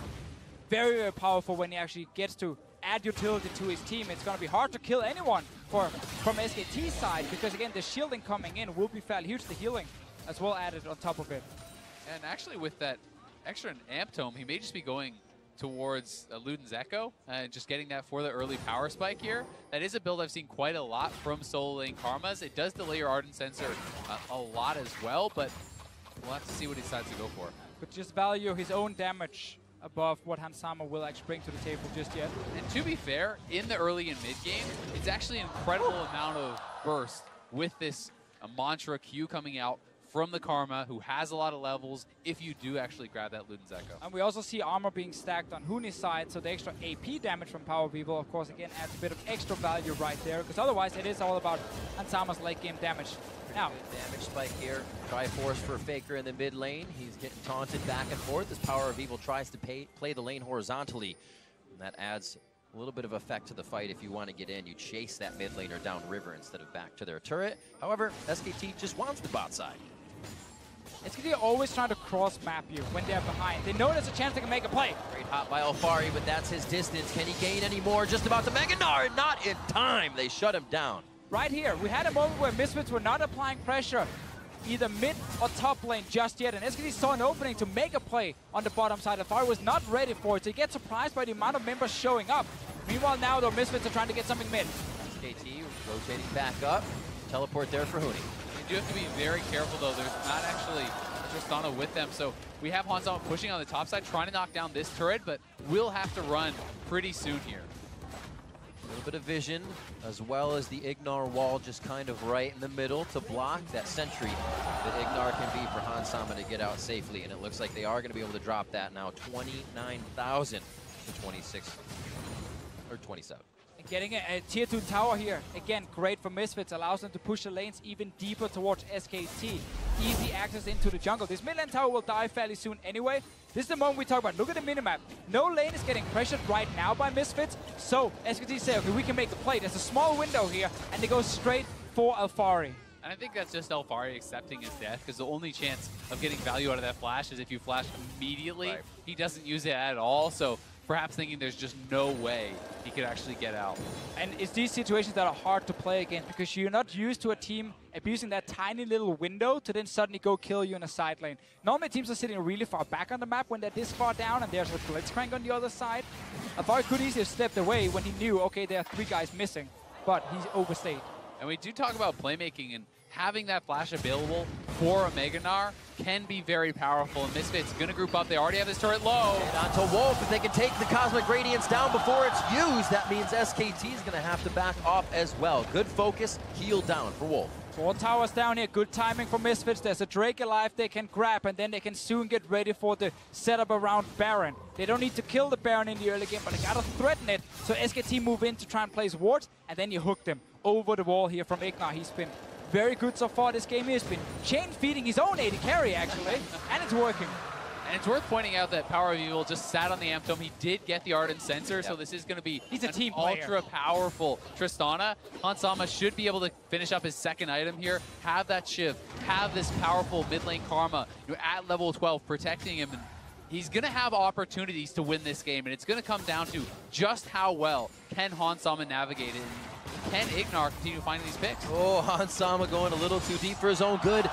Very, very powerful when he actually gets to add utility to his team. It's going to be hard to kill anyone from SKT's side, because again, the shielding coming in will be fairly huge. The healing as well added on top of it. And actually with that extra amp tome, he may just be going towards Luden's Echo, just getting that for the early power spike here. That is a build I've seen quite a lot from solo lane Karmas. It does delay your Ardent Sensor a lot as well, but we'll have to see what he decides to go for. But just value his own damage above what Hansama will actually bring to the table just yet. And to be fair, in the early and mid game, it's actually an incredible amount of burst with this Mantra Q coming out from the Karma, who has a lot of levels, if you do actually grab that Luden's Echo. And we also see armor being stacked on Huni's side, so the extra AP damage from Power Weevil, of course, again, adds a bit of extra value right there, because otherwise it is all about Hansama's late game damage. Now, good damage spike here. Triforce for Faker in the mid lane. He's getting taunted back and forth as Power of Evil tries to play the lane horizontally. And that adds a little bit of effect to the fight. If you want to get in, you chase that mid laner down river instead of back to their turret. However, SKT just wants the bot side. SKT are always trying to cross-map you when they're behind. They know there's a chance they can make a play. Great hop by Alfari, but that's his distance. Can he gain any more? Just about to Mega Gnar, not in time. They shut him down. Right here, we had a moment where Misfits were not applying pressure either mid or top lane just yet, and SKT saw an opening to make a play on the bottom side. Alfari was not ready for it, so he gets surprised by the amount of members showing up. Meanwhile, now the Misfits are trying to get something mid. SKT rotating back up. Teleport there for Huni. You do have to be very careful, though. There's not actually Tristana with them, so we have Hansama pushing on the top side, trying to knock down this turret, but we'll have to run pretty soon here. A little bit of vision, as well as the Ignar wall just kind of right in the middle to block that sentry that Ignar can be for Hansama to get out safely, and it looks like they are going to be able to drop that now, 29,000 to 26, or 27. Getting a tier 2 tower here, again, great for Misfits, allows them to push the lanes even deeper towards SKT. Easy access into the jungle. This mid lane tower will die fairly soon anyway. This is the moment we talk about. Look at the minimap. No lane is getting pressured right now by Misfits, so SKT say, okay, we can make the play. There's a small window here, and they go straight for Alfari. And I think that's just Alfari accepting his death, because the only chance of getting value out of that flash is if you flash immediately. Right. He doesn't use it at all, so perhaps thinking there's just no way he could actually get out. And it's these situations that are hard to play against, because you're not used to a team abusing that tiny little window to then suddenly go kill you in a side lane. Normally teams are sitting really far back on the map when they're this far down, and there's a Blitzcrank on the other side. Alfari could easily have stepped away when he knew, okay, there are 3 guys missing, but he's overstayed. And we do talk about playmaking, and having that flash available for a Mega Gnar can be very powerful. And Misfits going to group up. They already have this turret low. And onto Wolf. If they can take the Cosmic Radiance down before it's used, that means SKT is going to have to back off as well. Good focus, heal down for Wolf. 4 towers down here. Good timing for Misfits. There's a Drake alive they can grab, and then they can soon get ready for the setup around Baron. They don't need to kill the Baron in the early game, but they gotta threaten it. So SKT move in to try and place wards, and then you hook them over the wall here from Ignar. He's been very good so far this game. He's been chain feeding his own AD carry, actually, and it's working. And it's worth pointing out that Power of Evil just sat on the Amp Dome. He did get the Ardent Sensor, so this is going to be He's a team ultra-powerful Tristana. Hansama should be able to finish up his second item here, have that Shiv, have this powerful mid lane Karma at level 12 protecting him. And he's going to have opportunities to win this game, and it's going to come down to just how well can Hansama navigate it. Can Ignar continue finding these picks? Oh, Hansama going a little too deep for his own good.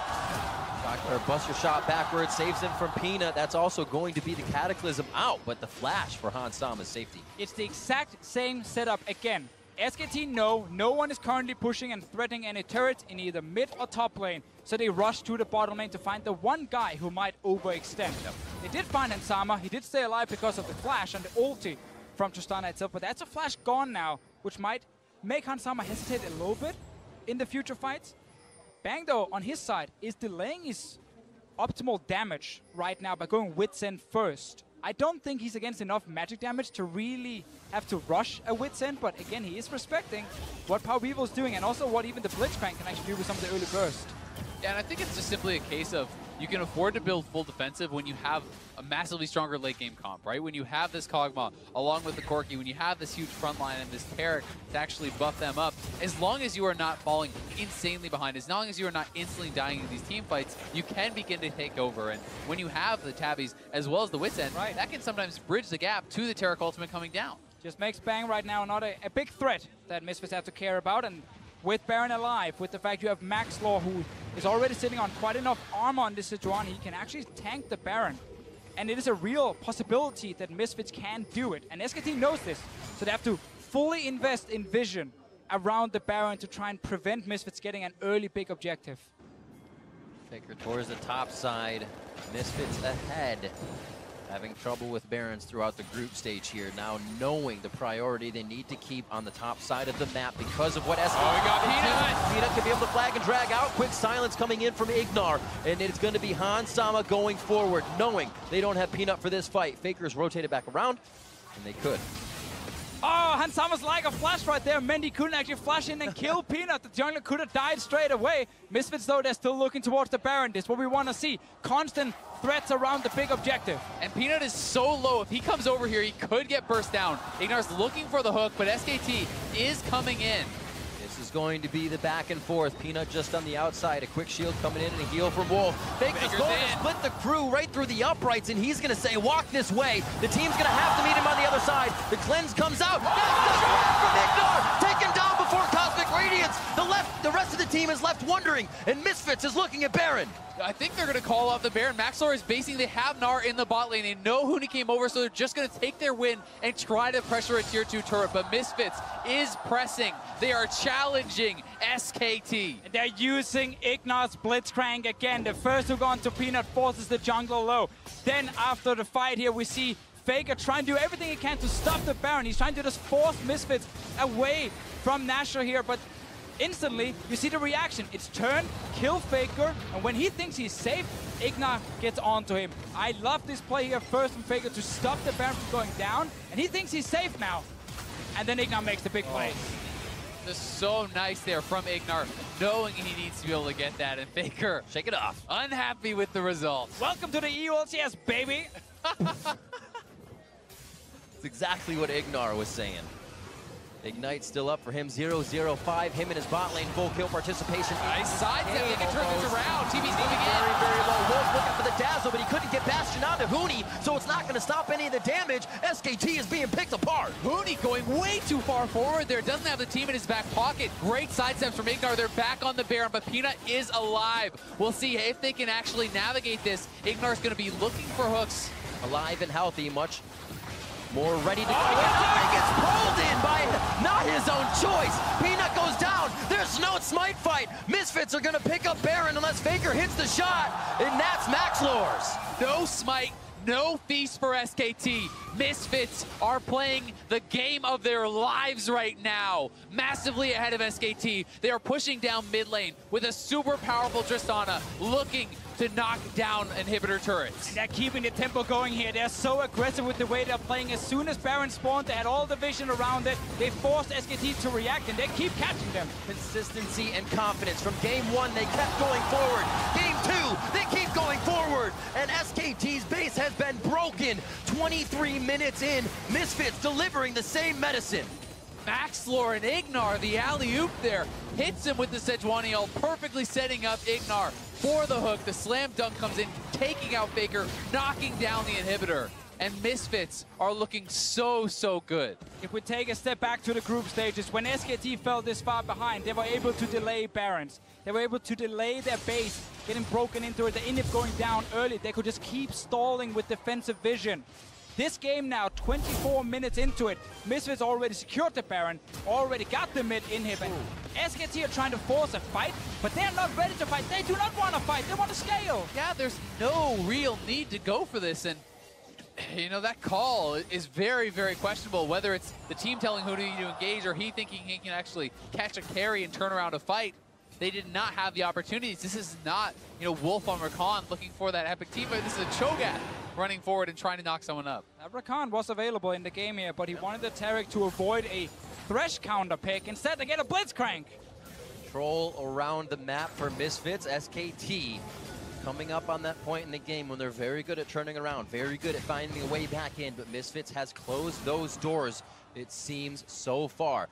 Or Buster shot backwards, saves him from Peanut. That's also going to be the Cataclysm out, but the flash for Hansama's safety. It's the exact same setup again. SKT know no one is currently pushing and threatening any turrets in either mid or top lane, so they rush to the bottom lane to find the one guy who might overextend. They did find Hansama. He did stay alive because of the flash and the ulti from Tristana itself, but that's a flash gone now, which might make Hansama hesitate a little bit in the future fights. Bang, though, on his side, is delaying his optimal damage right now by going Wits End first. I don't think he's against enough magic damage to really have to rush a Wits End, but again, he is respecting what Power Weevil is doing and also what even the Blitzcrank can actually do with some of the early burst. Yeah, and I think it's just simply a case of you can afford to build full defensive when you have a massively stronger late game comp, right? When you have this Kog'Maw along with the Corki, when you have this huge front line and this Taric to actually buff them up, as long as you are not falling insanely behind, as long as you are not instantly dying in these team fights, you can begin to take over. And when you have the Tabbies as well as the Wits End, that can sometimes bridge the gap to the Taric ultimate coming down. Just makes Bang right now not a big threat that Misfits have to care about. And with Baron alive, with the fact you have Max Law, who is already sitting on quite enough armor on this Sejuani. He can actually tank the Baron. And it is a real possibility that Misfits can do it. And SKT knows this. So they have to fully invest in vision around the Baron to try and prevent Misfits getting an early big objective. Faker towards the top side. Misfits ahead. Having trouble with Barons throughout the group stage here. Now knowing the priority they need to keep on the top side of the map because of what SKT. Oh, we got Peanut! Peanut can be able to flag and drag out. Quick silence coming in from Ignar. And it's going to be Hans Sama going forward, knowing they don't have Peanut for this fight. Faker's rotated back around, and they could. Oh, Hans Sama's like a flash right there. Mendy couldn't actually flash in and kill Peanut. The jungler could have died straight away. Misfits, though, they're still looking towards the Baron. This is what we want to see. Constant threats around the big objective. And Peanut is so low. If he comes over here, he could get burst down. Ignar's looking for the hook, but SKT is coming in. This is going to be the back and forth. Peanut just on the outside. A quick shield coming in and a heal from Wolf. Faker's going to split the crew right through the uprights, and he's going to say, walk this way. The team's going to have to meet him on the other side. The cleanse comes out. That's the shot from Ignar. Taken down before Cosmic Radiance. The rest of the team is left wondering, and Misfits is looking at Baron. I think they're going to call off the Baron. Maxlor is basing. They have Gnar in the bot lane. They know Huni came over, so they're just going to take their win and try to pressure a tier 2 turret. But Misfits is pressing. They are challenging SKT. They're using Ignar's Blitzcrank again. The first hook onto Peanut forces the jungler low. Then after the fight here, we see Faker trying to do everything he can to stop the Baron. He's trying to just force Misfits away from Nashor here, but instantly, you see the reaction. It's turn, kill Faker, and when he thinks he's safe, Ignar gets onto him. I love this play here first from Faker to stop the Baron from going down, and he thinks he's safe now. And then Ignar makes the big play. Just so nice there from Ignar, knowing he needs to be able to get that, and Faker, Shake it off. unhappy with the results. Welcome to the EULCS, baby! That's exactly what Ignar was saying. Ignite still up for him, 0-0-5. Him in his bot lane, full kill participation. Nice side step, they can turn this around. TV's moving in. Very, very low. Wolf looking for the dazzle, but he couldn't get Bastion onto Huni, so it's not going to stop any of the damage. SKT is being picked apart. Huni going way too far forward there. Doesn't have the team in his back pocket. Great side steps from Ignar. They're back on the Baron, but Peanut is alive. We'll see if they can actually navigate this. Ignar's going to be looking for hooks. Alive and healthy, much more ready to go. He gets pulled in by not his own choice. Peanut goes down. There's no smite fight. Misfits are going to pick up Baron unless Faker hits the shot, and that's Maxlor's. No smite, no feast for SKT. Misfits are playing the game of their lives right now. Massively ahead of SKT. They are pushing down mid lane with a super powerful Tristana looking to knock down inhibitor turrets. And they're keeping the tempo going here. They're so aggressive with the way they're playing. As soon as Baron spawned, they had all the vision around it. They forced SKT to react, and they keep catching them. Consistency and confidence. From game 1, they kept going forward. Game 2, they keep going forward. And SKT's base has been broken. 23 minutes in, Misfits delivering the same medicine. Maxlor and Ignar, the alley-oop there, hits him with the Sejuani ult, perfectly setting up Ignar for the hook. The slam dunk comes in, taking out Faker, knocking down the inhibitor. And Misfits are looking so, so good. If we take a step back to the group stages, when SKT fell this far behind, they were able to delay Barons. They were able to delay their base, getting broken into it. The inhib going down early. They could just keep stalling with defensive vision. This game now, 24 minutes into it, Misfits already secured the Baron, already got the mid inhib. SKT are trying to force a fight, but they're not ready to fight. They do not want to fight. They want to scale. Yeah, there's no real need to go for this. And, you know, that call is very, very questionable, whether it's the team telling who to engage or he thinking he can actually catch a carry and turn around a fight. They did not have the opportunities. This is not, you know, Wolf on Rakan looking for that epic team, but this is a Cho'Gath running forward and trying to knock someone up. Rakan was available in the game here, but he wanted the Taric to avoid a Thresh counter pick. Instead, they get a Blitzcrank. Control around the map for Misfits. SKT coming up on that point in the game when they're very good at turning around, very good at finding a way back in, but Misfits has closed those doors, it seems, so far.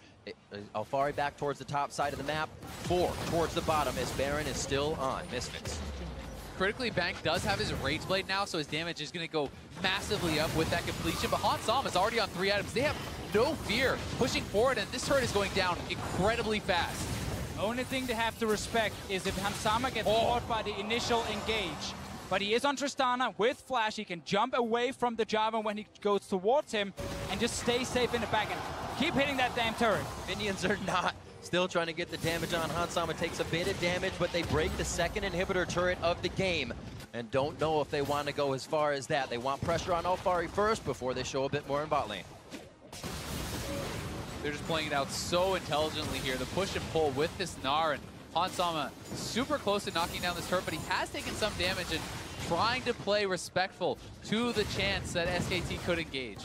Alfari back towards the top side of the map, 4 towards the bottom as Baron is still on Misfits. Critically, Bank does have his Rage Blade now, so his damage is going to go massively up with that completion, but Hans Sama is already on 3 items. They have no fear pushing forward, and this turret is going down incredibly fast. Only thing they have to respect is if Hansama gets caught by the initial engage. But he is on Tristana with Flash. He can jump away from the Jarvan when he goes towards him and just stay safe in the back and keep hitting that damn turret. Minions are not. Still trying to get the damage on. Hansama takes a bit of damage, but they break the second inhibitor turret of the game. And don't know if they want to go as far as that. They want pressure on Alfari first before they show a bit more in bot lane. They're just playing it out so intelligently here. The push and pull with this Gnar, and Hansama super close to knocking down this turret, but he has taken some damage and trying to play respectful to the chance that SKT could engage.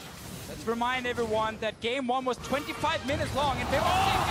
Let's remind everyone that game 1 was 25 minutes long and they were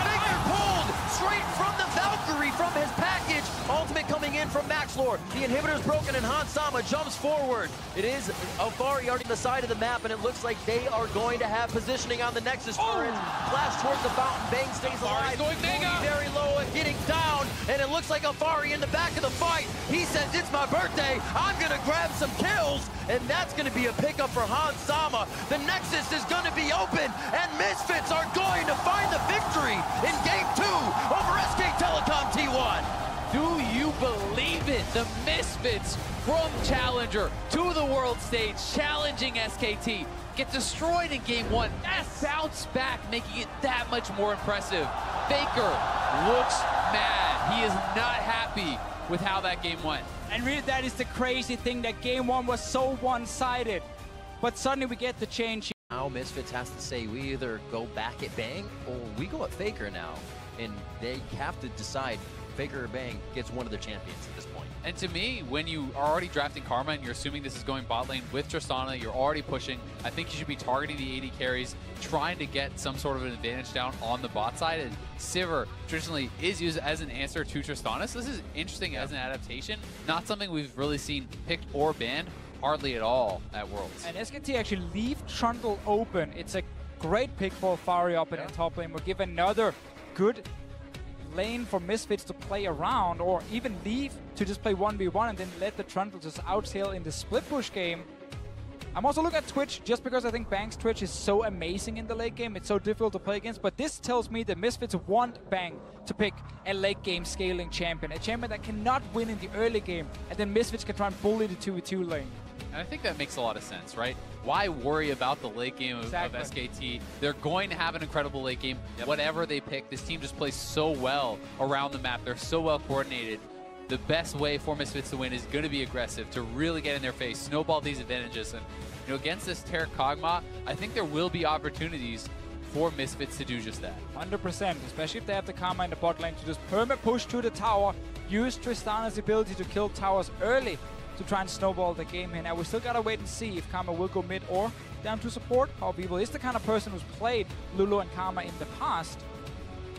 Finger pulled straight from the Valkyrie from his package. Ultimate coming in from Maxlore. The inhibitor's broken and Hansama jumps forward. It is Alfari already on the side of the map, and it looks like they are going to have positioning on the Nexus turret. Flash towards the fountain. Bang stays alive. Going mega. Very low and getting down, and it looks like Alfari in the back of the fight. He says, it's my birthday. I'm going to grab some kills, and that's going to be a pickup for Hansama. The Nexus is going to be open, and Misfits are going to find the victory in Game 2 over SK Telecom T1. Do you believe it? The Misfits from Challenger to the world stage, challenging SKT, get destroyed in Game 1. Yes! Bounce back, making it that much more impressive. Faker looks mad. He is not happy with how that game went. And really, that is the crazy thing, that game 1 was so one-sided. But suddenly we get the change. Now Misfits has to say, we either go back at Bang or we go at Faker now. And they have to decide, Faker or Bang gets one of their champions at this point. And to me, when you are already drafting Karma and you're assuming this is going bot lane with Tristana, you're already pushing, I think you should be targeting the AD carries, trying to get some sort of an advantage down on the bot side. And Sivir traditionally is used as an answer to Tristana, so this is interesting as an adaptation. Not something we've really seen picked or banned hardly at all at Worlds. And SKT actually leave Trundle open. It's a great pick for Alfari up in the top lane. We'll give another good lane for Misfits to play around, or even leave to just play 1v1 and then let the Trundle just outsail in the split push game. I'm also looking at Twitch just because I think Bang's Twitch is so amazing in the late game. It's so difficult to play against, but this tells me that Misfits want Bang to pick a late game scaling champion, a champion that cannot win in the early game, and then Misfits can try and bully the 2v2 lane. And I think that makes a lot of sense, right? Why worry about the late game of SKT? They're going to have an incredible late game. Whatever they pick, this team just plays so well around the map. They're so well coordinated. The best way for Misfits to win is going to be aggressive, to really get in their face, snowball these advantages. And against this Terra Kog'Maw, I think there will be opportunities for Misfits to do just that. 100%, especially if they have the Karma in the bot lane to just perma push to the tower, use Tristana's ability to kill towers early to try and snowball the game here. Now we still gotta wait and see if Karma will go mid or down to support. Powervivo is the kind of person who's played Lulu and Karma in the past.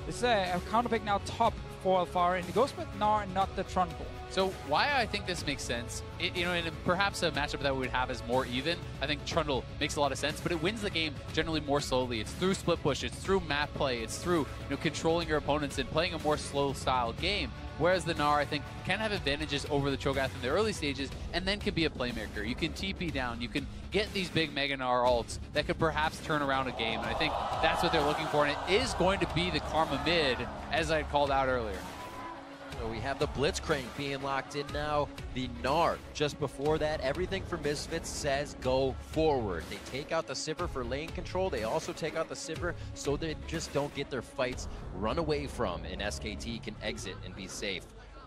This is a counter pick now top for Alfari, and he goes with Gnar and not the Trundle. So why I think this makes sense, in perhaps a matchup that we would have is more even, I think Trundle makes a lot of sense, but it wins the game generally more slowly. It's through split push, it's through map play, it's through controlling your opponents and playing a more slow style game. Whereas the Gnar, I think, can have advantages over the Cho'Gath in the early stages and then can be a playmaker. You can TP down, you can get these big Mega Gnar ults that could perhaps turn around a game. And I think that's what they're looking for, and it is going to be the Karma mid, as I called out earlier. So we have the Blitzcrank being locked in now. The Gnar, just before that, everything for Misfits says go forward. They take out the Sivir for lane control. They also take out the Sivir so they just don't get their fights run away from, and SKT can exit and be safe.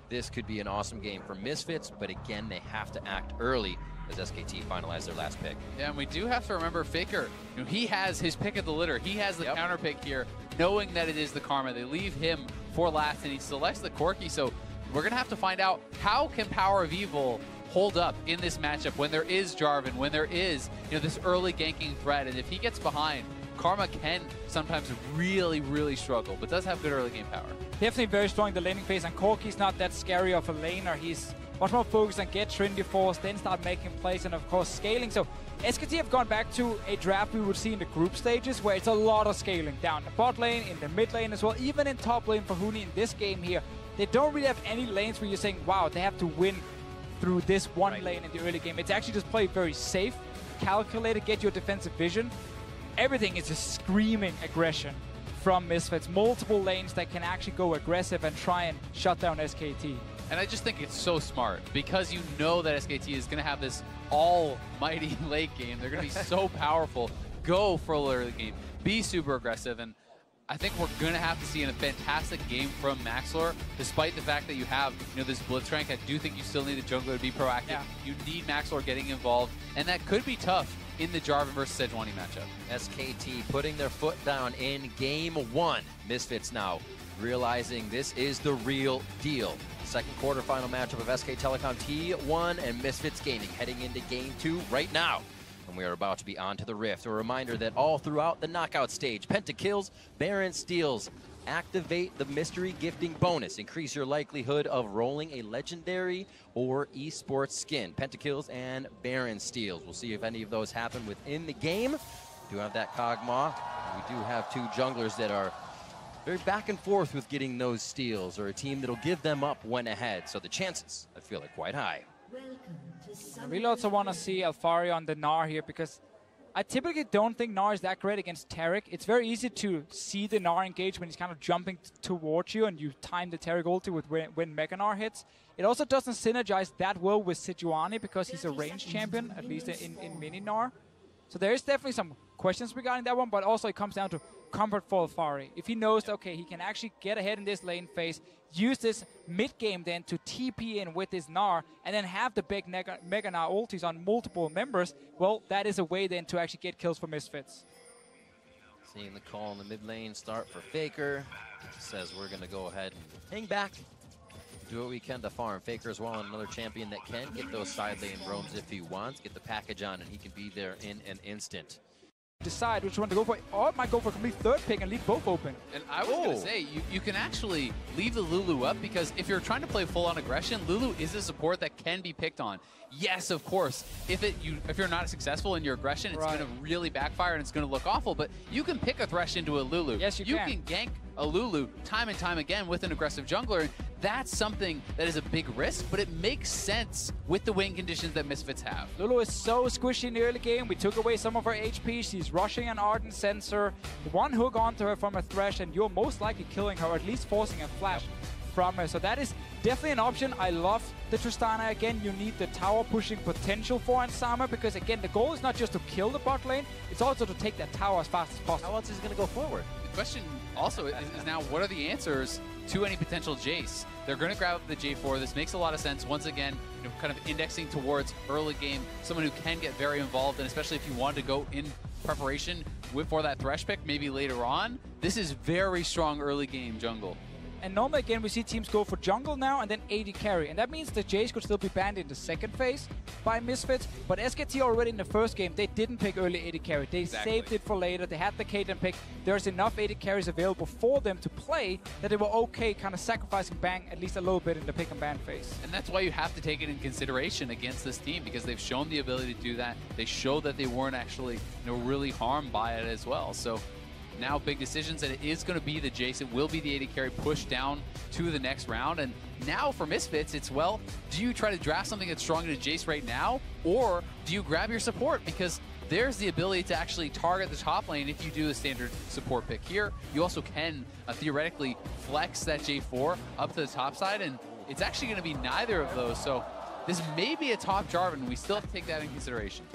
This could be an awesome game for Misfits, but again, they have to act early as SKT finalize their last pick. Yeah, and we do have to remember Faker. He has his pick of the litter. He has the counter pick here, knowing that it is the Karma. They leave him for last, and he selects the Corki. So we're going to have to find out, how can Power of Evil hold up in this matchup when there is Jarvan, when there is this early ganking threat, and if he gets behind, Karma can sometimes really, really struggle, but does have good early game power. Definitely very strong in the laning phase, and Corki's not that scary of a laner. He's much more focused on get Trinity Force, then start making plays, and of course scaling. So SKT have gone back to a draft we would see in the group stages, where it's a lot of scaling down the bot lane, in the mid lane as well, even in top lane for Huni in this game here. They don't really have any lanes where you're saying, wow, they have to win through this one lane in the early game. It's actually just play very safe, calculated, get your defensive vision. Everything is just screaming aggression. from Misfits. Multiple lanes that can actually go aggressive and try and shut down SKT. And I just think it's so smart because you know that SKT is going to have this almighty late game. They're going to be so powerful. Go for a early game. Be super aggressive. And I think we're going to have to see a fantastic game from Maxlor, despite the fact that you have this Blitzcrank. I do think you still need the jungler to be proactive. Yeah. You need Maxlor getting involved, and that could be tough in the Jarvan versus Sejuani matchup. SKT putting their foot down in game 1. Misfits now realizing this is the real deal. Second quarterfinal matchup of SK Telecom T1 and Misfits Gaming heading into game 2 right now. And we are about to be on to the Rift. A reminder that all throughout the knockout stage, pentakills, Baron steals, activate the mystery gifting bonus. Increase your likelihood of rolling a legendary or esports skin. Pentakills and Baron steals. We'll see if any of those happen within the game. We do have that Kog'Maw. We do have 2 junglers that are very back and forth with getting those steals, or a team that'll give them up when ahead. So the chances, I feel, are quite high. I really also want to see Alfari on the Gnar here, because I typically don't think Gnar is that great against Taric. It's very easy to see the Gnar engage when he's kind of jumping towards you and you time the Taric ulti with when Mega Gnar hits. It also doesn't synergize that well with Sejuani because he's a range champion, at least in mini Gnar. So there is definitely some questions regarding that one, but also it comes down to comfort for Alfari. If he knows, okay, he can actually get ahead in this lane phase, use this mid-game then to TP in with his Gnar, and then have the big Mega Gnar ultis on multiple members, well, that is a way then to actually get kills for Misfits. Seeing the call in the mid lane start for Faker. Says we're going to go ahead and hang back, do what we can to farm. Faker as well, another champion that can get those side lane roams if he wants, get the package on, and he can be there in an instant. Decide which one to go for, or it might go for a complete third pick and leave both open. And I was going to say, you can actually leave the Lulu up, because if you're trying to play full-on aggression, Lulu is a support that can be picked on. Yes, of course, if you're not successful in your aggression, it's going to really backfire and it's going to look awful, but you can pick a Thresh into a Lulu. Yes, you can. You can gank a Lulu time and time again with an aggressive jungler. That's something that is a big risk, but it makes sense with the win conditions that Misfits have. Lulu is so squishy in the early game. We took away some of her HP. She's rushing an Ardent Sensor, one hook onto her from a Thresh, and you're most likely killing her, or at least forcing a flash from her. So that is definitely an option. I love the Tristana. Again, you need the tower pushing potential for Ansama, because again, the goal is not just to kill the bot lane, it's also to take that tower as fast as possible. How else is he going to go forward? The question also is now, what are the answers to any potential Jace? They're going to grab up the J4. This makes a lot of sense. Once again, kind of indexing towards early game, someone who can get very involved, and especially if you want to go in preparation for that Thresh pick maybe later on, this is very strong early game jungle. And normally, again, we see teams go for jungle now and then AD carry. And that means the Jace could still be banned in the second phase by Misfits. But SKT already in the first game, they didn't pick early AD carry. They saved it for later. They had the Caitlyn pick. There's enough AD carries available for them to play that they were okay kind of sacrificing Bang at least a little bit in the pick and ban phase. And that's why you have to take it in consideration against this team, because they've shown the ability to do that. They showed that they weren't actually really harmed by it as well. So now big decisions, and it is going to be the Jace. It will be the AD carry pushed down to the next round. And now for Misfits, it's, well, do you try to draft something that's strong into Jace right now, or do you grab your support? Because there's the ability to actually target the top lane if you do the standard support pick here. You also can theoretically flex that J4 up to the top side, and it's actually going to be neither of those. So this may be a top Jarvan. We still have to take that in consideration.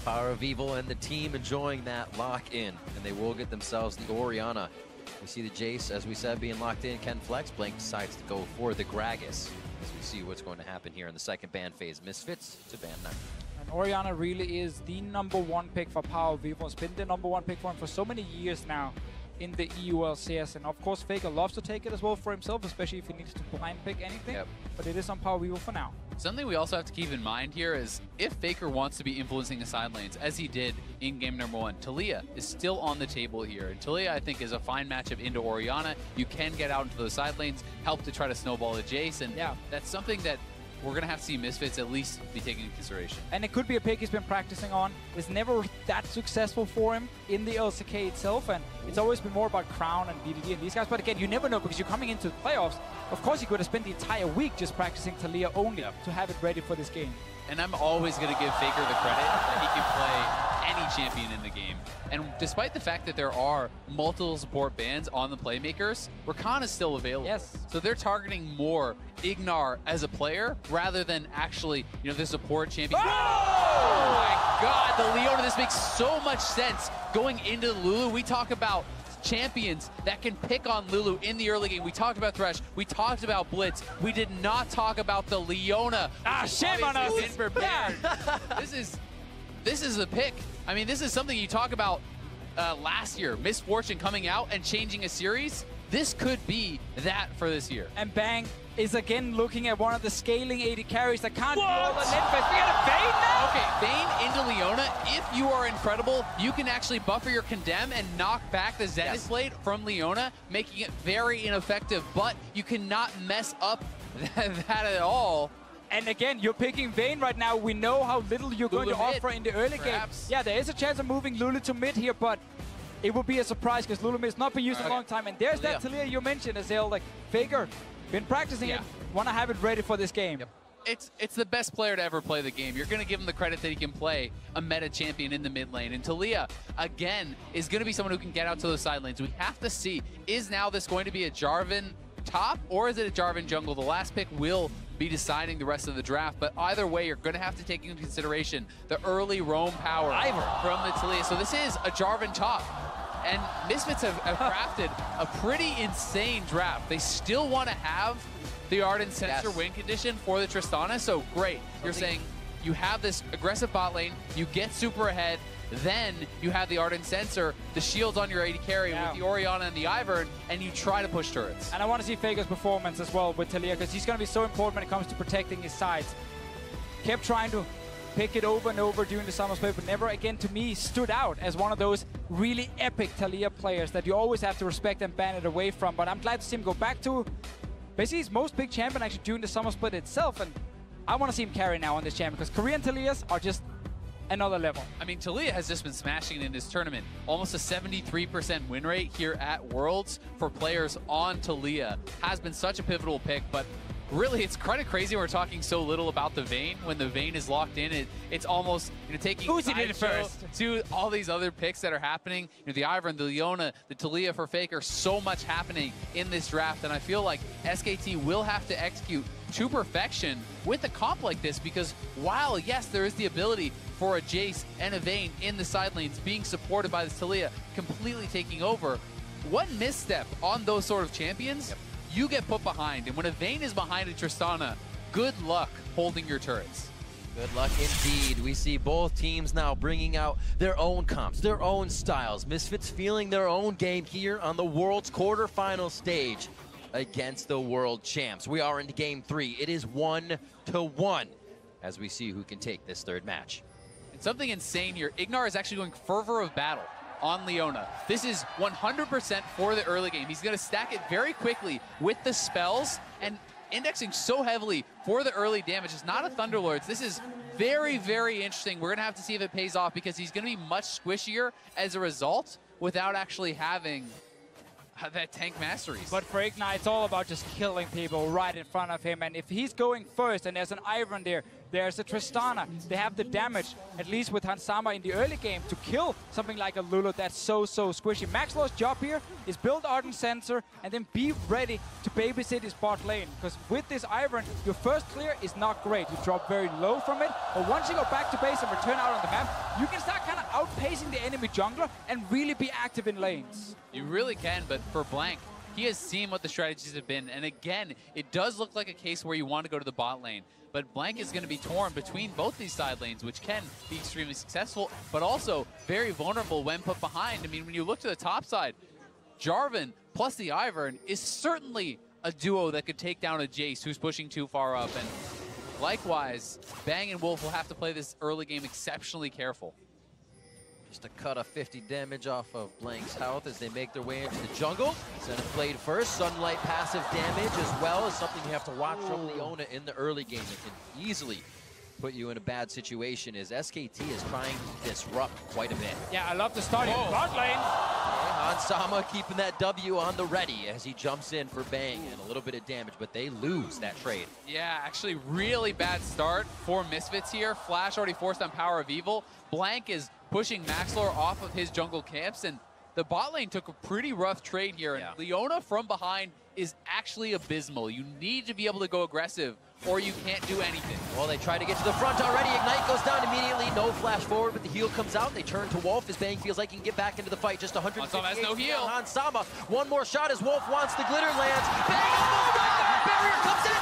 Power of Evil and the team enjoying that lock-in, and they will get themselves the Orianna. We see the Jace, as we said, being locked in. Ken Flex. Blank decides to go for the Gragas, as we see what's going to happen here in the second ban phase. Misfits to ban 9. And Orianna really is the #1 pick for Power of Evil. It's been the #1 pick for him for so many years now in the EULCS. And of course, Faker loves to take it as well for himself, especially if he needs to blind pick anything. But it is on Power of Evil for now. Something we also have to keep in mind here is if Faker wants to be influencing the side lanes, as he did in game #1, Taliyah is still on the table here. And Taliyah, I think, is a fine matchup into Orianna. You can get out into those side lanes, help to try to snowball the Jace, and that's something that we're going to have to see Misfits at least be taken into consideration. And it could be a pick he's been practicing on. It's never that successful for him in the LCK itself, and it's always been more about Crown and BDD and these guys. But again, you never know, because you're coming into the playoffs. Of course, you could have spent the entire week just practicing Taliyah only to have it ready for this game. And I'm always going to give Faker the credit that he can play any champion in the game. And despite the fact that there are multiple support bans on the playmakers, Rakan is still available. Yes. So they're targeting more Ignar as a player rather than actually, you know, the support champion. Oh my God, the Leona, this makes so much sense going into Lulu. We talk about champions that can pick on Lulu in the early game. We talked about Thresh. We talked about Blitz. We did not talk about the Leona. Shame on us. Prepared. This is a pick. I mean, this is something you talk about last year. Misfortune coming out and changing a series. This could be that for this year. And Bang is again looking at one of the scaling AD carries that can't do all the net phase. We got a Vayne now? Okay, Vayne into Leona. If you are incredible, you can actually buffer your Condemn and knock back the Zenith Blade from Leona, making it very ineffective, but you cannot mess up that at all. And again, you're picking Vayne right now. We know how little you're going to offer in the early game. Yeah, there is a chance of moving Lulu to mid here, but it will be a surprise because Lulu has not been used in a long time. And there's that Talia you mentioned, Azale, like Faker. Been practicing it, want to have it ready for this game. It's the best player to ever play the game. You're going to give him the credit that he can play a meta champion in the mid lane. And Talia, again, is going to be someone who can get out to those side lanes. We have to see, is now this going to be a Jarvan top or is it a Jarvan jungle? The last pick will be deciding the rest of the draft, but either way, you're going to have to take into consideration the early roam power from the Talia. So this is a Jarvan top. And Misfits have crafted a pretty insane draft. They still want to have the Ardent Sensor win condition for the Tristana, so great. You're saying you have this aggressive bot lane, you get super ahead, then you have the Ardent Sensor, the shields on your AD carry with the Orianna and the Ivern, and you try to push turrets. And I want to see Faker's performance as well with Talia, because he's going to be so important when it comes to protecting his sides. Kept trying to pick it over and over during the summer split, but never again, to me, stood out as one of those really epic Talia players that you always have to respect and ban it away from. But I'm glad to see him go back to basically his most big champion actually during the summer split itself. And I want to see him carry now on this champion because Korean Talias are just another level. I mean, Talia has just been smashing it in this tournament. Almost a 73% win rate here at Worlds for players on Talia. Has been such a pivotal pick, but really, it's kind of crazy we're talking so little about the Vayne. When the Vayne is locked in, it's almost, you know, taking who's it in first to all these other picks that are happening. You know, the Ivern, the Leona, the Talia for Faker, so much happening in this draft. And I feel like SKT will have to execute to perfection with a comp like this because while, yes, there is the ability for a Jace and a Vayne in the side lanes being supported by the Talia completely taking over, one misstep on those sort of champions, you get put behind. And when a Vayne is behind a Tristana, good luck holding your turrets. Good luck indeed. We see both teams now bringing out their own comps, their own styles. Misfits feeling their own game here on the World's quarterfinal stage against the world champs. We are into game 3. It is 1-1 as we see who can take this third match. And something insane here, Ignar is actually going fervor of battle on Leona. This is 100% for the early game. He's going to stack it very quickly with the spells and indexing so heavily for the early damage. It's not a Thunderlords. This is very, very interesting. We're going to have to see if it pays off because he's going to be much squishier as a result without actually having that tank mastery. But for Ignar, it's all about just killing people right in front of him. And if he's going first and there's an Ivern there, there's a Tristana, they have the damage, at least with Hansama in the early game, to kill something like a Lulu that's so squishy. Maxlaw's job here is build Ardent Sensor and then be ready to babysit his bot lane. Because with this Ivern, your first clear is not great. You drop very low from it, but once you go back to base and return out on the map, you can start kind of outpacing the enemy jungler and really be active in lanes. You really can, but for Blank, he has seen what the strategies have been. And again, it does look like a case where you want to go to the bot lane. But Blank is going to be torn between both these side lanes, which can be extremely successful, but also very vulnerable when put behind. I mean, when you look to the top side, Jarvan plus the Ivern is certainly a duo that could take down a Jace who's pushing too far up. And likewise, Bang and Wolf will have to play this early game exceptionally careful. Just a cut of 50 damage off of Blank's health as they make their way into the jungle. Zenith Blade first, Sunlight passive damage as well as something you have to watch from Leona in the early game. It can easily put you in a bad situation as SKT is trying to disrupt quite a bit. Yeah, I love the starting front lane. Hansama keeping that W on the ready as he jumps in for Bang and a little bit of damage, but they lose that trade. Yeah, actually really bad start for Misfits here. Flash already forced on Power of Evil. Blank is pushing Maxlor off of his jungle camps, and the bot lane took a pretty rough trade here. Yeah. And Leona from behind is actually abysmal. You need to be able to go aggressive or you can't do anything. Well, they try to get to the front already. Ignite goes down immediately. No flash forward, but the heal comes out. They turn to Wolf as Bang feels like he can get back into the fight. Just 150 Hansama has no heal. Hansama, one more shot as Wolf wants the glitter lands. Bang almost died. Barrier comes in.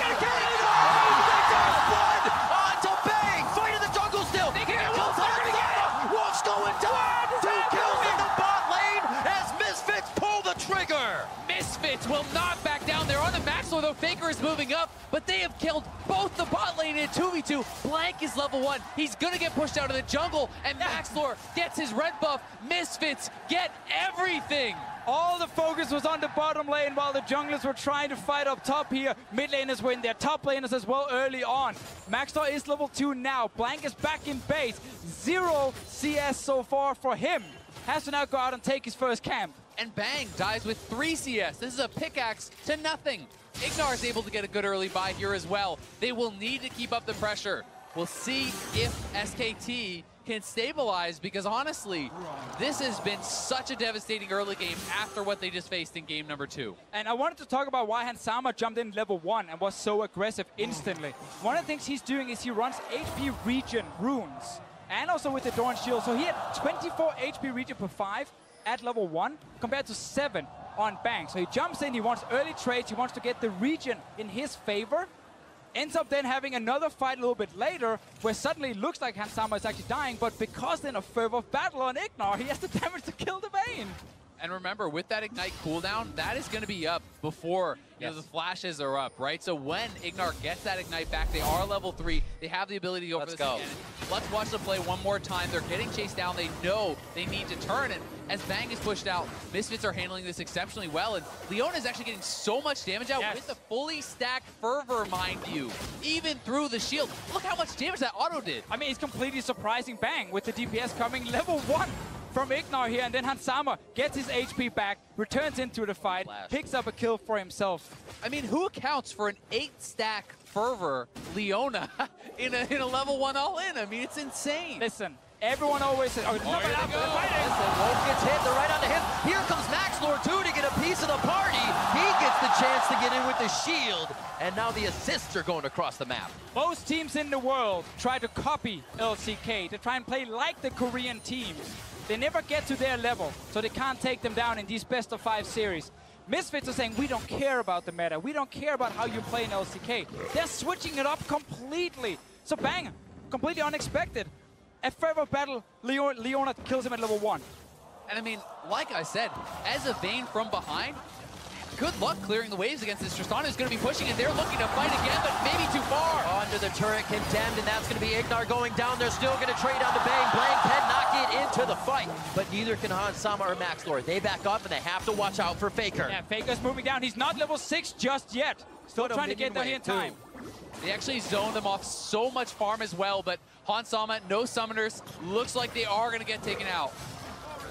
Blood onto Bang. Fight in the jungle still. Here comes Hansama. Wolf's going down. 2 kills in the bot lane as Misfits pull the trigger. Misfits will not back down. They're on the Maxlor, though. Faker is moving up, but they have killed both the bot lane in 2v2. Blank is level 1. He's gonna get pushed out of the jungle, and Maxlor gets his red buff. Misfits get everything. All the focus was on the bottom lane while the junglers were trying to fight up top here. Mid laners were in there, top laners as well early on. Maxstar is level 2 now. Blank is back in base. 0 CS so far for him. Has to now go out and take his first camp. And Bang dies with 3 CS. This is a pickaxe to nothing. Ignar is able to get a good early buy here as well. They will need to keep up the pressure. We'll see if SKT can stabilize, because honestly, this has been such a devastating early game after what they just faced in game number 2. And I wanted to talk about why Hansama jumped in level 1 and was so aggressive instantly. One of the things he's doing is he runs HP regen runes, and also with the Dawn Shield. So he had 24 HP regen per 5 at level 1 compared to 7 on Bang. So he jumps in, he wants early trades, he wants to get the regen in his favor. Ends up then having another fight a little bit later where suddenly it looks like Hansama is actually dying, but because then of Fervor of Battle on Ignar, he has the damage to kill the Bane. And remember, with that Ignite cooldown, that is going to be up before you know, the flashes are up, right? So when Ignar gets that Ignite back, they are level 3. They have the ability to go for this again. Let's watch them play one more time. They're getting chased down. They know they need to turn. And as Bang is pushed out, Misfits are handling this exceptionally well. And Leona is actually getting so much damage out with the fully stacked Fervor, mind you, even through the shield. Look how much damage that auto did. I mean, it's completely surprising Bang with the DPS coming level 1. From Ignar here, and then Hansama gets his HP back, returns into the fight, picks up a kill for himself. I mean, who accounts for an 8-stack Fervor Leona in a level 1 all-in? I mean, it's insane. Listen, everyone always says, oh, here they go. Wolf gets hit, they're right onto him. Here comes Maxlor too to get a piece of the party. He gets the chance to get in with the shield, and now the assists are going across the map. Most teams in the world try to copy LCK, to try and play like the Korean teams. They never get to their level, so they can't take them down in these best-of-5 series. Misfits are saying, we don't care about the meta. We don't care about how you play in LCK. They're switching it up completely. So Bang, completely unexpected. At Fervor Battle, Leona kills him at level 1. And I mean, like I said, as a Vayne from behind, good luck clearing the waves against this. Tristana is going to be pushing, and they're looking to fight again, but maybe too far. Onto the turret, condemned, and that's going to be Ignar going down. They're still going to trade on to Bang. Bang cannot get into the fight, but neither can Hansama or Maxlor. They back up, and they have to watch out for Faker. Yeah, Faker's moving down. He's not level 6 just yet. Still trying to get down here in time. They actually zoned them off so much farm as well, but Hansama, no summoners. Looks like they are going to get taken out.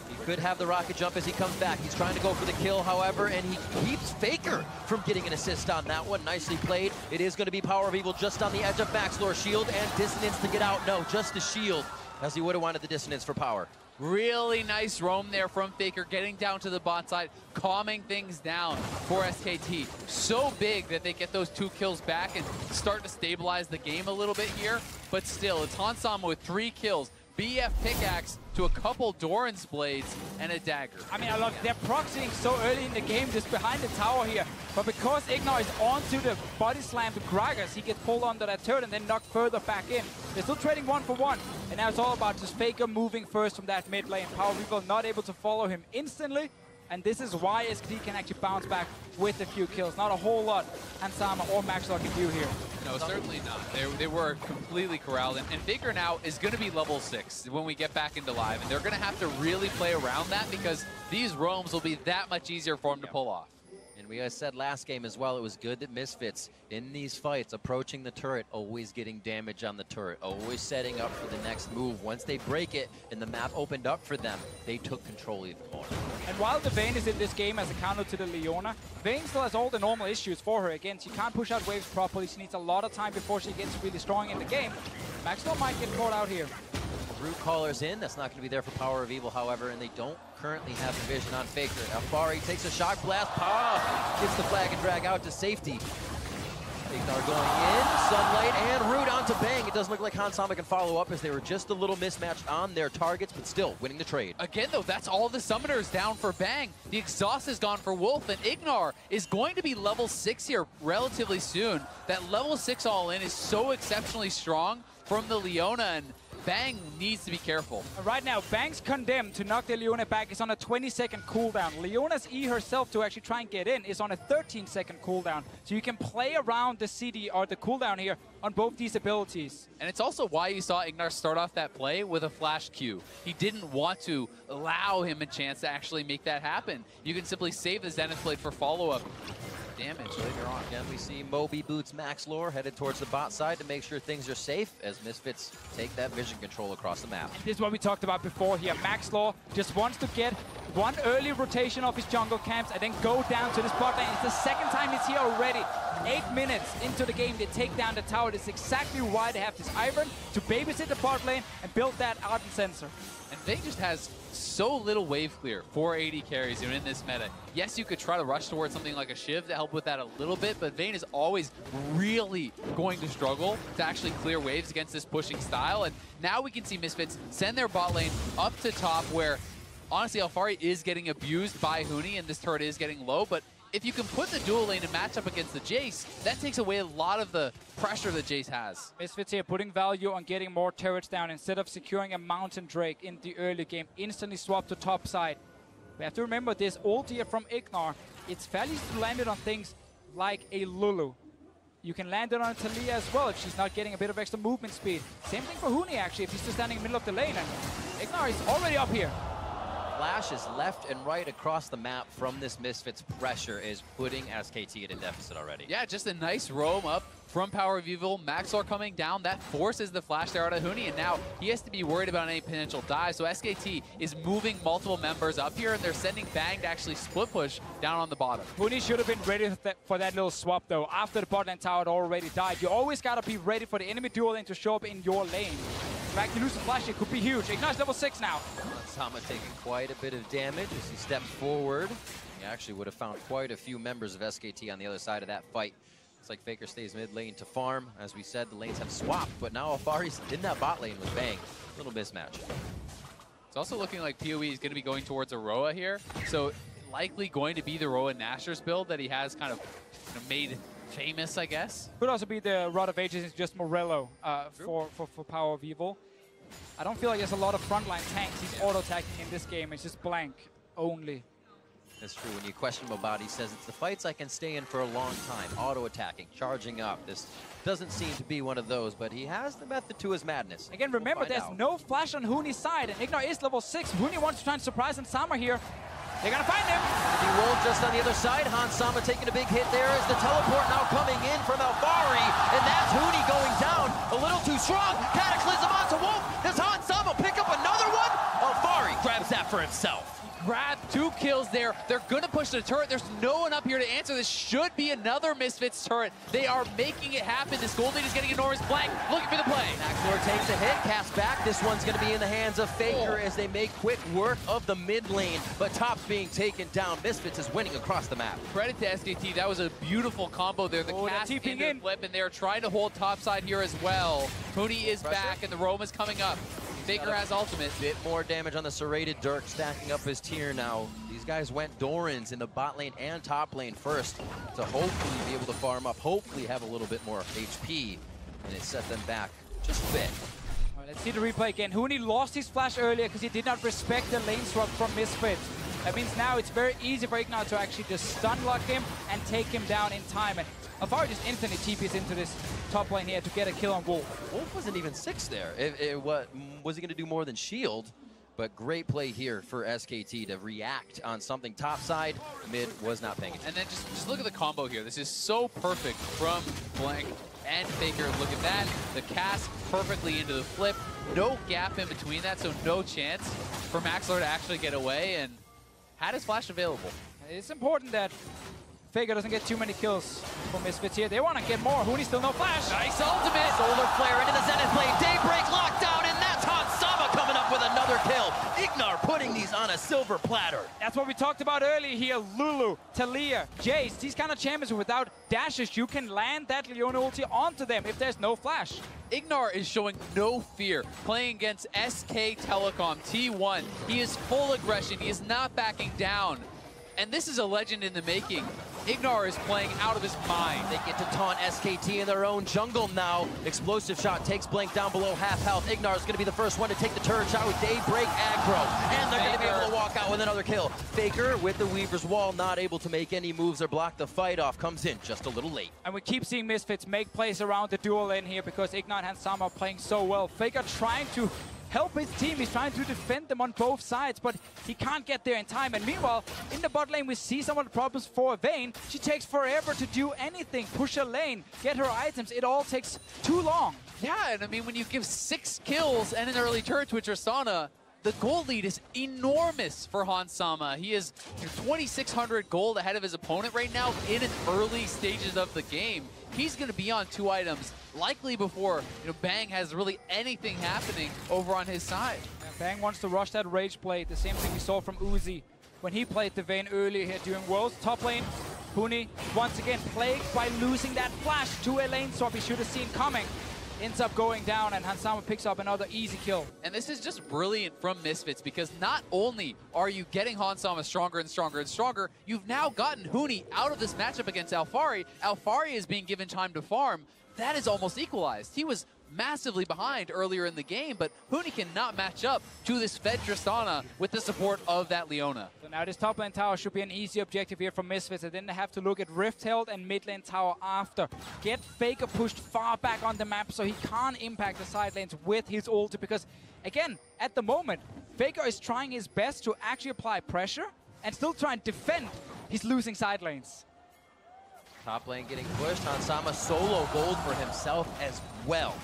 He could have the rocket jump as he comes back. He's trying to go for the kill, however, and he keeps Faker from getting an assist on that one. Nicely played. It is going to be Power of Evil just on the edge of Maxlor's shield, and Dissonance to get out. No, just the shield, as he would have wanted the Dissonance for power. Really nice roam there from Faker, getting down to the bot side, calming things down for SKT. So big that they get those 2 kills back and start to stabilize the game a little bit here. But still, it's Hansama with 3 kills. BF pickaxe to a couple Doran's blades and a dagger. I mean, look, they're proxying so early in the game, just behind the tower here. But because Ignar is onto the body slam to Gragas, he gets pulled onto that turret and then knocked further back in. They're still trading 1 for 1. And now it's all about just Faker moving first from that mid lane. Power People not able to follow him instantly. And this is why SKT can actually bounce back with a few kills. Not a whole lot Hansama or Maxwell can do here. No, certainly not. They were completely corralled. And Faker now is going to be level 6 when we get back into live. And they're going to have to really play around that, because these roams will be that much easier for him to pull off. And we said last game as well, it was good that Misfits in these fights, approaching the turret, always getting damage on the turret, always setting up for the next move. Once they break it and the map opened up for them, they took control even more. And while the Vayne is in this game as a counter to the Leona, Vayne still has all the normal issues for her. Again, she can't push out waves properly. She needs a lot of time before she gets really strong in the game. Maxwell might get caught out here. Root caller's in. That's not going to be there for Power of Evil, however, and they don't currently have the vision on Faker. Alfari takes a shock blast. Gets the flag and drag out to safety. Ignar going in. Sunlight and Root onto Bang. It doesn't look like Hansama can follow up as they were just a little mismatched on their targets, but still winning the trade. Again, though, that's all the summoners down for Bang. The exhaust is gone for Wolf, and Ignar is going to be level 6 here relatively soon. That level 6 all-in is so exceptionally strong from the Leona, and Bang needs to be careful. Right now, Bang's condemned to knock the Leona back. It's on a 20-second cooldown. Leona's E herself to actually try and get in is on a 13-second cooldown. So you can play around the CD or the cooldown here on both these abilities. And it's also why you saw Ignar start off that play with a flash Q. He didn't want to allow him a chance to actually make that happen. You can simply save the Zenith Blade for follow-up damage later on. Again, we see Moby Boots Max Lore headed towards the bot side to make sure things are safe as Misfits take that vision control across the map. This is what we talked about before here. Max Law just wants to get one early rotation of his jungle camps and then go down to this bot lane. It's the second time he's here already. 8 minutes into the game, they take down the tower. That's exactly why they have this Ivern to babysit the bot lane and build that Ardent Sensor. And Vayne just has so little wave clear for AD carries in this meta. Yes, you could try to rush towards something like a Shiv to help with that a little bit, but Vayne is always really going to struggle to actually clear waves against this pushing style. And now we can see Misfits send their bot lane up to top where, honestly, Alfari is getting abused by Huni and this turret is getting low, but if you can put the dual lane and match up against the Jace, that takes away a lot of the pressure that Jace has. Misfits here putting value on getting more turrets down instead of securing a Mountain Drake in the early game. Instantly swap to top side. We have to remember this ult here from Ignar. It's fairly landed on things like a Lulu. You can land it on Talia as well if she's not getting a bit of extra movement speed. Same thing for Huni actually if he's just standing in the middle of the lane. And Ignar is already up here. Flashes left and right across the map from this Misfits pressure is putting SKT at a deficit already. Yeah, just a nice roam up from Power of Evil. Maxor coming down. That forces the flash there out of Huni, and now he has to be worried about any potential dive. So SKT is moving multiple members up here, and they're sending Bang to actually split push down on the bottom. Huni should have been ready for that little swap, though. After the bot lane tower had already died, you always got to be ready for the enemy dual lane to show up in your lane. In fact, you lose the flash, it could be huge. Ignite's level 6 now. Sama taking quite a bit of damage as he steps forward. He actually would have found quite a few members of SKT on the other side of that fight. It's like Faker stays mid lane to farm. As we said, the lanes have swapped, but now Alfari's in that bot lane with Bang. Little mismatch. It's also looking like PoE is going to be going towards Aroa here. So likely going to be the Roa Nashor's build that he has kind of made famous, I guess. Could also be the Rod of Ages is just Morello for Power of Evil. I don't feel like there's a lot of frontline tanks. He's auto-attacking in this game. It's just blank only. That's true. When you question him about it, he says it's the fights I can stay in for a long time. Auto-attacking, charging up. This doesn't seem to be one of those, but he has the method to his madness. Again, remember, there's no flash on Huni's side, and Ignar is level 6. Huni wants to try and surprise Hansama here. They're gonna find him. The Wolf just on the other side. Hansama taking a big hit there as the teleport now coming in from Alfari, and that's Huni going down. A little too strong. Cataclysm onto Wolf. Does Hansama pick up another one? Alfari grabs that for himself. Grab 2 kills there. They're going to push the turret. There's no one up here to answer. This should be another Misfits turret. They are making it happen. This gold lead is getting enormous. Blank looking for the play. Maxlor takes a hit, cast back. This one's going to be in the hands of Faker as they make quick work of the mid lane. But top's being taken down. Misfits is winning across the map. Credit to SKT. That was a beautiful combo there. The cast into the flip, and they're trying to hold topside here as well. Huni is back, and the roam is coming up. Faker has ultimate. Bit more damage on the serrated Dirk, stacking up his tier now. These guys went Dorans in the bot lane and top lane first to hopefully be able to farm up, hopefully have a little bit more HP, and it set them back just a bit. All right, let's see the replay again. Huni lost his flash earlier because he did not respect the lane swap from Misfits. That means now it's very easy for Ignar to actually just stun lock him and take him down in time. And Alfari just instantly TPs into this top lane here to get a kill on Wolf. Wolf wasn't even 6 there. What was he going to do more than shield? But great play here for SKT to react on something topside. Mid was not paying attention. And then just look at the combo here. This is so perfect from Blank and Faker. Look at that. The cast perfectly into the flip. No gap in between that, so no chance for Maxlor to actually get away, and had his flash available. It's important that Faker doesn't get too many kills for Misfits here. They want to get more. Huni still no flash. Nice ultimate. Solar Flare into the Zenith blade. Daybreak lockdown, and that's Hansama coming up with another kill. Ignar putting these on a silver platter. That's what we talked about earlier here. Lulu, Talia, Jace, these kind of champions without dashes, you can land that Leona ulti onto them if there's no flash. Ignar is showing no fear playing against SK Telecom T1. He is full aggression. He is not backing down. And this is a legend in the making. Ignar is playing out of his mind. They get to taunt SKT in their own jungle now. Explosive shot takes Blank down below half health. Ignar is going to be the first one to take the turret shot with Daybreak aggro. And they're going to be able to walk out with another kill. Faker with the Weaver's Wall, not able to make any moves or block the fight off. Comes in just a little late. And we keep seeing Misfits make plays around the dual lane here because Ignar and Hansama are playing so well. Faker trying to help his team. He's trying to defend them on both sides, but he can't get there in time. And meanwhile, in the bot lane, we see some of the problems for Vayne. She takes forever to do anything. Push her lane, get her items. It all takes too long. Yeah, and I mean, when you give 6 kills and an early turret to a Tristana, the gold lead is enormous for Hansama. He is 2,600 gold ahead of his opponent right now in an early stages of the game. He's going to be on 2 items, likely before Bang has really anything happening over on his side. Yeah, Bang wants to rush that Rage Blade, the same thing we saw from Uzi when he played the Vayne earlier here during Worlds. Top lane, Huni once again plagued by losing that flash to a lane swap he should have seen coming. Ends up going down, and Hansama picks up another easy kill. And this is just brilliant from Misfits, because not only are you getting Hansama stronger and stronger and stronger, you've now gotten Huni out of this matchup against Alphari. Alphari is being given time to farm. That is almost equalized. He was massively behind earlier in the game, but Huni cannot match up to this fed Tristana with the support of that Leona. So now this top lane tower should be an easy objective here from Misfits. They didn't have to look at Rift Herald and mid lane tower after. Get Faker pushed far back on the map so he can't impact the side lanes with his ulti, because again, at the moment, Faker is trying his best to actually apply pressure and still try and defend his losing side lanes. Top lane getting pushed. Hansama solo gold for himself as well.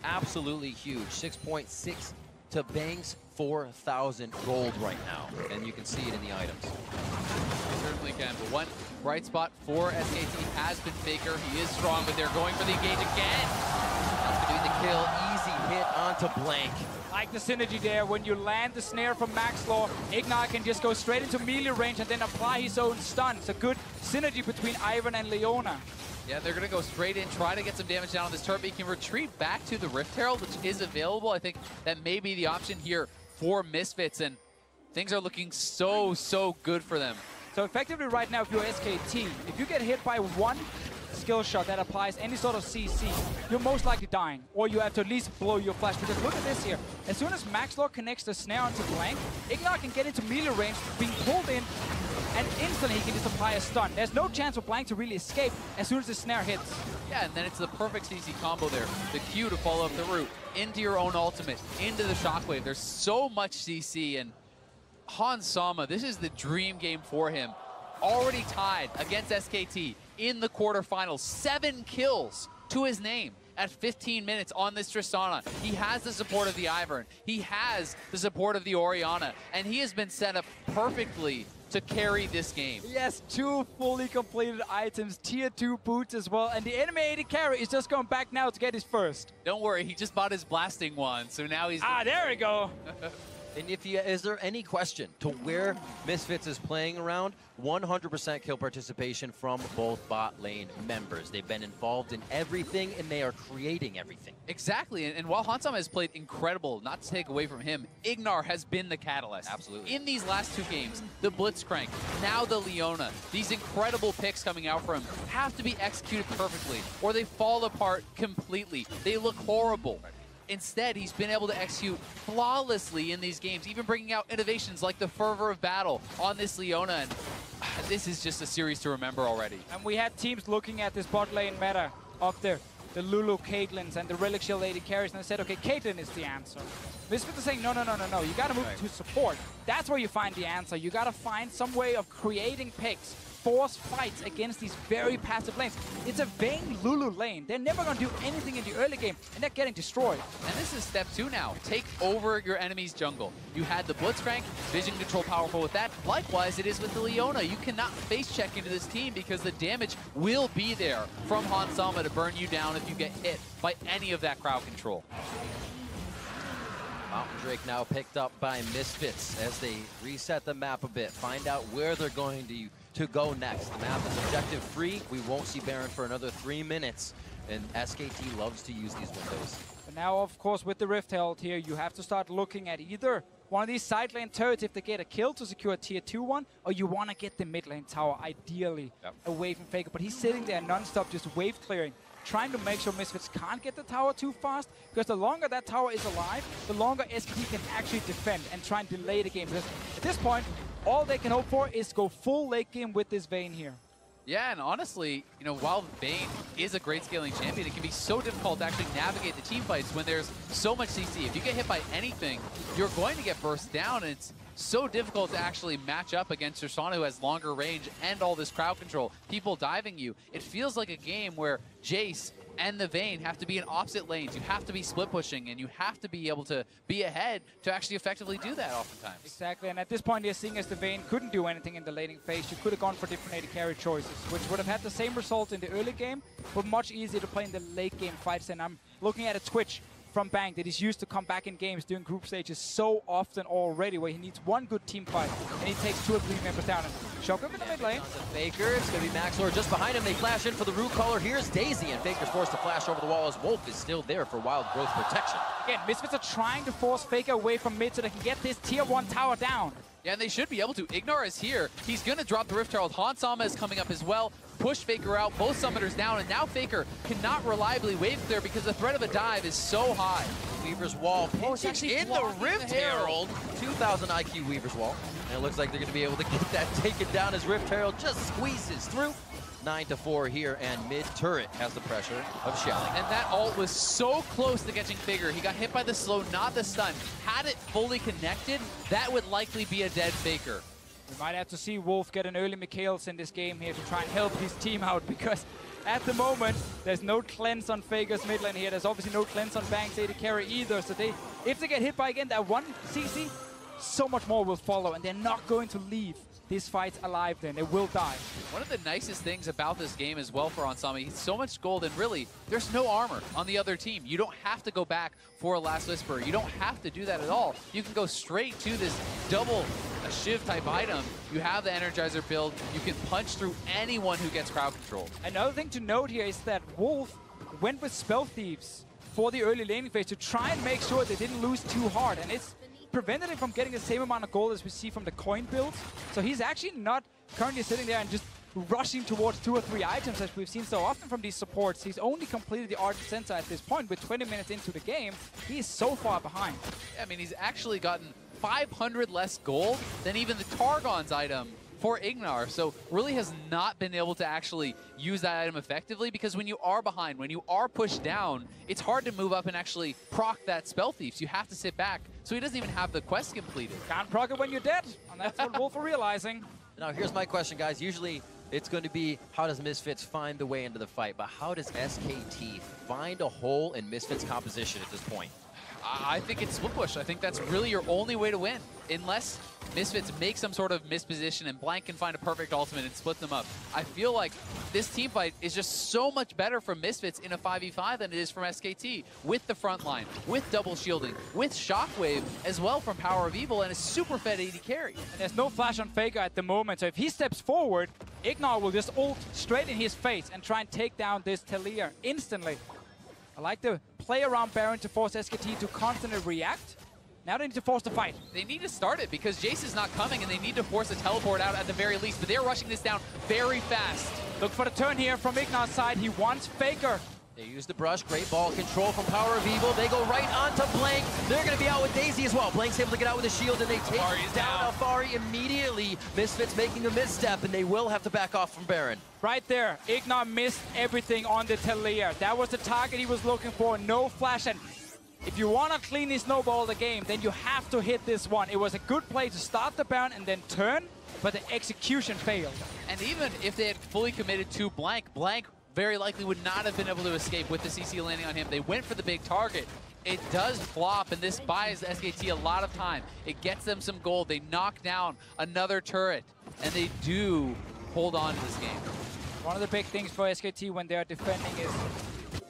Absolutely huge. 6.6 to Bang's 4,000 gold right now. And you can see it in the items. They certainly can. But one bright spot for SKT has been Faker. He is strong, but they're going for the engage again. That's going to be the kill. Easy hit onto Blank. Like the synergy there, when you land the snare from Maxlor, Ignar can just go straight into melee range and then apply his own stun. It's a good synergy between Ivan and Leona. Yeah, they're going to go straight in, try to get some damage down on this turret, but he can retreat back to the Rift Herald, which is available. I think that may be the option here for Misfits, and things are looking so good for them. So effectively right now, if you're SKT, if you get hit by one skill shot that applies any sort of CC, you're most likely dying, or you have to at least blow your flash. Because look at this here. As soon as Maxlor connects the snare onto Blank, Ignar can get into melee range, being pulled in, and instantly he can just apply a stun. There's no chance for Blank to really escape as soon as the snare hits. Yeah, and then it's the perfect CC combo there. The Q to follow up the root, into your own ultimate, into the shockwave. There's so much CC, and Hansama, this is the dream game for him. Already tied against SKT in the quarterfinals. 7 kills to his name at 15 minutes on this Tristana. He has the support of the Ivern. He has the support of the Orianna, and he has been set up perfectly to carry this game. Yes, 2 fully completed items, tier 2 boots as well, and the enemy AD carry is just going back now to get his first. Don't worry, he just bought his blasting one, so now he's... There we go. And is there any question to where Misfits is playing around? 100% kill participation from both bot lane members. They've been involved in everything, and they are creating everything. Exactly, and while Hansama has played incredible, not to take away from him, Ignar has been the catalyst. Absolutely. In these last 2 games, the Blitzcrank, now the Leona, these incredible picks coming out from him have to be executed perfectly, or they fall apart completely. They look horrible. Instead, he's been able to execute flawlessly in these games, even bringing out innovations like the Fervor of Battle on this Leona. And this is just a series to remember already. And we had teams looking at this bot lane meta of the the Lulu Caitlyn's and the Relic Shield AD carries, and they said, okay, Caitlyn is the answer. Misfits are saying, no, you gotta move to support. That's where you find the answer. You gotta find some way of creating picks, force fights against these very passive lanes. It's a Vayne Lulu lane. They're never gonna do anything in the early game, and they're getting destroyed. And this is step 2 now. Take over your enemy's jungle. You had the Blitzcrank, vision control powerful with that. Likewise, it is with the Leona. You cannot face check into this team because the damage will be there from Hans Sama to burn you down if you get hit by any of that crowd control. Mountain Drake now picked up by Misfits as they reset the map a bit, find out where they're going to go next. The map is objective free. We won't see Baron for another 3 minutes, and SKT loves to use these windows. But now, of course, with the Rift Herald here, you have to start looking at either one of these side lane turrets if they get a kill to secure a tier 2 one, or you want to get the mid lane tower, ideally, away from Faker. But he's sitting there non-stop, just wave clearing, trying to make sure Misfits can't get the tower too fast, because the longer that tower is alive, the longer SKT can actually defend and try and delay the game. Because at this point, all they can hope for is go full late game with this Vayne here. Yeah, and honestly, you know, while Vayne is a great scaling champion, it can be so difficult to actually navigate the team fights when there's so much CC. If you get hit by anything, you're going to get burst down, and it's so difficult to actually match up against Tristana, who has longer range and all this crowd control, people diving you. It feels like a game where Jace and the Vayne have to be in opposite lanes. You have to be split pushing, and you have to be able to be ahead to actually effectively do that oftentimes. Exactly, and at this point, you're seeing as the Vayne couldn't do anything in the laning phase. You could have gone for different AD carry choices, which would have had the same result in the early game, but much easier to play in the late game fights. And I'm looking at a Twitch from Bang that he's used to come back in games during group stages so often already, where he needs one good team fight and he takes 2 or 3 members down. And Shocker in the mid lane. Faker, it's going to be Maxlord just behind him. They flash in for the root caller. Here's Daisy, and Faker's forced to flash over the wall as Wolf is still there for wild growth protection. Again, Misfits are trying to force Faker away from mid so they can get this tier 1 tower down. Yeah, and they should be able to. Ignar is here. He's going to drop the Rift Herald. Hans Sama is coming up as well. Push Faker out, both summoners down, and now Faker cannot reliably wave clear because the threat of a dive is so high. Weaver's Wall it's actually in the Rift the Herald. 2,000 IQ Weaver's Wall. And it looks like they're going to be able to get that taken down as Rift Herald just squeezes through. 9-4 here, and mid turret has the pressure of shelling. And that ult was so close to catching Faker. He got hit by the slow, not the stun. Had it fully connected, that would likely be a dead Faker. We might have to see Wolf get an early Mikhails in this game here to try and help his team out, because at the moment, there's no cleanse on Faker's mid lane here. There's obviously no cleanse on Bang's AD carry either. So if they get hit by again that 1 CC, so much more will follow, and they're not going to leave this fight alive then. They will die. One of the nicest things about this game as well for Ansama, he's so much gold, and really, there's no armor on the other team. You don't have to go back for a Last Whisper. You don't have to do that at all. You can go straight to this double Shiv type item. You have the Energizer build. You can punch through anyone who gets crowd control. Another thing to note here is that Wolf went with Spell Thieves for the early laning phase to try and make sure they didn't lose too hard, and it's prevented him from getting the same amount of gold as we see from the coin builds. So he's actually not currently sitting there and just rushing towards 2 or 3 items as we've seen so often from these supports. He's only completed the Ardent Sensor at this point. With 20 minutes into the game, he is so far behind. Yeah, I mean, he's actually gotten 500 less gold than even the Targon's item for Ignar, so really has not been able to actually use that item effectively, because when you are behind, when you are pushed down, it's hard to move up and actually proc that Spell Thief. So you have to sit back, so he doesn't even have the quest completed. Can't proc it when you're dead, and that's what Wolf are realizing. Now here's my question, guys. Usually it's going to be, how does Misfits find the way into the fight? But how does SKT find a hole in Misfits' composition at this point? I think it's split push. I think that's really your only way to win, unless Misfits make some sort of misposition and Blank can find a perfect ultimate and split them up. I feel like this team fight is just so much better for Misfits in a 5v5 than it is from SKT, with the front line, with double shielding, with Shockwave as well from Power of Evil, and a super fed AD carry. And there's no flash on Faker at the moment, so if he steps forward, Ignar will just ult straight in his face and try and take down this Talia instantly. I like the play around Baron to force SKT to constantly react. Now they need to force the fight. They need to start it because Jace is not coming, and they need to force a teleport out at the very least, but they're rushing this down very fast. Look for the turn here from Ignar's side. He wants Faker They use the brush, great ball control from Power of Evil. They go right onto Blank. They're going to be out with Daisy as well. Blank's able to get out with a shield, and they take down Alfari immediately. Misfits making a misstep, and they will have to back off from Baron. Right there, Ignar missed everything on the Talia. That was the target he was looking for, no flash. And if you want to cleanly snowball the game, then you have to hit this one. It was a good play to start the Baron and then turn, but the execution failed. And even if they had fully committed to Blank, Blank very likely would not have been able to escape with the CC landing on him. They went for the big target. It does flop, and this buys SKT a lot of time. It gets them some gold. They knock down another turret, and they do hold on to this game. One of the big things for SKT when they're defending is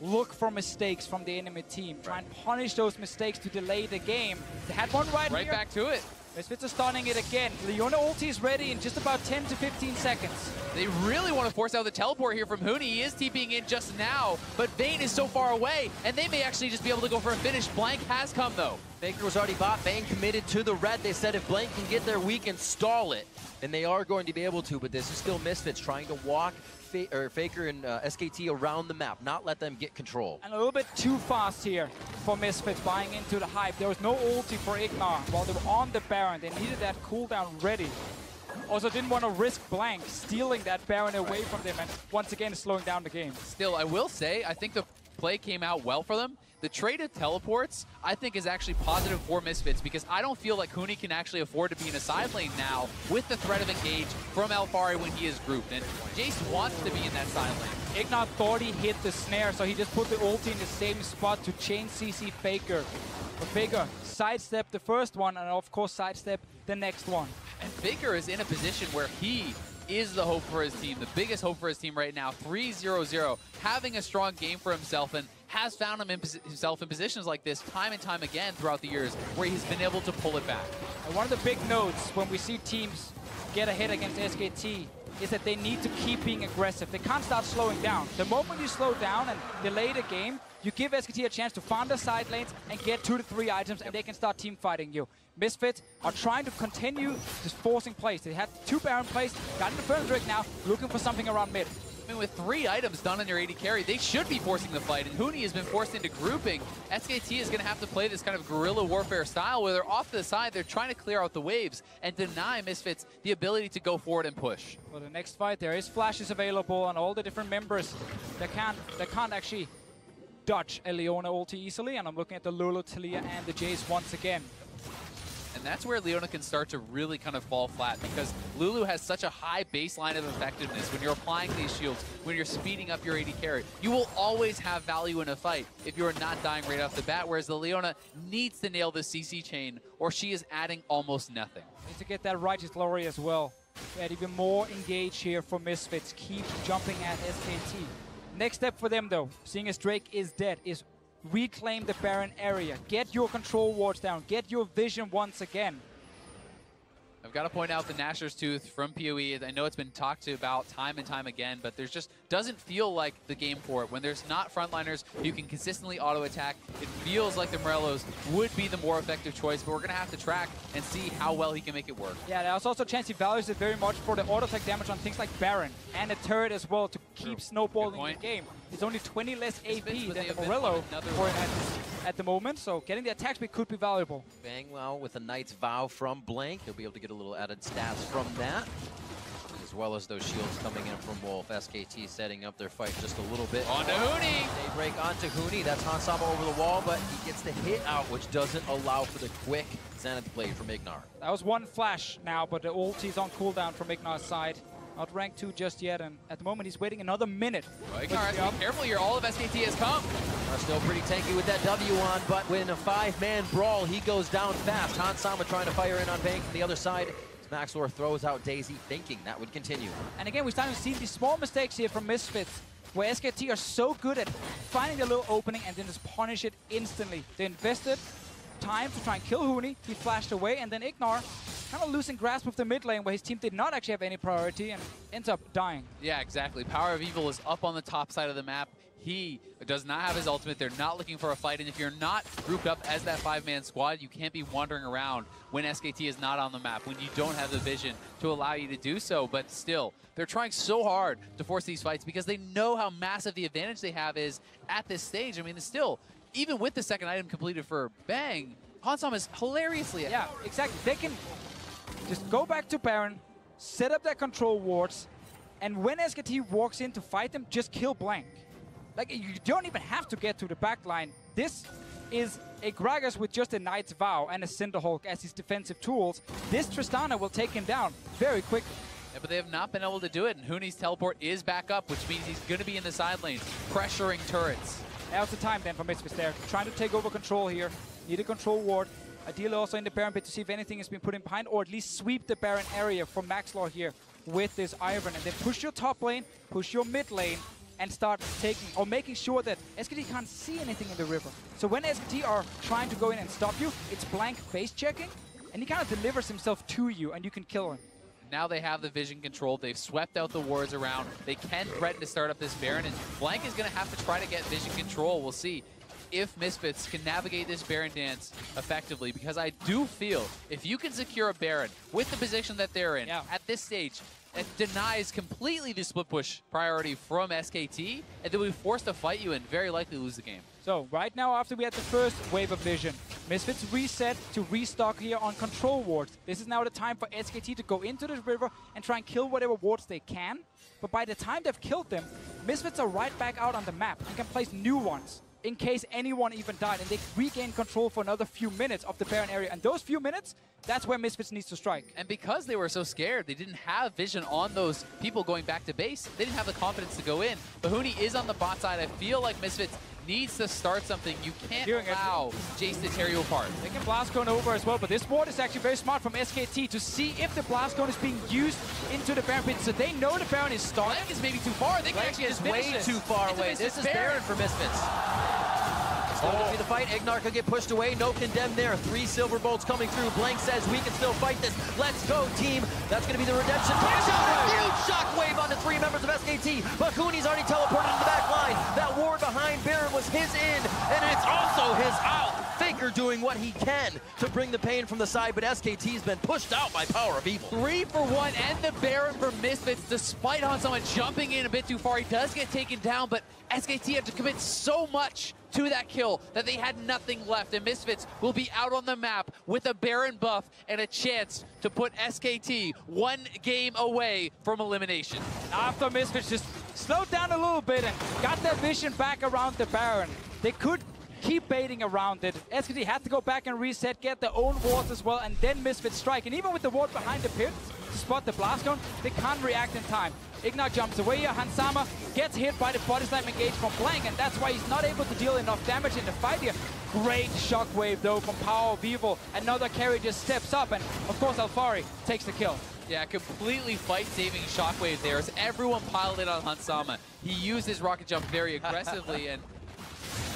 look for mistakes from the enemy team. Try and punish those mistakes to delay the game. They had one right here. Right back to it. Misfits are stunning it again. Leona ulti is ready in just about 10 to 15 seconds. They really want to force out the teleport here from Huni. He is TPing in just now, but Vayne is so far away, and they may actually just be able to go for a finish. Blank has come, though. Faker was already bought. Vayne committed to the red. They said if Blank can get there, we can stall it. And they are going to be able to, but this is still Misfits trying to walk Faker and SKT around the map, not let them get control. And a little bit too fast here for Misfits, buying into the hype. There was no ulti for Ignar while they were on the Baron. They needed that cooldown ready. Also didn't want to risk Blank stealing that Baron away from them and once again slowing down the game. Still, I will say, I think the play came out well for them. The trade of teleports, I think, is actually positive for Misfits because I don't feel like Huni can actually afford to be in a side lane now with the threat of engage from Alfari when he is grouped. And Jace wants to be in that side lane. Ignar thought he hit the snare, so he just put the ulti in the same spot to chain CC Faker. But Faker sidestep the first one and of course sidestep the next one. And Faker is in a position where he is the hope for his team, the biggest hope for his team right now. 3-0-0, having a strong game for himself, and has found himself in positions like this time and time again throughout the years where he's been able to pull it back. And one of the big notes when we see teams get ahead against SKT is that they need to keep being aggressive. They can't start slowing down. The moment you slow down and delay the game, you give SKT a chance to farm the side lanes and get 2 to 3 items, and they can start team fighting you. Misfits are trying to continue just forcing plays. They had 2 Baron plays, got in the first rig now, looking for something around mid. I mean, with 3 items done on your AD carry, they should be forcing the fight, and Huni has been forced into grouping. SKT is going to have to play this kind of guerrilla warfare style where they're off to the side, they're trying to clear out the waves and deny Misfits the ability to go forward and push. For the next fight, there is flashes available on all the different members that can't actually dodge a Leona ulti easily, and I'm looking at the Lulu, Talia, and the Jace once again. And that's where Leona can start to really kind of fall flat because Lulu has such a high baseline of effectiveness when you're applying these shields, when you're speeding up your AD carry. You will always have value in a fight if you're not dying right off the bat, whereas the Leona needs to nail the CC chain or she is adding almost nothing. Need to get that Righteous Glory as well. Get even more engaged here for Misfits. Keep jumping at SKT. Next step for them though, seeing as Drake is dead, is reclaim the Baron area. Get your control wards down. Get your vision once again. I've got to point out the Gnasher's Tooth from PoE. I know it's been talked about time and time again, but there's just doesn't feel like the game for it. When there's not frontliners who can consistently auto-attack, it feels like the Morellos would be the more effective choice, but we're going to have to track and see how well he can make it work. Yeah, there's also a chance he values it very much for the auto-attack damage on things like Baron and a turret as well to keep snowballing the game. It's only 20 less AP than the Morello for him at the moment, so getting the attack speed could be valuable. Bang well with a Knight's Vow from Blank. He'll be able to get a little added stats from that, as well as those shields coming in from Wolf. SKT setting up their fight just a little bit. On to Huni! They break onto Huni. That's Hansama over the wall, but he gets the hit out, which doesn't allow for the quick Zenith blade from Ignar. That was one flash now, but the ulti's on cooldown from Ignar's side. Not ranked 2 just yet, and at the moment he's waiting another minute. Well, Ignar has to be careful here. All of SKT has come. Still pretty tanky with that W on, but when a 5-man brawl, he goes down fast. Hansama trying to fire in on Bang from the other side. Maxlor throws out Daisy, thinking that would continue. And again, we're starting to see these small mistakes here from Misfits, where SKT are so good at finding the little opening and then just punish it instantly. They invested time to try and kill Huni. He flashed away, and then Ignar kind of losing grasp of the mid lane where his team did not actually have any priority and ends up dying. Yeah, exactly. Power of Evil is up on the top side of the map. He does not have his ultimate. They're not looking for a fight. And if you're not grouped up as that 5-man squad, you can't be wandering around when SKT is not on the map, when you don't have the vision to allow you to do so. But still, they're trying so hard to force these fights because they know how massive the advantage they have is at this stage. I mean, still, even with the second item completed for Bang, Hansam is hilariously ahead. Yeah, exactly. They can just go back to Baron, set up their control wards, and when SKT walks in to fight them, just kill Blank. Like, you don't even have to get to the back line. This is a Gragas with just a Knight's Vow and a Cinderhulk as his defensive tools. This Tristana will take him down very quickly. Yeah, but they have not been able to do it, and Huni's teleport is back up, which means he's going to be in the side lanes, pressuring turrets. Now's the time then for Misfits there. Trying to take over control here. Need a control ward. Ideally also in the Baron pit to see if anything has been put in behind, or at least sweep the Baron area from Maxlaw here with this Iron. And then push your top lane, push your mid lane, and start taking or making sure that SKT can't see anything in the river. So when SKT are trying to go in and stop you, it's Blank face checking, and he kind of delivers himself to you, and you can kill him. Now they have the vision control. They've swept out the wards around. They can threaten to start up this Baron, and Blank is going to have to try to get vision control. We'll see if Misfits can navigate this Baron dance effectively, because I do feel if you can secure a Baron with the position that they're in at this stage, it denies completely the split push priority from SKT, and they'll be forced to fight you and very likely lose the game. So right now, after we had the first wave of vision, Misfits reset to restock here on control wards. This is now the time for SKT to go into the river and try and kill whatever wards they can. But by the time they've killed them, Misfits are right back out on the map and can place new ones in case anyone even died, and they regain control for another few minutes of the Baron area. And those few minutes, that's where Misfits needs to strike. And because they were so scared, they didn't have vision on those people going back to base. They didn't have the confidence to go in. But Huni is on the bot side. I feel like Misfits needs to start something. You can't allow Jace to tear you apart. They can Blast Cone over as well, but this ward is actually very smart from SKT to see if the Blast Cone is being used into the Baron pit. So they know the Baron is starting. Blank is maybe too far. They can actually just finish way too far away. This is Baron for Misfits. Still going to be the fight. Ignar could get pushed away. No condemn there. 3 silver bolts coming through. Blank says we can still fight this. Let's go, team. That's going to be the redemption. Huge shockwave onto 3 members of SKT. But Huni's already teleported to the back line. That ward behind Baron was his in, and it's also his out. Faker doing what he can to bring the pain from the side, but SKT's been pushed out by Power of Evil. 3 for 1 and the Baron for Misfits, despite Hansama jumping in a bit too far. He does get taken down, but SKT had to commit so much to that kill that they had nothing left, and Misfits will be out on the map with a Baron buff and a chance to put SKT 1 game away from elimination. After Misfits just slowed down a little bit and got their vision back around the Baron, they could keep baiting around it. SKT had to go back and reset, get their own wards as well, and then Misfits strike. And even with the ward behind the pit to spot the Blast Cone, they can't react in time. Ignar jumps away here. Hansama gets hit by the body slam engage from Blank, and that's why he's not able to deal enough damage in the fight here. Great shockwave though from Power of Evil. Another carry just steps up, and of course Alfari takes the kill. Yeah, completely fight-saving shockwave there as everyone piled in on Hansama. He used his rocket jump very aggressively and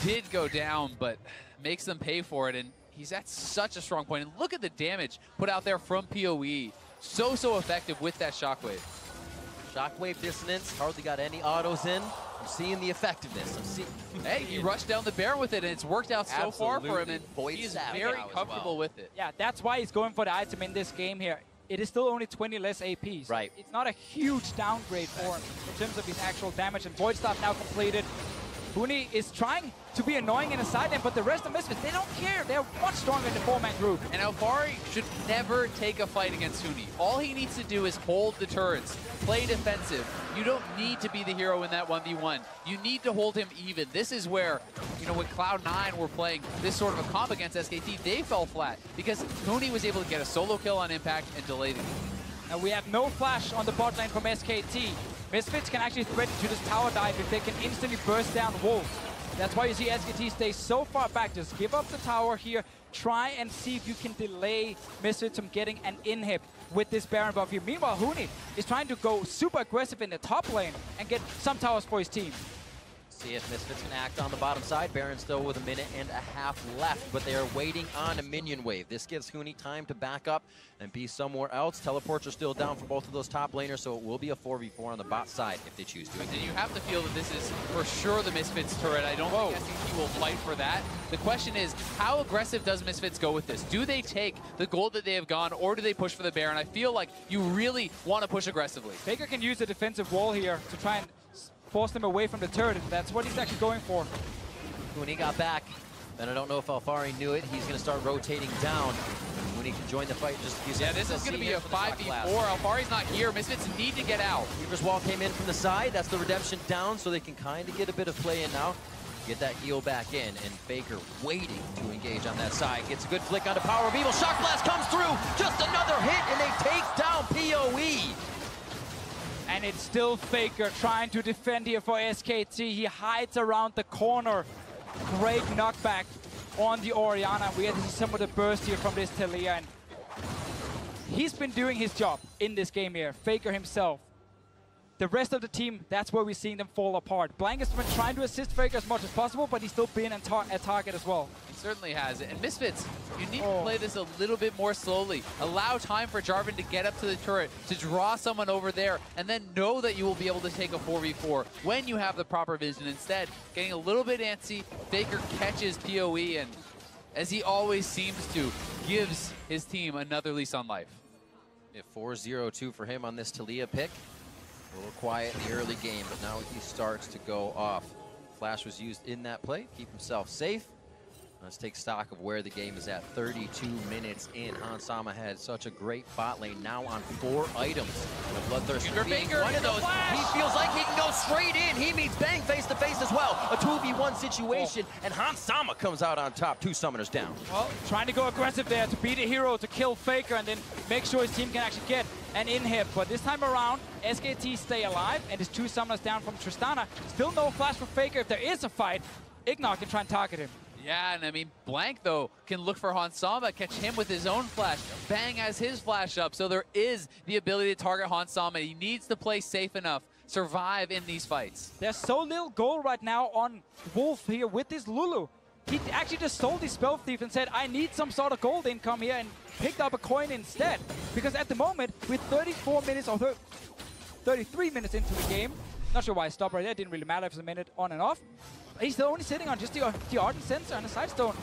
did go down, but makes them pay for it, and he's at such a strong point. And look at the damage put out there from PoE. So effective with that shockwave. Shockwave dissonance, hardly got any autos in. I'm seeing the effectiveness. Hey, he rushed down the Baron with it, and it's worked out so far for him, and he's very comfortable with it. Yeah, that's why he's going for the item in this game here. It is still only 20 less APs. Right. It's not a huge downgrade for him in terms of his actual damage, and Void Staff now completed. Huni is trying to be annoying in a side lane, but the rest of Misfits, they don't care. They're much stronger in the 4-man group. And Alfari should never take a fight against Huni. All he needs to do is hold the turrets, play defensive. You don't need to be the hero in that 1v1. You need to hold him even. This is where, you know, when Cloud9 were playing this sort of a comp against SKT, they fell flat because Huni was able to get a solo kill on impact and delay the game. And we have no flash on the bot lane from SKT. Misfits can actually threaten to this tower dive if they can instantly burst down Wolves. That's why you see SKT stay so far back. Just give up the tower here. Try and see if you can delay Misfits from getting an inhib with this Baron buff here. Meanwhile, Huni is trying to go super aggressive in the top lane and get some towers for his team. See if Misfits can act on the bottom side. Baron still with 1.5 minutes left, but they are waiting on a minion wave. This gives Huni time to back up and be somewhere else. Teleports are still down for both of those top laners, so it will be a 4v4 on the bot side if they choose to. And you have to feel that this is for sure the Misfits turret. I don't think SKT will fight for that. The question is, how aggressive does Misfits go with this? Do they take the gold that they have gone, or do they push for the Baron? I feel like you really want to push aggressively. Faker can use the defensive wall here to try and force them away from the turret. That's what he's actually going for. When he got back, and I don't know if Alfari knew it, he's going to start rotating down. When he can join the fight just a few seconds. Yeah, this is going to be a 5v4. Alfari's not here. Misfits need to get out. Weaver's Wall came in from the side. That's the redemption down, so they can kind of get a bit of play in now. Get that heal back in, and Faker waiting to engage on that side. Gets a good flick onto Power of Evil. Shock Blast comes through. Just another hit, and they take down PoE. And it's still Faker trying to defend here for SKT. He hides around the corner. Great knockback on the Orianna. We get to see some of the burst here from this Talia. And he's been doing his job in this game here, Faker himself. The rest of the team, that's where we're seeing them fall apart. Blank has been trying to assist Faker as much as possible, but he's still been at target as well. He certainly has. And Misfits, you need to play this a little bit more slowly. Allow time for Jarvan to get up to the turret, to draw someone over there, and then know that you will be able to take a 4v4 when you have the proper vision. Instead, getting a little bit antsy, Faker catches PoE, and as he always seems to, gives his team another lease on life. 4-0-2 for him on this Talia pick. A little quiet in the early game, but now he starts to go off. Flash was used in that play, keep himself safe. Let's take stock of where the game is at. 32 minutes in. Hans Sama had such a great bot lane, now on 4 items. The Bloodthirster being one of those. He feels like he can go straight in. He meets Bang face to face as well. A 2v1 situation, and Hans Sama comes out on top. 2 summoners down. Well, trying to go aggressive there to beat a hero, to kill Faker, and then make sure his team can actually get an inhib. But this time around, SKT stay alive, and his 2 summoners down from Tristana. Still no flash for Faker. If there is a fight, Ignar can try and target him. Yeah, and I mean, Blank, though, can look for Hans Sama, catch him with his own flash. Bang has his flash up, so there is the ability to target Hans Sama. He needs to play safe enough, survive in these fights. There's so little gold right now on Wolf here with this Lulu. He actually just sold his Spell Thief and said, I need some sort of gold income here, and picked up a coin instead. Because at the moment, with 34 minutes or 33 minutes into the game, not sure why I stopped right there, it didn't really matter if it's a minute on and off. He's still only sitting on just the Ardent Sensor and a Side Stone.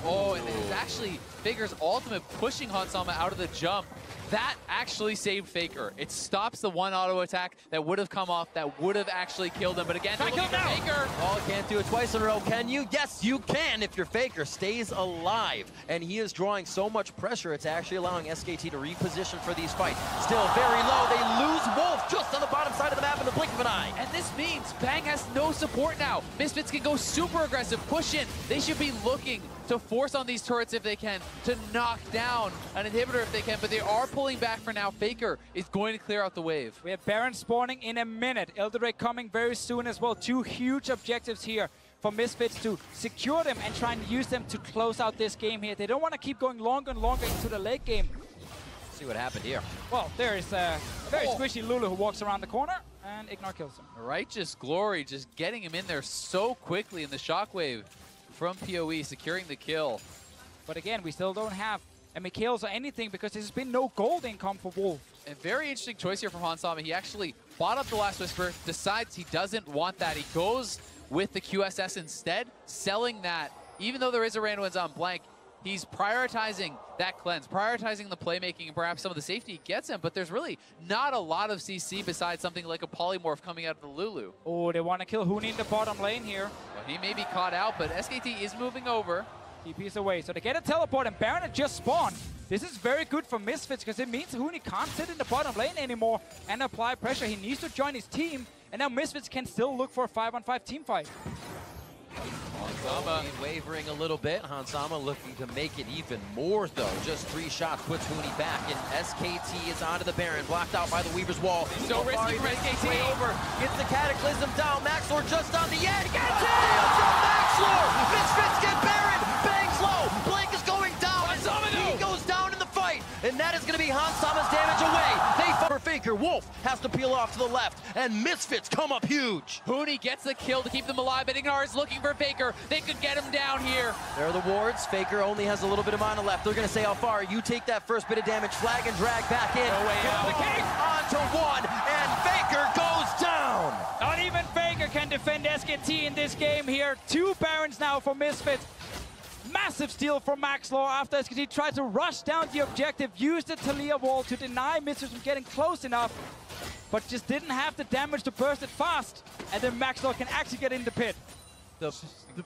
Oh, and it's actually Faker's ultimate pushing Hans Sama out of the jump. That actually saved Faker. It stops the 1 auto attack that would have come off, that would have actually killed him. But again, Faker! Oh, can't do it twice in a row, can you? Yes, you can if your Faker stays alive. And he is drawing so much pressure, it's actually allowing SKT to reposition for these fights. Still very low. They lose Wolf just on the bottom side of the map in the blink of an eye. And this means Bang has no support now. Misfits can go super aggressive, push in. They should be looking to force on these turrets if they can, to knock down an inhibitor if they can, but they are pulling back for now. Faker is going to clear out the wave. We have Baron spawning in a minute. Eldrake coming very soon as well. 2 huge objectives here for Misfits to secure them and try and use them to close out this game here. They don't want to keep going longer and longer into the late game. Let's see what happened here. Well, there is a very squishy Lulu who walks around the corner, and Ignar kills him. Righteous Glory just getting him in there so quickly in the shockwave from PoE, securing the kill. But again, we still don't have a Mikhails or anything because there's been no gold income for Wolf. A very interesting choice here from Hans Sama. He actually bought up the Last Whisper, decides he doesn't want that. He goes with the QSS instead, selling that. Even though there is a random wins on Blank, he's prioritizing that cleanse, prioritizing the playmaking and perhaps some of the safety he gets him, but there's really not a lot of CC besides something like a polymorph coming out of the Lulu. Oh, they want to kill Huni in the bottom lane here. Well, he may be caught out, but SKT is moving over. TP's away, so they get a teleport, and Baron had just spawned. This is very good for Misfits because it means Huni can't sit in the bottom lane anymore and apply pressure. He needs to join his team, and now Misfits can still look for a 5-on-5 team fight. Hans Sama wavering a little bit. Hans Sama looking to make it even more, though. Just 3 shots puts Huni back, and SKT is onto the Baron, blocked out by the Weaver's Wall. So risky for SKT. Over, gets the Cataclysm down. Maxlord just on the edge. Gets it from Maxlord. Misfits get Baron. Bangs low. Blank is going down. He goes down in the fight, and that is going to be Hans Sama's damage away. They for Faker. Wolf has to peel off to the left, and Misfits come up huge. Huni gets the kill to keep them alive, but Ignar is looking for Faker. They could get him down here. There are the wards. Faker only has a little bit of mana left. They're going to say how far. You take that first bit of damage, flag and drag back in. No way out. The king onto one, and Faker goes down. Not even Faker can defend SKT in this game here. 2 Barons now for Misfits. Massive steal from Maxlor after SKT tried to rush down the objective, used the Talia wall to deny Misfits from getting close enough, but just didn't have the damage to burst it fast. And then Maxlor can actually get in the pit. The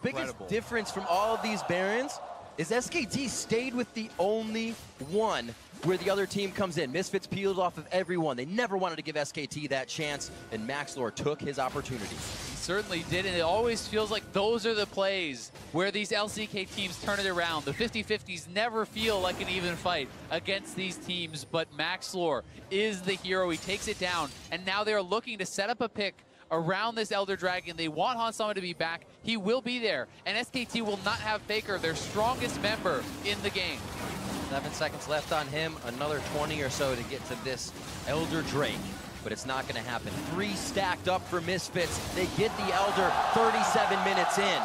biggest difference from all of these Barons is SKT stayed with the only one where the other team comes in. Misfits peeled off of everyone. They never wanted to give SKT that chance, and Maxlor took his opportunity. He certainly did, and it always feels like those are the plays where these LCK teams turn it around. The 50-50s never feel like an even fight against these teams, but Maxlor is the hero. He takes it down, and now they're looking to set up a pick around this Elder Dragon. They want Hansama to be back. He will be there, and SKT will not have Faker, their strongest member in the game. 7 seconds left on him, another 20 or so to get to this Elder Drake, but it's not going to happen. 3 stacked up for Misfits. They get the Elder 37 minutes in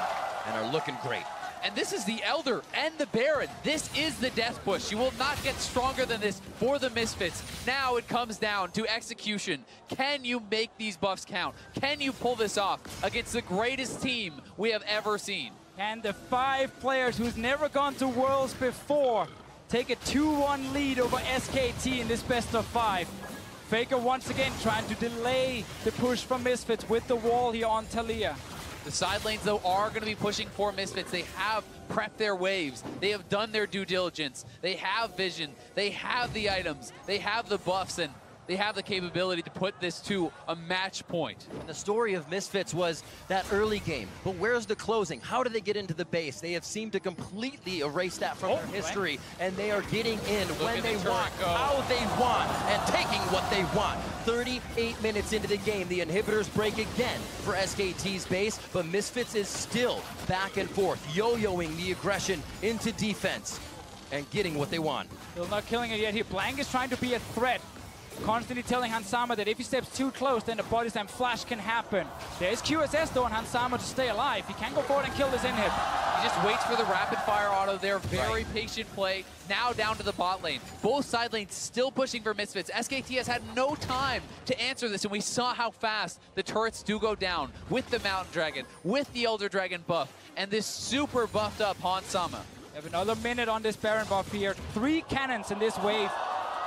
and are looking great. And this is the Elder and the Baron. This is the death push. You will not get stronger than this for the Misfits. Now it comes down to execution. Can you make these buffs count? Can you pull this off against the greatest team we have ever seen? And the 5 players who's never gone to Worlds before take a 2-1 lead over SKT in this best of 5. Faker once again trying to delay the push from Misfits with the wall here on Talia. The side lanes, though, are going to be pushing for Misfits. They have prepped their waves. They have done their due diligence. They have vision. They have the items. They have the buffs, and they have the capability to put this to a match point. And the story of Misfits was that early game, but where's the closing? How do they get into the base? They have seemed to completely erase that from their history, and they are getting in when they want, how they want, and taking what they want. 38 minutes into the game, the inhibitors break again for SKT's base, but Misfits is still back and forth, yo-yoing the aggression into defense and getting what they want. Still not killing it yet here. Blank is trying to be a threat, constantly telling Hansama that if he steps too close, then the body slam flash can happen. There is QSS though on Hansama to stay alive. He can go forward and kill this inhib. He just waits for the rapid fire auto there. Very patient play. Now down to the bot lane. Both side lanes still pushing for Misfits. SKT has had no time to answer this, and we saw how fast the turrets do go down with the Mountain Dragon, with the Elder Dragon buff, and this super buffed up Hansama. We have another minute on this Baron buff here. 3 cannons in this wave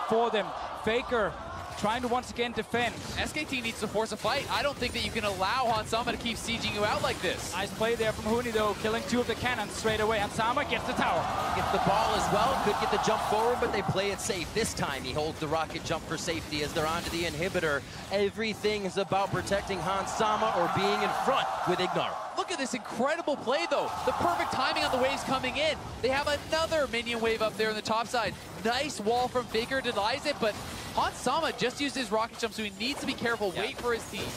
for them. Faker trying to once again defend. SKT needs to force a fight. I don't think that you can allow Hansama to keep sieging you out like this. Nice play there from Huni though, killing 2 of the cannons straight away. Hansama gets the tower. Gets the ball as well, could get the jump forward, but they play it safe. This time he holds the rocket jump for safety as they're onto the inhibitor. Everything is about protecting Hansama or being in front with Ignar. Look at this incredible play, though. The perfect timing on the waves coming in. They have another minion wave up there on the top side. Nice wall from Faker, denies it, but Hansama just used his rocket jump, so he needs to be careful. Yeah. Wait for his team.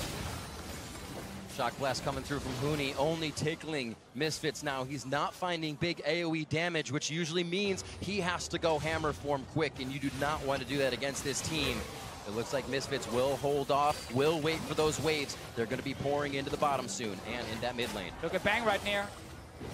Shock blast coming through from Huni, only tickling Misfits now. He's not finding big AoE damage, which usually means he has to go hammer form quick, and you do not want to do that against this team. It looks like Misfits will hold off, will wait for those waves. They're going to be pouring into the bottom soon and in that mid lane. Look at Bang right near.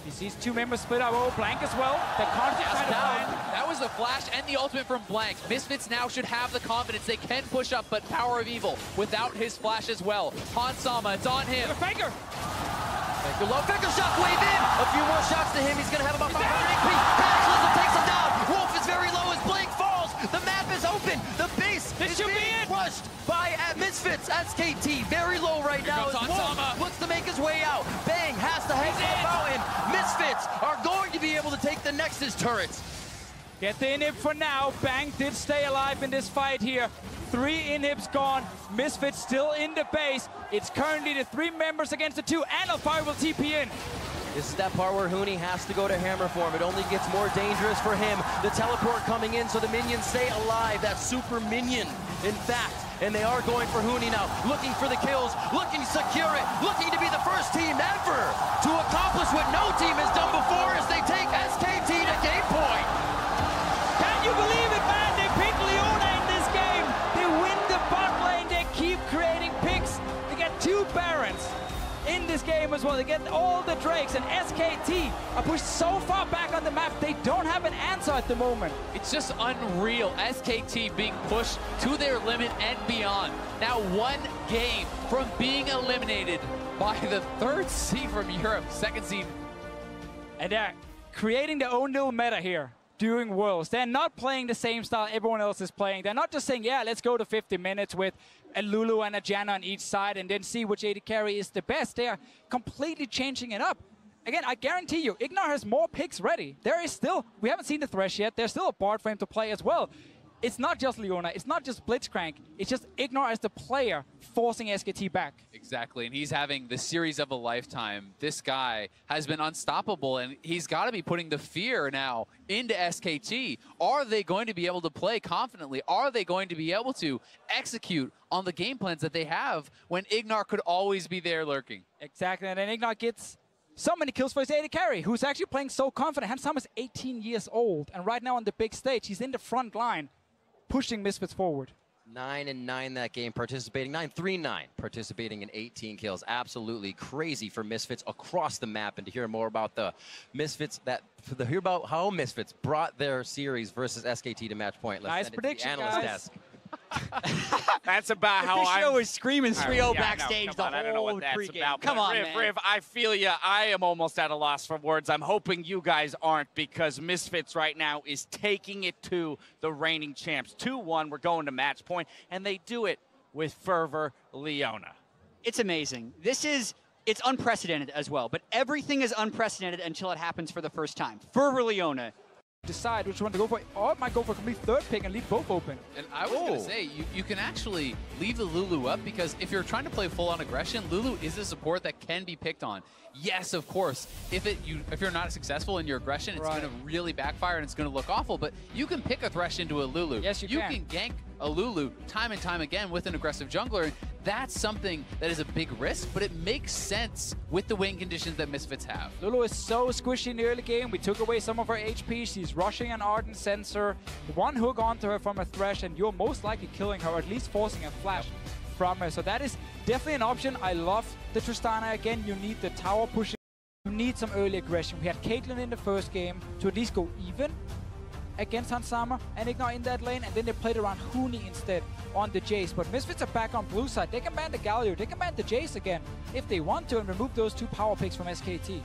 He sees 2 members split up. Oh, Blank as well. The constant trying to find. That was the flash and the ultimate from Blank. Misfits now should have the confidence. They can push up, but Power of Evil without his flash as well. Hansama, it's on him. Faker! Faker low, Faker shock wave in! A few more shots to him. He's going to have about 500 HP. Cataclysm takes him down. Wolf is very low as Blink falls. The map is open. The base is being crushed by Misfits. SKT very low right now. As Wolf looks to make his way out. Bang has to head to the mountain. Misfits are going to be able to take the Nexus turrets. Get the inhib for now. Bang did stay alive in this fight here. 3 inhibs gone. Misfits still in the base. It's currently the 3 members against the 2, and Alfire will TP in. This is that part where Huni has to go to hammer form. It only gets more dangerous for him. The teleport coming in so the minions stay alive. That super minion, in fact. And they are going for Huni now, looking for the kills, looking to secure it, looking to be the first team ever to accomplish what no team has done before as they take SKT to game point. Can you believe it, man? They pick Leona in this game. They win the fight. in this game as well. They get all the Drakes, and SKT are pushed so far back on the map, they don't have an answer at the moment. It's just unreal. SKT being pushed to their limit and beyond. Now 1 game from being eliminated by the 3rd seed from Europe, 2nd seed. And they're creating their own little meta here during Worlds. They're not playing the same style everyone else is playing. They're not just saying, yeah, let's go to 50 minutes with a Lulu and a Janna on each side and then see which AD carry is the best. They are completely changing it up. Again, I guarantee you, Ignar has more picks ready. There is still, we haven't seen the Thresh yet, there's still a Bard for him to play as well. It's not just Leona, it's not just Blitzcrank, it's just Ignar as the player forcing SKT back. Exactly, and he's having the series of a lifetime. This guy has been unstoppable, and he's got to be putting the fear now into SKT. Are they going to be able to play confidently? Are they going to be able to execute on the game plans that they have when Ignar could always be there lurking? Exactly, and then Ignar gets so many kills for his AD carry, who's actually playing so confident. Hansama is 18 years old, and right now on the big stage, he's in the front line, pushing Misfits forward. 9-9 that game, participating 9-3-9, participating in 18 kills. Absolutely crazy for Misfits across the map. And to hear more about the Misfits, to hear about how Misfits brought their series versus SKT to match point. Let's nice send it prediction, to the analyst guys. desk. That's about how I I'm... was screaming 3-0 Yeah, backstage the I don't know whole what that's pregame. about. Come but on, Riv, man. I feel you. I am almost at a loss for words. I'm hoping you guys aren't, because Misfits right now is taking it to the reigning champs. 2-1, we're going to match point, and they do it with fervor. Leona. It's amazing. It's unprecedented as well, but everything is unprecedented until it happens for the first time. Fervor Leona. Decide which one to go for, or it might go for a complete 3rd pick and leave both open. And I was going to say, you can actually leave the Lulu up, because if you're trying to play full-on aggression, Lulu is a support that can be picked on. Yes, of course, if you're not successful in your aggression, it's going to really backfire and it's going to look awful, but you can pick a Thresh into a Lulu. Yes, you can. You can gank a Lulu time and time again with an aggressive jungler. That's something that is a big risk, but it makes sense with the win conditions that Misfits have. Lulu is so squishy in the early game. We took away some of her HP. She's rushing an Ardent Sensor. One hook onto her from a Thresh, and you're most likely killing her, or at least forcing a flash from her. So that is definitely an option. I love the Tristana. Again, you need the tower pushing. You need some early aggression. We had Caitlyn in the first game to at least go even against Hansama and Ignar in that lane, and then they played around Huni instead on the Jace. But Misfits are back on blue side. They can ban the Galio, they can ban the Jace again if they want to, and remove those 2 power picks from SKT.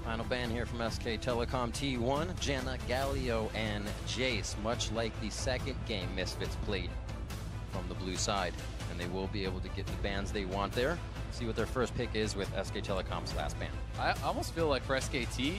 Final ban here from SK Telecom T1, Janna, Galio, and Jace, much like the 2nd game Misfits played from the blue side. And they will be able to get the bans they want there. See what their first pick is with SK Telecom's last ban. I almost feel like for SKT,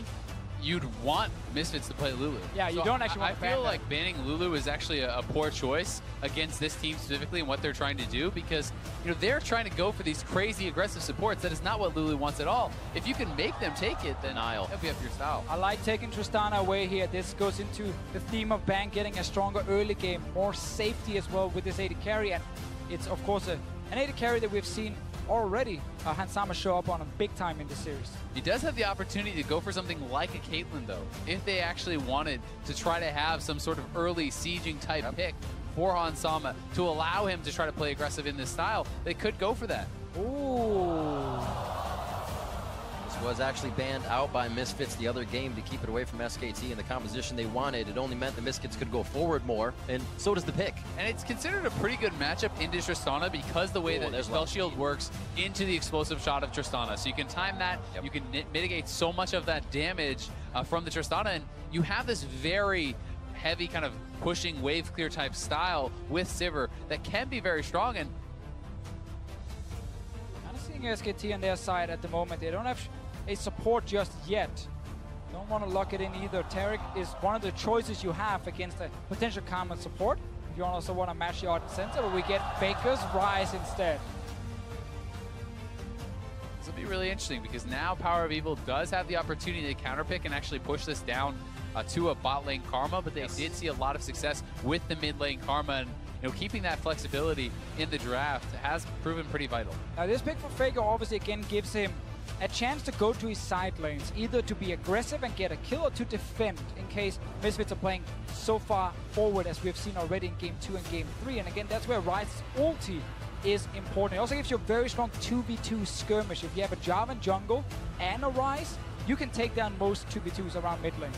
you'd want Misfits to play Lulu. Yeah, you don't actually want to ban I feel that. like banning Lulu is actually a poor choice against this team specifically and what they're trying to do, because they're trying to go for these crazy aggressive supports. That is not what Lulu wants at all. If you can make them take it, then it'll be up your style. I like taking Tristana away here. This goes into the theme of Bang getting a stronger early game, more safety as well with this AD carry, and it's of course an AD carry that we've seen already Hansama show up on him big time in this series. He does have the opportunity to go for something like a Caitlyn, though, if they actually wanted to try to have some sort of early sieging type pick for Hansama to allow him to try to play aggressive in this style. They could go for that. Ooh. This was actually banned out by Misfits the other game to keep it away from SKT in the composition they wanted. It only meant the Misfits could go forward more, and so does the pick. And it's considered a pretty good matchup into Tristana because the way that the Spell Shield works into the explosive shot of Tristana. So you can time that, you can mitigate so much of that damage from the Tristana, and you have this very heavy kind of pushing wave clear type style with Sivir that can be very strong. And kind of seeing SKT on their side at the moment. They don't have a support just yet. Don't want to lock it in either. Taric is one of the choices you have against a potential Karma support. If you also want to match the Ardent Sensor, but we get Baker's Rise instead. This will be really interesting because now Power of Evil does have the opportunity to counterpick and actually push this down to a bot lane Karma, but they did see a lot of success with the mid lane Karma, and keeping that flexibility in the draft has proven pretty vital. Now this pick for Faker obviously again gives him a chance to go to his side lanes, either to be aggressive and get a kill or to defend in case Misfits are playing so far forward as we've seen already in Game 2 and Game 3. And again, that's where Rise's ulti is important. It also gives you a very strong 2v2 skirmish. If you have a Jarvan jungle and a Ryze, you can take down most 2v2s around mid lane.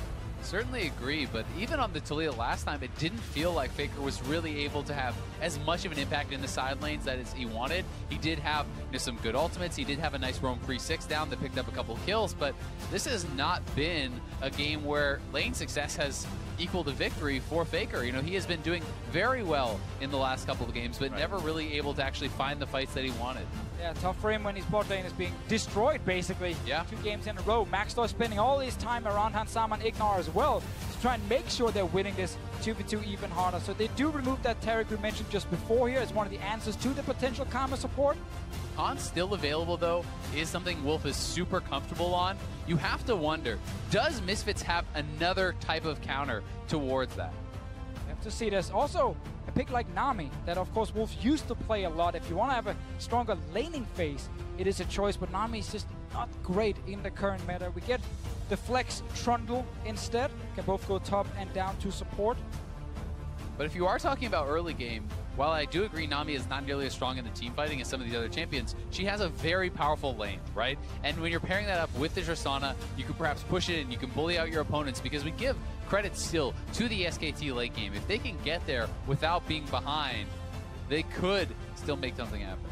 Certainly agree, but even on the Taliyah last time, it didn't feel like Faker was really able to have as much of an impact in the side lanes as he wanted. He did have some good ultimates. He did have a nice roam 3-6 down that picked up a couple kills, but this has not been a game where lane success has equaled a victory for Faker. He has been doing very well in the last couple of games, but never really able to actually find the fights that he wanted. Yeah, tough for him when his bot lane is being destroyed, basically. Yeah. 2 games in a row. Maxstar spending all his time around Hansama and Ignar as well to try and make sure they're winning this 2v2 even harder. So they do remove that Taric we mentioned just before here as one of the answers to the potential Karma support. Khan's still available, though, is something Wolf is super comfortable on. You have to wonder, does Misfits have another type of counter towards that? You have to see this. Also, a pick like Nami that, of course, Wolf used to play a lot. If you want to have a stronger laning phase, it is a choice, but Nami is just not great in the current meta. We get the flex Trundle instead. Can both go top and down to support. But if you are talking about early game, while I do agree Nami is not nearly as strong in the team fighting as some of the other champions, she has a very powerful lane, right? And when you're pairing that up with the Tristana, you can perhaps push it and you can bully out your opponents, because we give credit still to the SKT late game. If they can get there without being behind, they could still make something happen.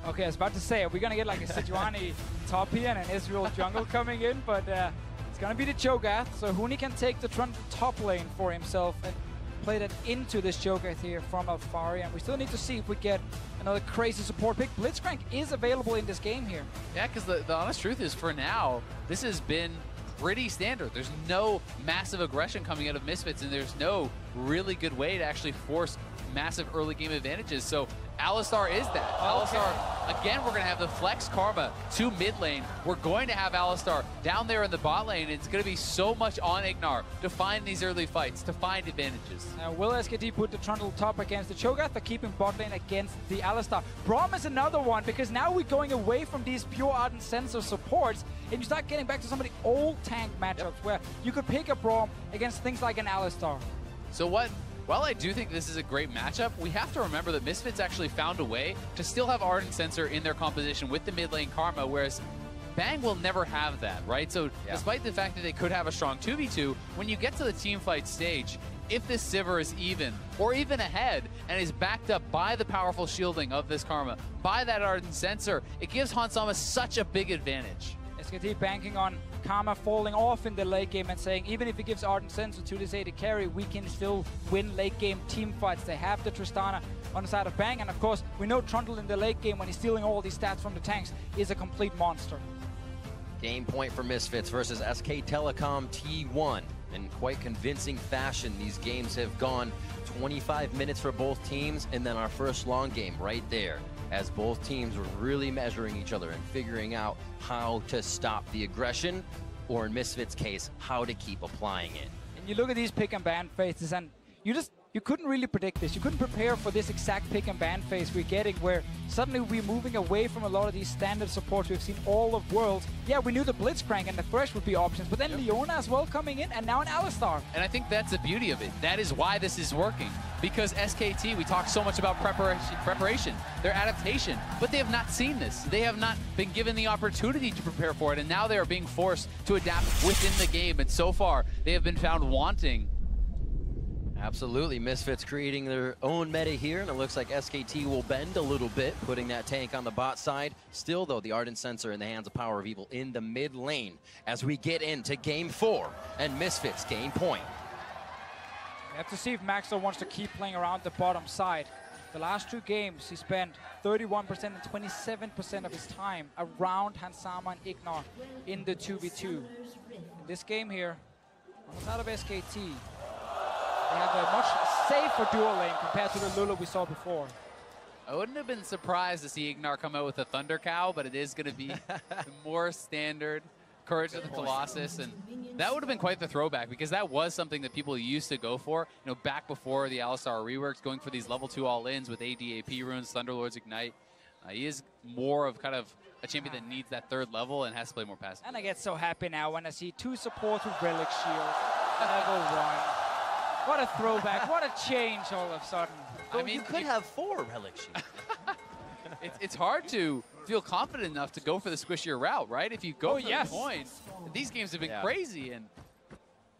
Okay, I was about to say, are we going to get like a Sejuani top here and an Israel jungle coming in? But it's going to be the Cho'Gath, so Huni can take the Trundle top lane for himself and play that into this Cho'Gath here from Alphari, and we still need to see if we get another crazy support pick. Blitzcrank is available in this game here. Yeah, because the honest truth is, for now, this has been pretty standard. There's no massive aggression coming out of Misfits, and there's no really good way to actually force massive early game advantages. So Alistar is that. Okay. Alistar, again, we're going to have the flex Karma to mid lane. We're going to have Alistar down there in the bot lane. It's going to be so much on Ignar to find these early fights, to find advantages. Will SKT put the Trundle top against the Cho'Gath, or keeping bot lane against the Alistar? Braum is another one, because now we're going away from these pure Ardent Sensor supports, and you start getting back to some of the old tank matchups where you could pick a Braum against things like an Alistar. So while I do think this is a great matchup, we have to remember that Misfits actually found a way to still have Ardent Sensor in their composition with the mid lane Karma, whereas Bang will never have that, right? So despite the fact that they could have a strong 2v2, when you get to the team fight stage, if this Sivir is even, or even ahead, and is backed up by the powerful shielding of this Karma, by that Ardent Sensor, it gives Hansama such a big advantage. SKT banking on Karma falling off in the late game and saying, even if it gives Ardent Sensor to this AD carry, we can still win late game team fights. They have the Tristana on the side of Bang, and of course, we know Trundle in the late game, when he's stealing all these stats from the tanks, is a complete monster. Game point for Misfits versus SK Telecom T1. In quite convincing fashion, these games have gone 25 minutes for both teams, and then our first long game right there, as both teams were really measuring each other and figuring out how to stop the aggression, or in Misfits' case, how to keep applying it. And you look at these pick and ban phases, and you couldn't really predict this. You couldn't prepare for this exact pick and ban phase we're getting, where suddenly we're moving away from a lot of these standard supports we've seen all of Worlds. Yeah, we knew the Blitzcrank and the Thresh would be options, but then Leona as well coming in, and now an Alistar. And I think that's the beauty of it. That is why this is working. Because SKT, we talk so much about preparation, their adaptation, but they have not seen this. They have not been given the opportunity to prepare for it, and now they are being forced to adapt within the game, and so far, they have been found wanting. Absolutely, Misfits creating their own meta here, and it looks like SKT will bend a little bit, putting that tank on the bot side. Still, though, the Ardent Sensor in the hands of Power of Evil in the mid lane as we get into Game 4, and Misfits gain point. We have to see if Maxwell wants to keep playing around the bottom side. The last 2 games, he spent 31% and 27% of his time around Hansama and Ignar in the 2v2. In this game here, on the side of SKT, they have a much safer dual lane compared to the Lulu we saw before. I wouldn't have been surprised to see Ignar come out with a Thunder Cow, but it is going to be more standard. Courage of the Colossus, and that would have been quite the throwback, because that was something that people used to go for, back before the Alistar reworks, going for these level 2 all-ins with ADAP runes, Thunderlord's Ignite. He is more of kind of a champion that needs that 3rd level and has to play more passive. And I get so happy now when I see 2 supports with Relic Shield, level 1. What a throwback, what a change all of a sudden. I mean, you could have 4 Relic Shields. It's hard to feel confident enough to go for the squishier route, right? If you go for yes. the coin, these games have been crazy. And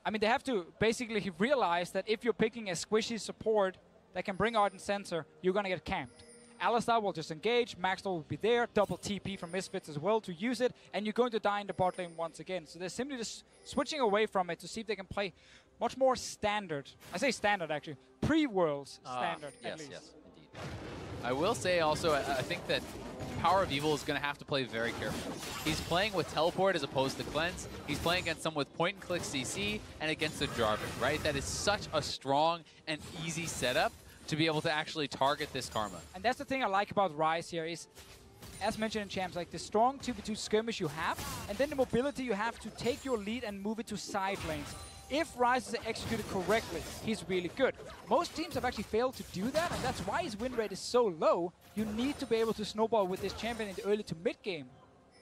I mean, they have to basically realize that if you're picking a squishy support that can bring Ardent Sensor, you're going to get camped. Alistar will just engage, Maxlor will be there, double TP from Misfits as well to use it, and you're going to die in the bot lane once again. So they're simply just switching away from it to see if they can play much more standard. I say standard, actually. Pre-Worlds standard, at least. Yes, indeed. I will say also, I think that Power of Evil is going to have to play very carefully. He's playing with Teleport as opposed to Cleanse. He's playing against some with point-and-click CC and against the Jarvan, right? That is such a strong and easy setup to be able to actually target this Karma. And that's the thing I like about Ryze here is, as mentioned in Champs, like the strong 2v2 skirmish you have, and then the mobility you have to take your lead and move it to side lanes. If Ryze is executed correctly, he's really good. Most teams have actually failed to do that, and that's why his win rate is so low. You need to be able to snowball with this champion in the early to mid game.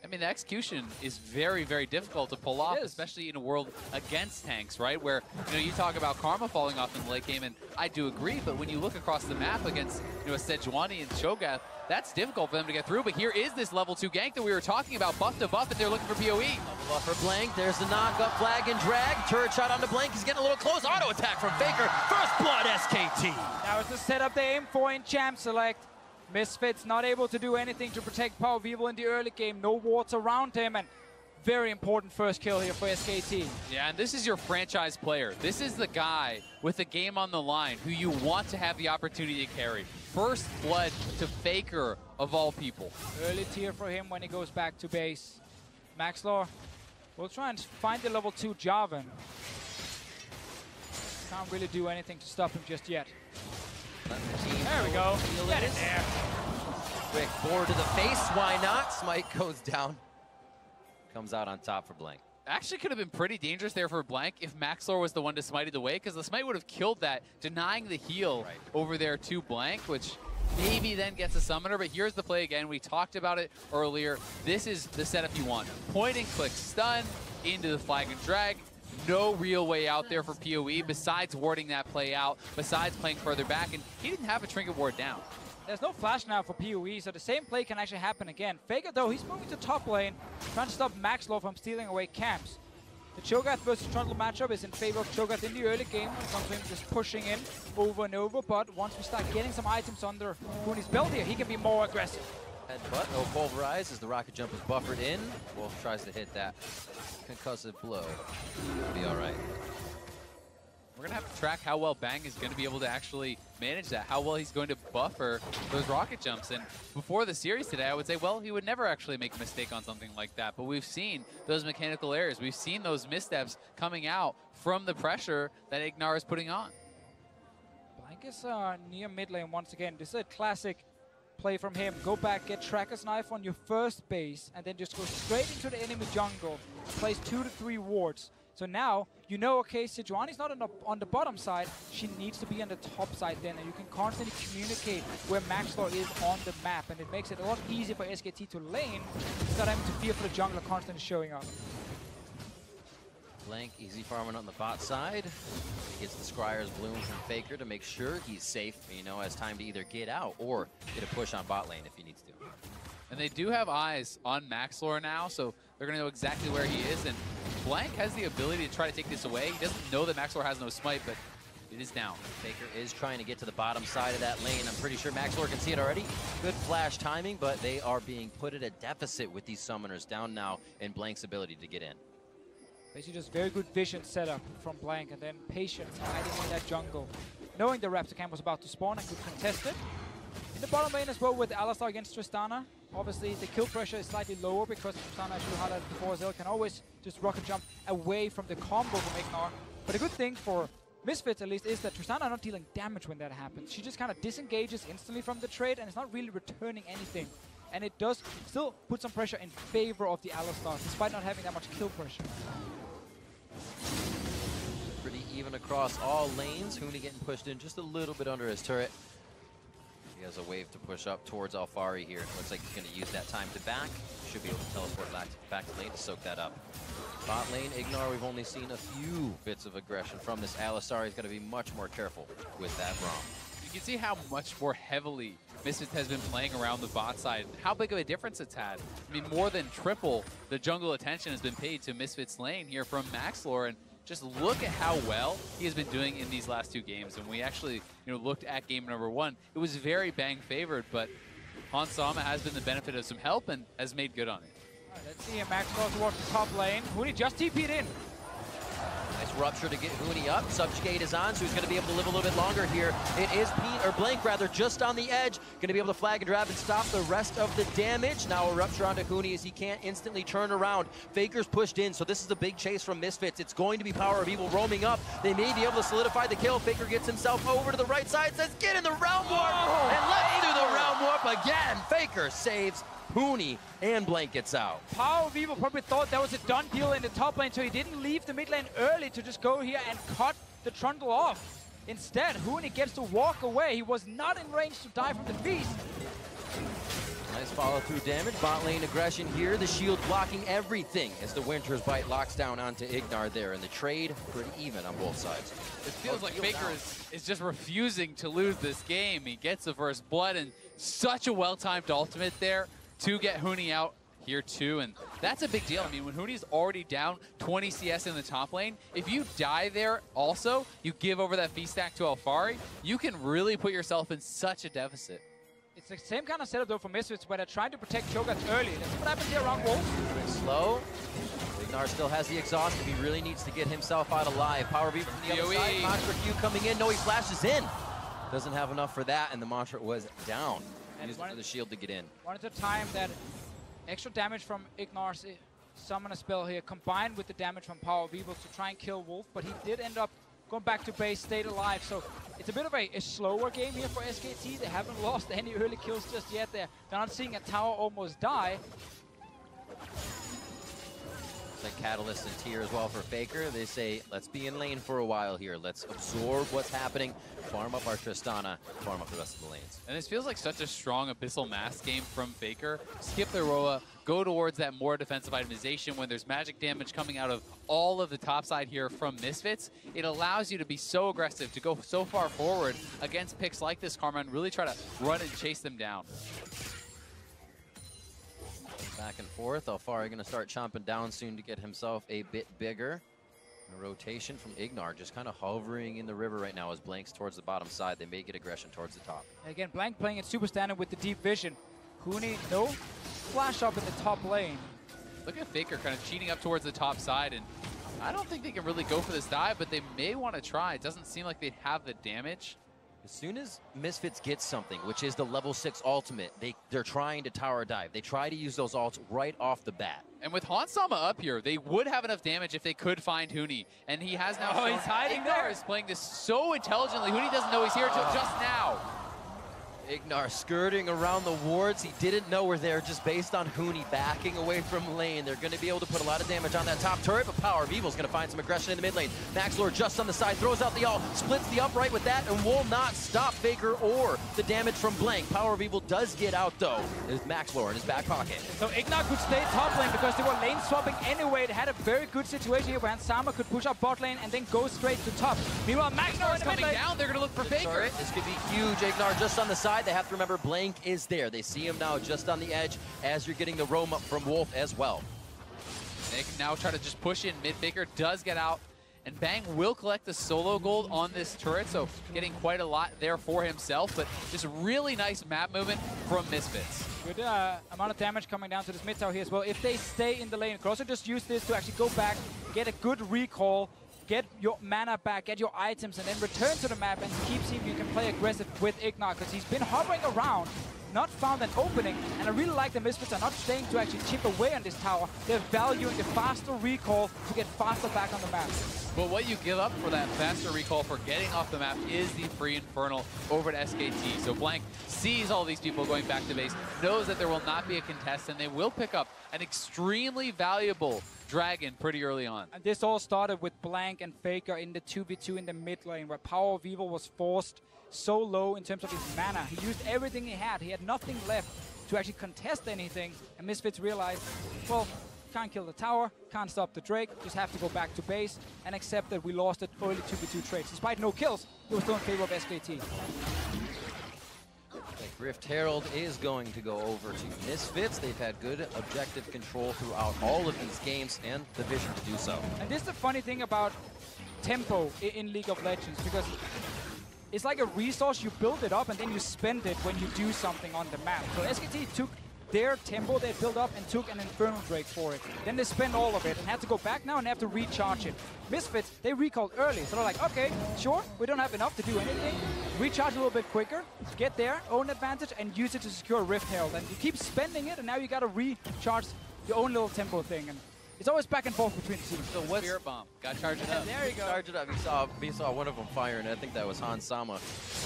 I mean, the execution is very, very difficult to pull off, especially in a world against tanks, right? Where, you talk about Karma falling off in the late game, and I do agree, but when you look across the map against, a Sejuani and Cho'Gath, that's difficult for them to get through. But here is this level 2 gank that we were talking about, buff to buff, and they're looking for PoE. Buff for Blank, there's the knock-up, flag and drag. Turret shot onto Blank, he's getting a little close. Auto attack from Faker, first blood SKT. Now it's the setup they aim for in Champ Select. Misfits not able to do anything to protect Power of Evil in the early game. No wards around him, and very important first kill here for SKT. Yeah, and this is your franchise player. This is the guy with the game on the line who you want to have the opportunity to carry. First blood to Faker, of all people. Early tier for him when he goes back to base. Maxlor will try and find the level 2 Jarvan. Can't really do anything to stop him just yet. There we go. Get it there. Quick board to the face. Why not? Smite goes down. Comes out on top for Blank. Actually could have been pretty dangerous there for Blank if Maxlor was the one to smite it away, because the smite would have killed that, denying the heal over there to Blank, which maybe then gets a summoner. But here's the play again. We talked about it earlier. This is the setup you want. Point and click stun into the flag and drag. No real way out there for PoE besides warding that play out, besides playing further back, and he didn't have a trinket ward down. There's no flash now for PoE, so the same play can actually happen again. Faker, though, he's moving to top lane, trying to stop Maxlor from stealing away camps. The Cho'Gath versus Trundle matchup is in favor of Cho'Gath in the early game, when it comes to him just pushing in over and over, but once we start getting some items under Booney's belt here, he can be more aggressive. Headbutt, no pulverize as the rocket jump is buffered in. Wolf tries to hit that concussive blow. Be all right. We're going to have to track how well Bang is going to be able to actually manage that, how well he's going to buffer those rocket jumps. And before the series today, I would say, well, he would never actually make a mistake on something like that. But we've seen those mechanical errors. We've seen those missteps coming out from the pressure that Ignar is putting on. Blank is near mid lane once again. This is a classic play from him. Go back, get Tracker's Knife on your first base, and then just go straight into the enemy jungle. Place 2 to 3 wards. So now, okay, Sejuani's not on the bottom side. She needs to be on the top side then, and you can constantly communicate where Maxlor is on the map, and it makes it a lot easier for SKT to lane instead of having to fear for the jungler constantly showing up. Blank easy farming on the bot side. He gets the Scryer's Bloom from Faker to make sure he's safe, has time to either get out or get a push on bot lane if he needs to. And they do have eyes on Maxlor now, so they're going to know exactly where he is. And Blank has the ability to try to take this away. He doesn't know that Maxlor has no smite, but it is down. Faker is trying to get to the bottom side of that lane. I'm pretty sure Maxlor can see it already. Good flash timing, but they are being put at a deficit with these summoners down now in Blank's ability to get in. Basically just very good vision setup from Blank, and then patience hiding in that jungle. Knowing the Raptor camp was about to spawn and could contest it. In the bottom lane as well with Alistar against Tristana. Obviously the kill pressure is slightly lower because Tristana, as you highlighted before, Zell can always just rocket jump away from the combo from Ignar. But a good thing for Misfits at least is that Tristana not dealing damage when that happens. She just kind of disengages instantly from the trade and is not really returning anything. And it does still put some pressure in favor of the Alistar, despite not having that much kill pressure. Pretty even across all lanes. Huni getting pushed in just a little bit under his turret. He has a wave to push up towards Alfari here. Looks like he's going to use that time to back. Should be able to teleport back to lane to soak that up. Bot lane, Ignar, we've only seen a few bits of aggression from this Alistar. He's got to be much more careful with that ROM. You can see how much more heavily Misfits has been playing around the bot side, and how big of a difference it's had. I mean, more than triple the jungle attention has been paid to Misfits lane here from Maxlor, and just look at how well he has been doing in these last 2 games. And we actually, looked at game number 1. It was very bang favored, but Hans Sama has been the benefit of some help and has made good on it. All right, let's see him. Maxwell towards the top lane. Huni just TP'd in. Nice rupture to get Huni up. Subjugate is on, so he's going to be able to live a little bit longer here. It is Blank just on the edge. Going to be able to flag and grab and stop the rest of the damage. Now a rupture onto Huni as he can't instantly turn around. Faker's pushed in, so this is a big chase from Misfits. It's going to be Power of Evil roaming up. They may be able to solidify the kill. Faker gets himself over to the right side, says get in the realm warp, and let's do the realm warp again. Faker saves Huni, and Blank gets out. Power of Evil probably thought that was a done deal in the top lane, so he didn't leave the mid lane early to just go here and cut the Trundle off. Instead, Huni gets to walk away. He was not in range to die from the feast. Nice follow-through damage. Bot lane aggression here. The shield blocking everything as the Winter's Bite locks down onto Ignar there. And the trade pretty even on both sides. It feels like Faker is just refusing to lose this game. He gets the first blood and such a well-timed ultimate there to get Huni out here too, and that's a big deal. I mean, when Huni's already down 20 CS in the top lane, if you die there also, you give over that feast stack to Alfari, you can really put yourself in such a deficit. It's the same kind of setup though for Misfits, where they're trying to protect Cho'Gath early. Let's see what happens here around Wolf. Bit slow. Ignar still has the exhaust if he really needs to get himself out alive. Power Beat from the other side. Mantra Q coming in. No, he flashes in. Doesn't have enough for that, and the Mantra was down. Used it for the shield to get in. Wanted to time that extra damage from Ignar's summoner spell here, combined with the damage from Power of Evil to try and kill Wolf, but he did end up going back to base, stayed alive. So it's a bit of a slower game here for SKT. They haven't lost any early kills just yet. They're not seeing a tower almost die. Like Catalyst and Tier as well for Faker. They say, let's be in lane for a while here. Let's absorb what's happening, farm up our Tristana, farm up the rest of the lanes. And this feels like such a strong Abyssal Mass game from Faker. Skip the Roa, go towards that more defensive itemization when there's magic damage coming out of all of the top side here from Misfits. It allows you to be so aggressive, to go so far forward against picks like this, Karma, and really try to run and chase them down. Back and forth. Alfari going to start chomping down soon to get himself a bit bigger. A rotation from Ignar, just kind of hovering in the river right now as Blank's towards the bottom side. They may get aggression towards the top. Again, Blank playing it super standard with the deep vision. Huni, no flash up in the top lane. Look at Faker kind of cheating up towards the top side, and I don't think they can really go for this dive, but they may want to try. It doesn't seem like they'd have the damage. As soon as Misfits get something, which is the level 6 ultimate, they're trying to tower dive. They try to use those ults right off the bat. And with Hansama up here, they would have enough damage if they could find Huni. And he has now. Oh, he's hiding there. Ignar is playing this so intelligently. Huni doesn't know he's here until just now. Ignar skirting around the wards he didn't know were there just based on Huni backing away from lane. They're going to be able to put a lot of damage on that top turret, but Power of Evil's going to find some aggression in the mid lane. Maxlor just on the side, throws out the ult, splits the upright with that, and will not stop Faker or the damage from Blank. Power of Evil does get out, though. There's Maxlor in his back pocket. So Ignar could stay top lane because they were lane swapping anyway. They had a very good situation here where Sama could push up bot lane and then go straight to top. Meanwhile, Maxlor is coming down. They're going to look for Faker. Turret. This could be huge. Ignar just on the side. They have to remember Blank is there. They see him now just on the edge as you're getting the roam up from Wolf as well. They can now try to just push in mid. Faker does get out, and Bang will collect the solo gold on this turret, so getting quite a lot there for himself, but just really nice map movement from Misfits. Good amount of damage coming down to this mid tower here as well. If they stay in the lane, could also just use this to actually go back, get a good recall, get your mana back, get your items, and then return to the map and keep seeing if you can play aggressive with Ignar, because he's been hovering around, not found an opening, and I really like the Misfits are not staying to actually chip away on this tower. They're valuing the faster recall to get faster back on the map. But what you give up for that faster recall for getting off the map is the free Infernal over to SKT. So Blank sees all these people going back to base, knows that there will not be a contest, and they will pick up an extremely valuable Dragon pretty early on. And this all started with Blank and Faker in the 2v2 in the mid lane, where Power of Evil was forced so low in terms of his mana. He used everything he had. He had nothing left to actually contest anything, and Misfits realized, well, can't kill the tower, can't stop the Drake, just have to go back to base and accept that we lost at early 2v2 trades. Despite no kills, it was still in favor of SKT. Rift Herald is going to go over to Misfits. They've had good objective control throughout all of these games and the vision to do so. And this is the funny thing about tempo in League of Legends, because it's like a resource. You build it up and then you spend it when you do something on the map. So SKT took their tempo they built up and took an Infernal Drake for it. Then they spent all of it and had to go back now and have to recharge it. Misfits, they recalled early, so they're like, okay, sure, we don't have enough to do anything. Recharge a little bit quicker, get their own advantage, and use it to secure Rift Herald. And you keep spending it, and now you gotta recharge your own little tempo thing. And it's always back and forth between the teams. So what's Spirit Bomb? Got to charge it up. There you go. Charge it up. We saw one of them firing. I think that was Hans Sama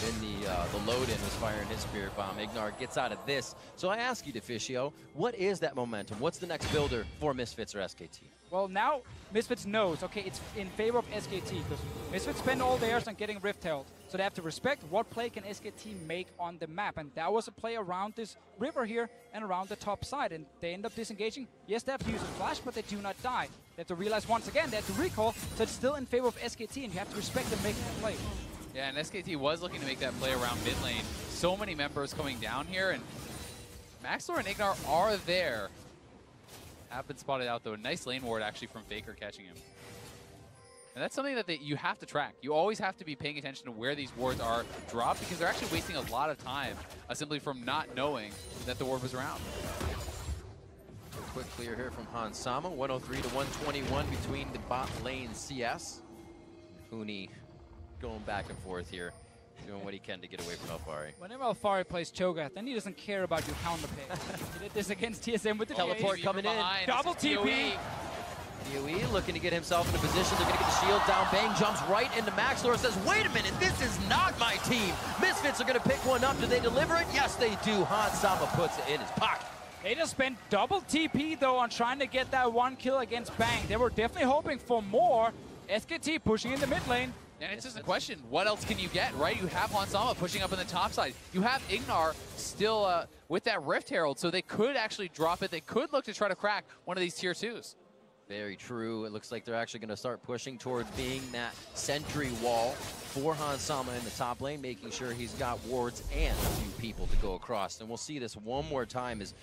in the load-in was firing his Spirit Bomb. Ignar gets out of this. So I ask you, Deficio, what is that momentum? What's the next builder for Misfits or SKT? Well, now Misfits knows, okay, it's in favor of SKT, because Misfits spend all theirs on getting Rift Herald. So they have to respect what play can SKT make on the map. And that was a play around this river here and around the top side. And they end up disengaging. Yes, they have to use a flash, but they do not die. They have to realize once again they have to recall, so it's still in favor of SKT, and you have to respect them making the play. Yeah, and SKT was looking to make that play around mid lane. So many members coming down here, and Maxlor and Ignar are there. Have been spotted out though. Nice lane ward actually from Faker catching him. And that's something that you have to track. You always have to be paying attention to where these wards are dropped, because they're actually wasting a lot of time simply from not knowing that the ward was around. Quick clear here from Hans Sama. 103 to 121 between the bot lane CS. Huni going back and forth here, doing what he can to get away from Alfari. Whenever Alfari plays Cho'Gath, then he doesn't care about your counter pick. He did this against TSM with the Teleport coming in. Double TP. DOE looking to get himself in a position. They're going to get the shield down. Bang jumps right into Maxlor, says, wait a minute, this is not my team. Misfits are going to pick one up. Do they deliver it? Yes, they do. Hans Sama puts it in his pocket. They just spent double TP, though, on trying to get that one kill against Bang. They were definitely hoping for more. SKT pushing in the mid lane. And it's just a question, what else can you get, right? You have Hans Sama pushing up on the top side. You have Ignar still with that Rift Herald, so they could actually drop it. They could look to try to crack one of these tier 2s. Very true. It looks like they're actually going to start pushing towards being that sentry wall for Hans Sama in the top lane, making sure he's got wards and a few people to go across. And we'll see this one more time as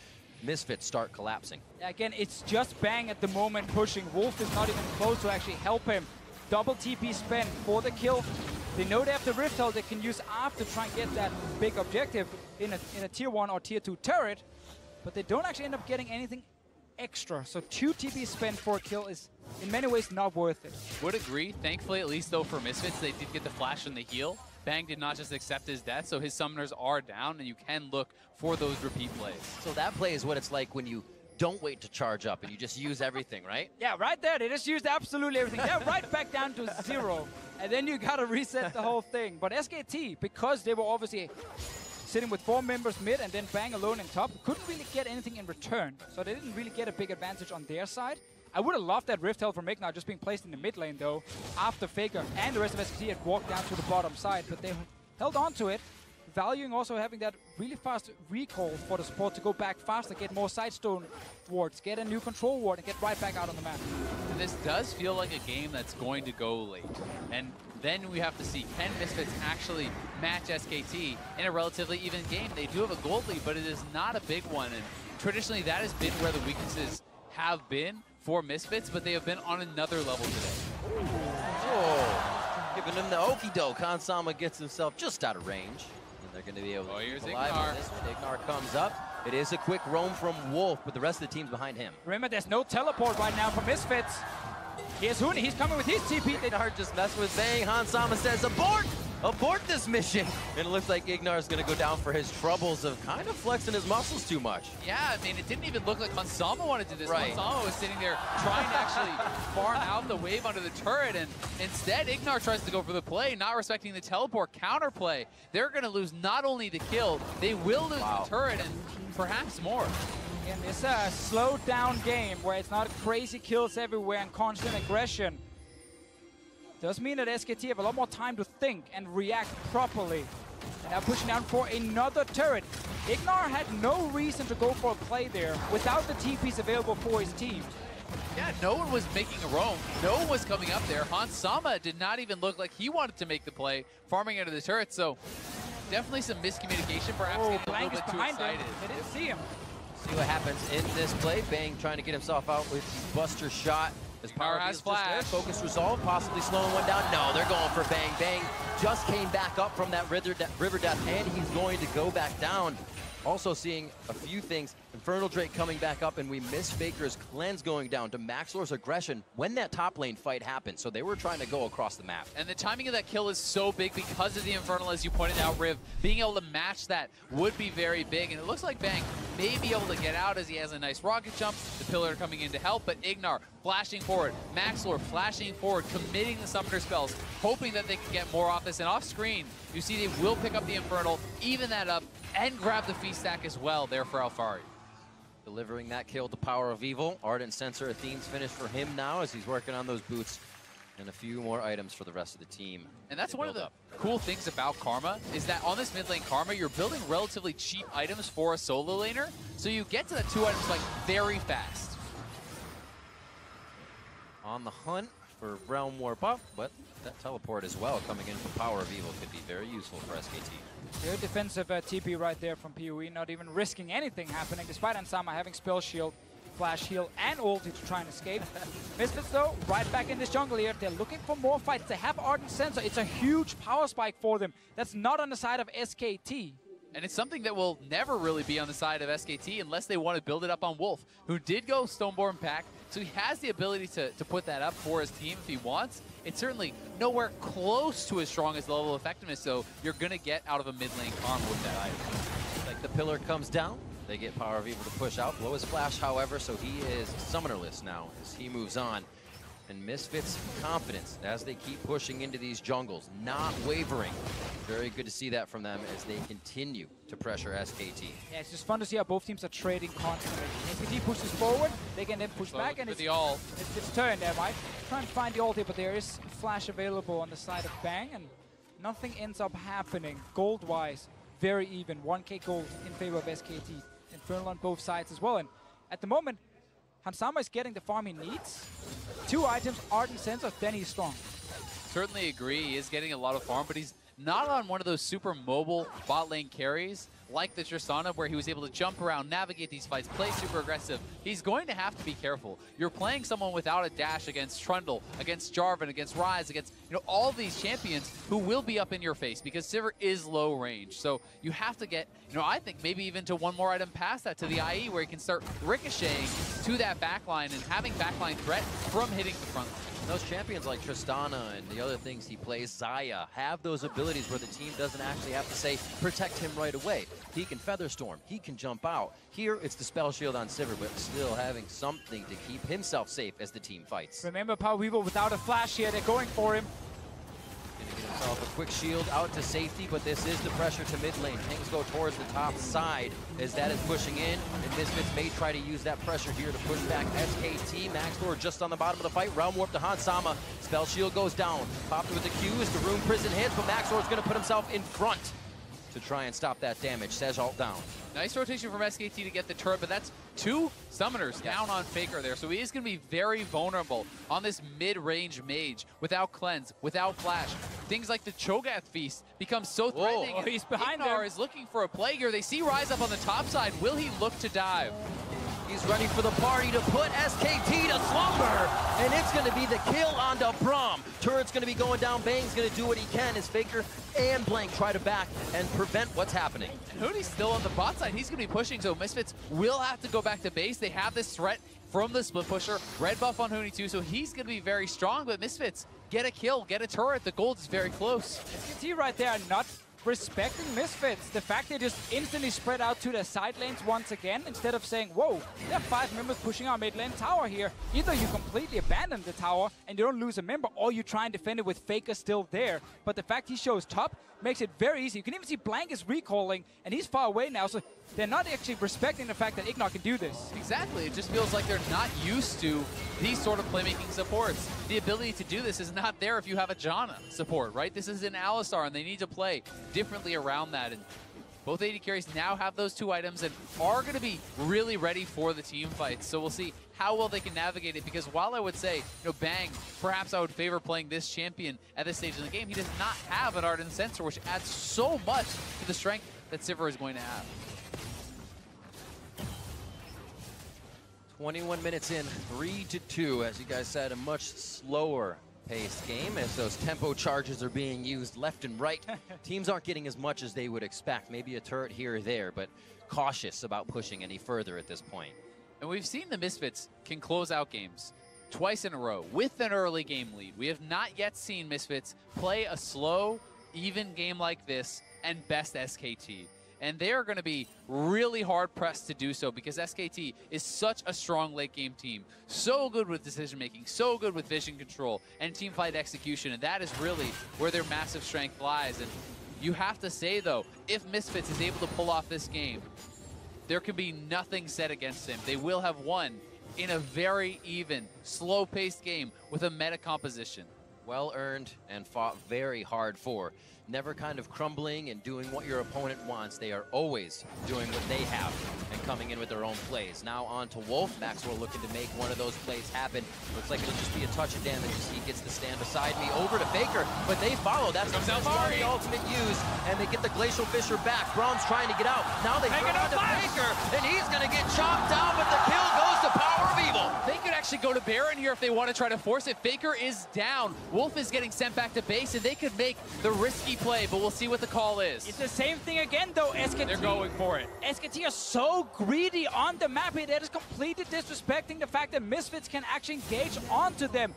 Misfits start collapsing. Again, it's just Bang at the moment pushing. Wolf is not even close to actually help him. Double TP spent for the kill. They know they have the Rift Herald they can use after to try and get that big objective in a tier 1 or tier 2 turret, but they don't actually end up getting anything extra. So 2 TP spent for a kill is in many ways not worth it. Would agree. Thankfully, at least though for Misfits, they did get the flash and the heal. Bang did not just accept his death, so his summoners are down, and you can look for those repeat plays. So that play is what it's like when you don't wait to charge up and you just use everything, right? Yeah, right there. They just used absolutely everything. They're right back down to 0. And then you got to reset the whole thing. But SKT, because they were obviously sitting with 4 members mid and then Bang alone in top, couldn't really get anything in return. So they didn't really get a big advantage on their side. I would have loved that Rift Herald from Ignar just being placed in the mid lane, though, after Faker and the rest of SKT had walked down to the bottom side. But they held on to it, valuing also having that really fast recall for the support to go back faster, get more sidestone wards, get a new control ward, and get right back out on the map. And this does feel like a game that's going to go late. And then we have to see, can Misfits actually match SKT in a relatively even game? They do have a gold lead, but it is not a big one. And traditionally, that has been where the weaknesses have been for Misfits, but they have been on another level today. Oh, giving him the okie doke. Hans Sama gets himself just out of range. They're going to be able to here's alive on this one. Ignar comes up. It is a quick roam from Wolf, but the rest of the team's behind him. Remember, there's no teleport right now for Misfits. Here's Huni. He's coming with his TP. Ignar just messed with Bang. Hans Sama says, abort! Abort this mission! And it looks like Ignar's going to go down for his troubles of kind of flexing his muscles too much. Yeah, I mean, it didn't even look like Hans Sama wanted to do this. Right. Hans Sama was sitting there trying to actually farm out the wave under the turret, and instead Ignar tries to go for the play, not respecting the teleport counterplay. They're going to lose not only the kill, they will lose the turret and perhaps more. And it's a slowed down game where it's not crazy kills everywhere and constant aggression. Does mean that SKT have a lot more time to think and react properly. And now pushing down for another turret. Ignar had no reason to go for a play there without the TPs available for his team. Yeah, no one was making a roam. No one was coming up there. Hans Sama did not even look like he wanted to make the play, farming into the turret. So Definitely some miscommunication, perhaps Oh, getting a Blank little is bit too behind him. excited. They didn't see him. See what happens in this play. Bang trying to get himself out with the Buster shot. His power has is just there. flash. Focus resolved, possibly slowing one down. No, they're going for Bang. Bang just came back up from that river death, and he's going to go back down. Also seeing a few things. Infernal Drake coming back up, and we miss Faker's cleanse going down to Maxlor's aggression when that top lane fight happened. So they were trying to go across the map. And the timing of that kill is so big because of the Infernal, as you pointed out, Riv. Being able to match that would be very big. And it looks like Bang may be able to get out as he has a nice rocket jump. The Pillar coming in to help, but Ignar flashing forward. Maxlor flashing forward, committing the summoner spells, hoping that they can get more off this. And off screen, you see they will pick up the Infernal, even that up, and grab the feast stack as well there for Alfari. Delivering that kill to Power of Evil. Ardent Sensor, a theme's finish for him now as he's working on those boots. And a few more items for the rest of the team. And that's one of the cool things about Karma, is that on this mid lane Karma, you're building relatively cheap items for a solo laner, so you get to the 2 items like very fast. On the hunt for Realm Warp up, but that teleport as well coming in from Power of Evil could be very useful for SKT. Very defensive TP right there from PoE, not even risking anything happening, despite Ansama having Spell Shield, Flash Heal, and ulti to try and escape. Misfits, though, right back in this jungle here. They're looking for more fights. They have Ardent Sensor. It's a huge power spike for them. That's not on the side of SKT. And it's something that will never really be on the side of SKT unless they want to build it up on Wolf, who did go Stoneborn Pack, so he has the ability to put that up for his team if he wants. It's certainly nowhere close to as strong as the level of effectiveness, so you're going to get out of a mid lane Karma with that item. Like the pillar comes down, they get Power of Evil to push out. Blow his flash, however, so he is summonerless now as he moves on. And Misfits' confidence as they keep pushing into these jungles, not wavering. Very good to see that from them as they continue to pressure SKT. Yeah, it's just fun to see how both teams are trading constantly. SKT pushes forward, they can then push back, and it's its turn there, Mike. Try and find the ulti, but there is flash available on the side of Bang, and nothing ends up happening. Gold-wise, very even. 1k gold in favor of SKT. Infernal on both sides as well, and at the moment, Hansama is getting the farm he needs. 2 items, Ardent Sensor, then he's strong. Certainly agree, he is getting a lot of farm, but he's not on one of those super mobile bot lane carries like the Tristana, where he was able to jump around, navigate these fights, play super aggressive. He's going to have to be careful. You're playing someone without a dash against Trundle, against Jarvan, against Ryze, against all these champions who will be up in your face because Sivir is low range. So you have to get, I think maybe even to one more item past that to the IE where he can start ricocheting to that backline and having backline threat from hitting the front line. Those champions like Tristana and the other things he plays, Xayah, have those abilities where the team doesn't actually have to say, protect him right away. He can Featherstorm, he can jump out. Here, it's the spell shield on Sivir, but still having something to keep himself safe as the team fights. Remember, Power of Evil without a flash here, they're going for him. Gonna get himself a quick shield out to safety, but this is the pressure to mid lane. Things go towards the top side as that is pushing in, and Misfits may try to use that pressure here to push back SKT. Maxlor just on the bottom of the fight. Realm Warp to Hansama. Spell shield goes down. Popped with the Q as the Rune Prison hits, but Maxlor's gonna put himself in front to try and stop that damage. Sej ult down. Nice rotation from SKT to get the turret, but that's 2 summoners down on Faker there. So he is going to be very vulnerable on this mid-range mage without cleanse, without flash. Things like the Cho'Gath Feast become so threatening. Oh, he's behind Ignar them. is looking for a play here. They see Ryze up on the top side. Will he look to dive? He's ready for the party to put SKT to slumber, and it's going to be the kill onto Braum. Turret's going to be going down. Bang's going to do what he can as Faker and Blank try to back and prevent what's happening. And Hoodie's still on the bot side. He's going to be pushing, so Misfits will have to go back to base. They have this threat from the split pusher. Red buff on Hoodie too, so he's going to be very strong, but Misfits get a kill, get a turret. The gold is very close. SKT right there are not respecting Misfits. The fact they just instantly spread out to their side lanes once again instead of saying, whoa, there are 5 members pushing our mid lane tower here. Either you completely abandon the tower and you don't lose a member, or you try and defend it with Faker still there. But the fact he shows top makes it very easy. You can even see Blank is recalling, and he's far away now, so they're not actually respecting the fact that Ignar can do this. Exactly. It just feels like they're not used to these sort of playmaking supports. The ability to do this is not there if you have a Janna support, right? This is an Alistar, and they need to play differently around that. And Both AD carries now have those 2 items and are going to be really ready for the team fights. So we'll see how well they can navigate it, because while I would say, Bang, perhaps I would favor playing this champion at this stage in the game, he does not have an Ardent Sensor, which adds so much to the strength that Sivir is going to have. 21 minutes in, 3-2, as you guys said, a much slower paced game as those tempo charges are being used left and right. Teams aren't getting as much as they would expect, maybe a turret here or there, but cautious about pushing any further at this point. And we've seen the Misfits can close out games twice in a row with an early game lead. We have not yet seen Misfits play a slow, even game like this and best SKT. And they are going to be really hard pressed to do so, because SKT is such a strong late game team. So good with decision making, so good with vision control and team fight execution. And that is really where their massive strength lies. And you have to say, though, if Misfits is able to pull off this game, there can be nothing said against them. They will have won in a very even, slow-paced game with a meta composition. Well earned and fought very hard for. Never kind of crumbling and doing what your opponent wants. They are always doing what they have and coming in with their own plays. Now on to Wolf. Maxwell looking to make one of those plays happen. Looks like it'll just be a touch of damage as he gets to stand beside me. Over to Faker, but they follow. That's the ultimate use, and they get the Glacial Fissure back. Braum's trying to get out. Now they throw it to Faker, and he's going to get chopped down, but the kill goes to Power of Evil. They could actually go to Baron here if they want to try to force it. Faker is down. Wolf is getting sent back to base, and they could make the risky play, but we'll see what the call is. It's the same thing again, though. SKT. They're going for it. SKT are so greedy on the map here. They're just completely disrespecting the fact that Misfits can actually engage onto them.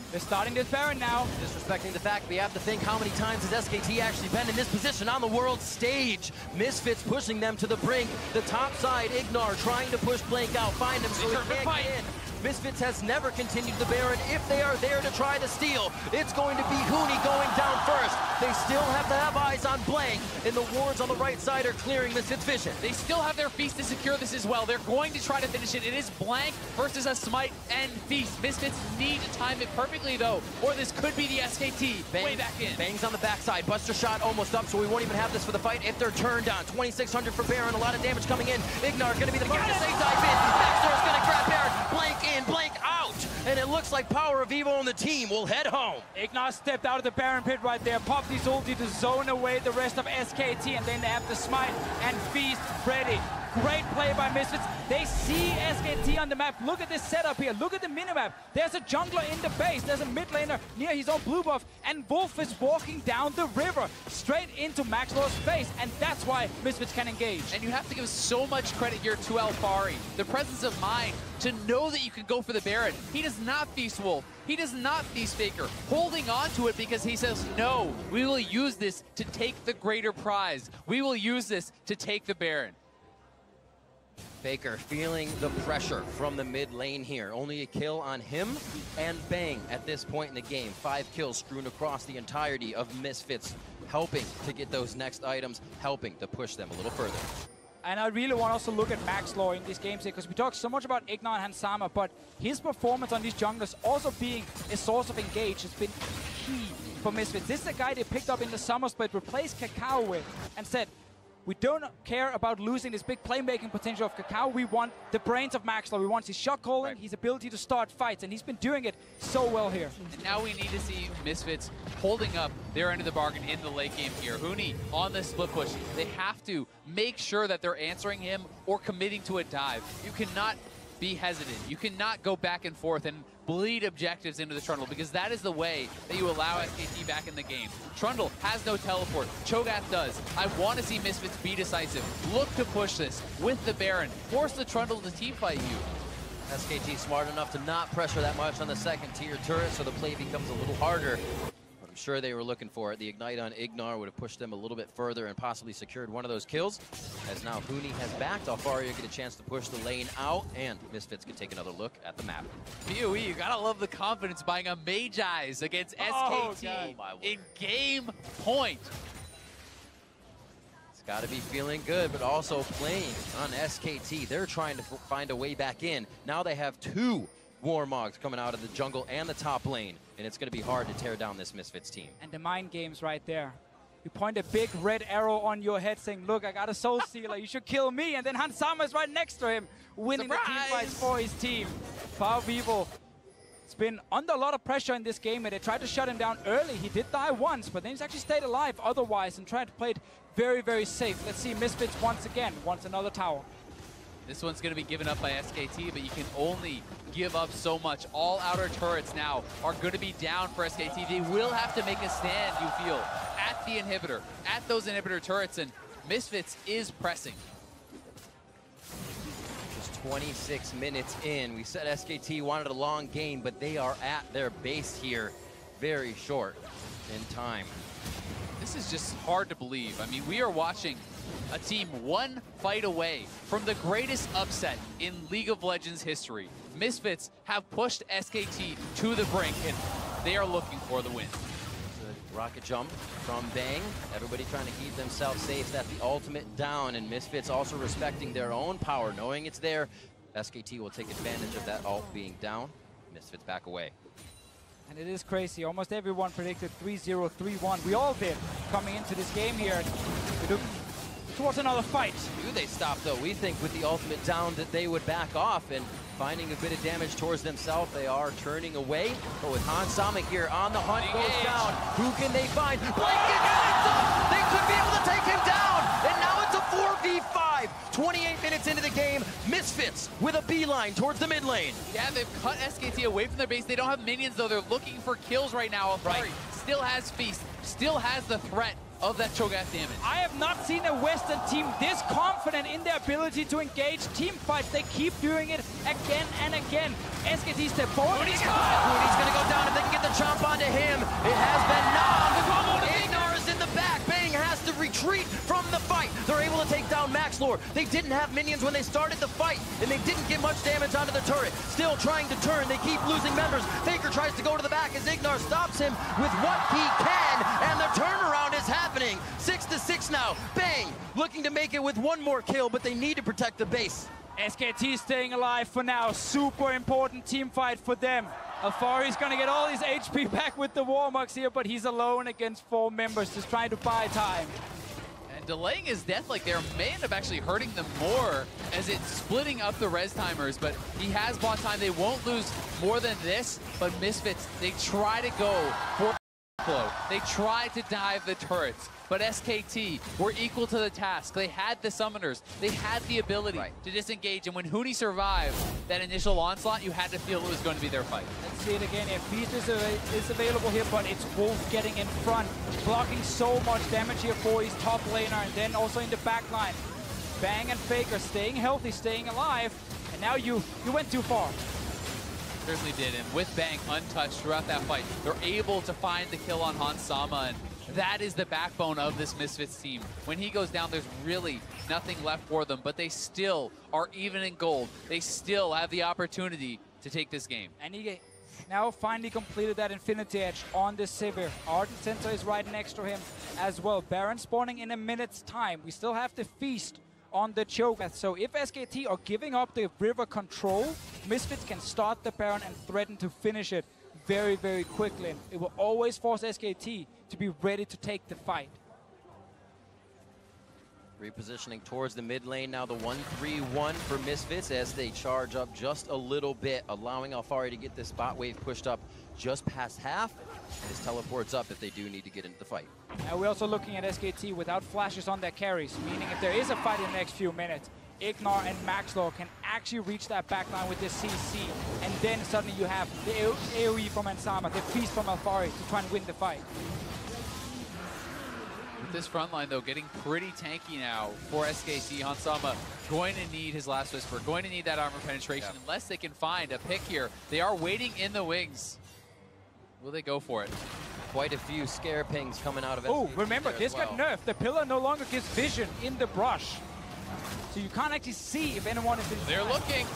They're starting this Baron now. Disrespecting the fact we have to think how many times has SKT actually been in this position on the world stage. Misfits pushing them to the brink. The top side, Ignar trying to push Blank out, find him so he can't get in. Misfits has never continued the Baron. If they are there to try to steal, it's going to be Huni going down first. They still have to have eyes on Blank, and the wards on the right side are clearing Misfits' vision. They still have their Feast to secure this as well. They're going to try to finish it. It is Blank versus a Smite and Feast. Misfits need to time it perfectly, though, or this could be the SKT way back in. Bangs on the backside. Buster shot almost up, so we won't even have this for the fight if they're turned on. 2,600 for Baron. A lot of damage coming in. Ignar going to be the first to say dive in. Backdoor's going to grab Baron. Blank in, Blank out. And it looks like Power of Evil on the team will head home. Ignar stepped out of the Baron pit right there, popped his ulti to zone away the rest of SKT, and then they have the Smite and Feast ready. Great play by Misfits. They see SKT on the map. Look at this setup here. Look at the minimap. There's a jungler in the base. There's a mid laner near his own blue buff. And Wolf is walking down the river straight into Maxwell's face. And that's why Misfits can engage. And you have to give so much credit here to Alfari. The presence of mind to know that you can go for the Baron. He does not feast Wolf. He does not feast Faker. Holding on to it because he says, no, we will use this to take the greater prize. We will use this to take the Baron. Faker feeling the pressure from the mid lane here. Only a kill on him and Bang at this point in the game. 5 kills strewn across the entirety of Misfits, helping to get those next items, helping to push them a little further. And I really want us to look at Max Law in these games here, because we talk so much about Ignar and Hansama, but his performance on these junglers also being a source of engage has been key for Misfits. This is a guy they picked up in the summer split, replaced Kakao with, and said, we don't care about losing this big playmaking potential of Kakao. We want the brains of Maxwell. We want his shot calling, his ability to start fights, and he's been doing it so well here. And now we need to see Misfits holding up their end of the bargain in the late game here. Huni on the split push. They have to make sure that they're answering him or committing to a dive. You cannot be hesitant. You cannot go back and forth and bleed objectives into the Trundle, because that is the way that you allow SKT back in the game. Trundle has no teleport. Cho'Gath does. I want to see Misfits be decisive. Look to push this with the Baron. Force the Trundle to teamfight you. SKT smart enough to not pressure that much on the second tier turret, so the play becomes a little harder. But I'm sure they were looking for it. The Ignite on Ignar would have pushed them a little bit further and possibly secured one of those kills. As now Huni has backed, Alfaria get a chance to push the lane out, and Misfits can take another look at the map. PoE, you gotta love the confidence buying a Mage Eyes against SKT in game point. It's got to be feeling good, but also playing on SKT. They're trying to find a way back in. Now they have 2 Warmogs coming out of the jungle and the top lane, and it's going to be hard to tear down this Misfits team. And the mind games right there. You point a big red arrow on your head saying, look, I got a soul stealer, you should kill me. And then Hansama is right next to him, winning the team fights for his team. Powervivo has been under a lot of pressure in this game, and they tried to shut him down early. He did die once, but then he's actually stayed alive otherwise and tried to play it very, very safe. Let's see Misfits once again, wants another tower. This one's going to be given up by SKT, but you can only give up so much. All outer turrets now are going to be down for SKT. They will have to make a stand, you feel, at the inhibitor, at those inhibitor turrets, and Misfits is pressing. Just 26 minutes in. We said SKT wanted a long game, but they are at their base here very short in time. This is just hard to believe. I mean, we are watching a team one fight away from the greatest upset in League of Legends history. Misfits have pushed SKT to the brink, and they are looking for the win. It's a rocket jump from Bang. Everybody trying to keep themselves safe. That's the ultimate down, and Misfits also respecting their own power, knowing it's there. SKT will take advantage of that ult being down. Misfits back away. And it is crazy. Almost everyone predicted 3-0, 3-1. We all did coming into this game here. We look towards another fight. Do they stop, though? We think with the ultimate down that they would back off, and finding a bit of damage towards themselves, they are turning away. But with Hansama here on the hunt, goes down. Who can they find? Blanket gets up! They could be able to take him down! And now it's a 4v5. 28 minutes into the game, Misfits with a beeline towards the mid lane. Yeah, they've cut SKT away from their base. They don't have minions, though. They're looking for kills right now. Right. Still has Feast, still has the threat of that Cho'Gath damage. I have not seen a Western team this confident in their ability to engage team fights. They keep doing it again and again. SKT step forward. He's going to go down if they can get the chomp onto him. It has been knocked. Ignar is in the back. Bang has to retreat from the fight. They're able to take down Maxlore. They didn't have minions when they started the fight, and they didn't get much damage onto the turret. Still trying to turn. They keep losing members. Faker tries to go to the back as Ignar stops him with what he can, and the turnaround is happening. 6-6 now. Bang looking to make it with one more kill, but they need to protect the base. SKT staying alive for now. Super important team fight for them. Alfari's gonna get all his HP back with the Warmugs here, but he's alone against 4 members, just trying to buy time. And delaying his death like there may end up actually hurting them more as it's splitting up the res timers, but he has bought time. They won't lose more than this, but Misfits, they try to go for flow. They tried to dive the turrets, but SKT were equal to the task. They had the summoners. They had the ability to disengage, and when Huni survived that initial onslaught, you had to feel it was going to be their fight. Let's see it again. Yeah, Feast is available here, but it's Wolf getting in front, blocking so much damage here for his top laner, and then also in the back line. Bang and Faker staying healthy, staying alive, and now you went too far. Certainly did, and with Bang untouched throughout that fight, they're able to find the kill on Hansama, and that is the backbone of this Misfits team. When he goes down, there's really nothing left for them, but they still are even in gold. They still have the opportunity to take this game. And he now finally completed that Infinity Edge on the Sivir. Ardent Center is right next to him as well. Baron spawning in a minute's time. We still have to feast on the Cho'Gath. So if SKT are giving up the river control, Misfits can start the Baron and threaten to finish it very, very quickly. And it will always force SKT to be ready to take the fight. Repositioning towards the mid lane now, the 1-3-1 for Misfits as they charge up just a little bit, allowing Alfari to get this bot wave pushed up just past half, and his teleports up if they do need to get into the fight. Now we're also looking at SKT without flashes on their carries, meaning if there is a fight in the next few minutes, Ignar and Maxlore can actually reach that backline with this CC, and then suddenly you have the AoE from Hansama, the Feast from Alfari to try and win the fight. With this front line, though, getting pretty tanky now for SKT. Hansama going to need his last whisper, going to need that armor penetration, unless they can find a pick here. They are waiting in the wings. Will they go for it? Quite a few scare pings coming out of SKT. Oh, remember, this got nerfed. The pillar no longer gives vision in the brush. So you can't actually see if anyone is in. They're looking.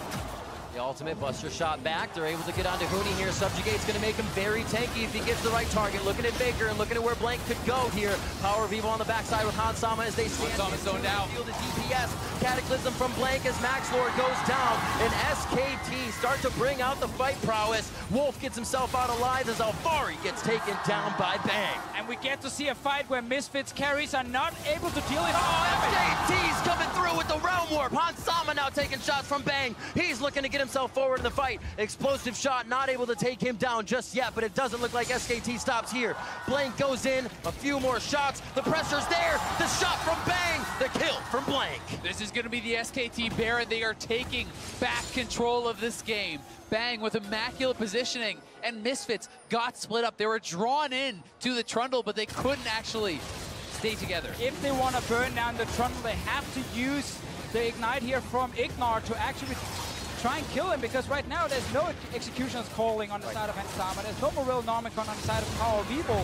They ultimate buster shot back. They're able to get onto Hooney here. Subjugate's going to make him very tanky if he gets the right target. Looking at Faker and looking at where Blank could go here. Power Vivo on the backside with Hansama as they stand. Hansama's zoned out. Field of DPS. Cataclysm from Blank as Max Lord goes down. And SKT start to bring out the fight prowess. Wolf gets himself out alive as Alfari gets taken down by Bang. And we get to see a fight where Misfits carries are not able to deal enough Oh, damage. SKT's coming through with the Realm Warp. Hansama now taking shots from Bang. He's looking to get himself forward in the fight. Explosive shot, not able to take him down just yet, but it doesn't look like SKT stops here. Blank goes in, a few more shots. The pressure's there. The shot from Bang. The kill from Blank. This is going to be the SKT Baron. They are taking back control of this game. Bang with immaculate positioning, and Misfits got split up. They were drawn in to the Trundle, but they couldn't actually stay together. If they want to burn down the Trundle, they have to use the Ignite here from Ignar to actually try and kill him, because right now there's no Executioners calling on the side of Hansama. There's no Morel Normicon on the side of Power Vivo.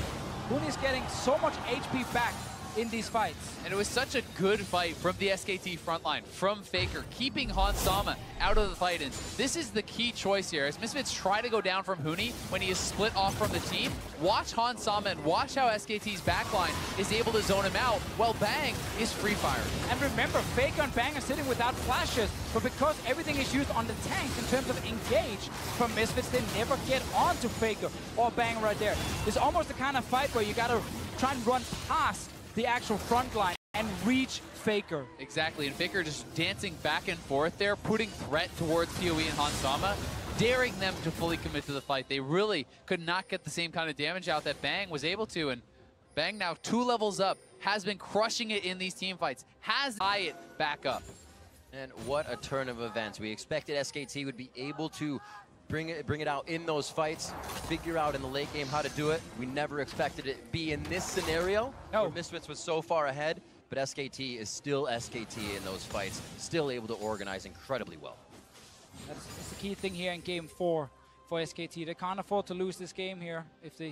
Hooney's getting so much HP back in these fights. And it was such a good fight from the SKT frontline, from Faker, keeping Hansama out of the fight. And this is the key choice here. As Misfits try to go down from Hooney when he is split off from the team, watch Hansama and watch how SKT's backline is able to zone him out while Bang is free firing. And remember, Faker and Bang are sitting without flashes, but because everything is used on the tanks in terms of engage from Misfits, they never get onto Faker or Bang right there. It's almost the kind of fight where you gotta try and run past the actual front line and reach Faker. Exactly, and Faker just dancing back and forth there, putting threat towards PoE and Hansama, daring them to fully commit to the fight. They really could not get the same kind of damage out that Bang was able to, and Bang now 2 levels up, has been crushing it in these team fights, has it back up. And what a turn of events. We expected SKT would be able to bring it out in those fights, figure out in the late game how to do it. We never expected it be in this scenario where Misfits was so far ahead, but SKT is still SKT in those fights, still able to organize incredibly well. That's the key thing here in Game 4 for SKT. They can't afford to lose this game here if they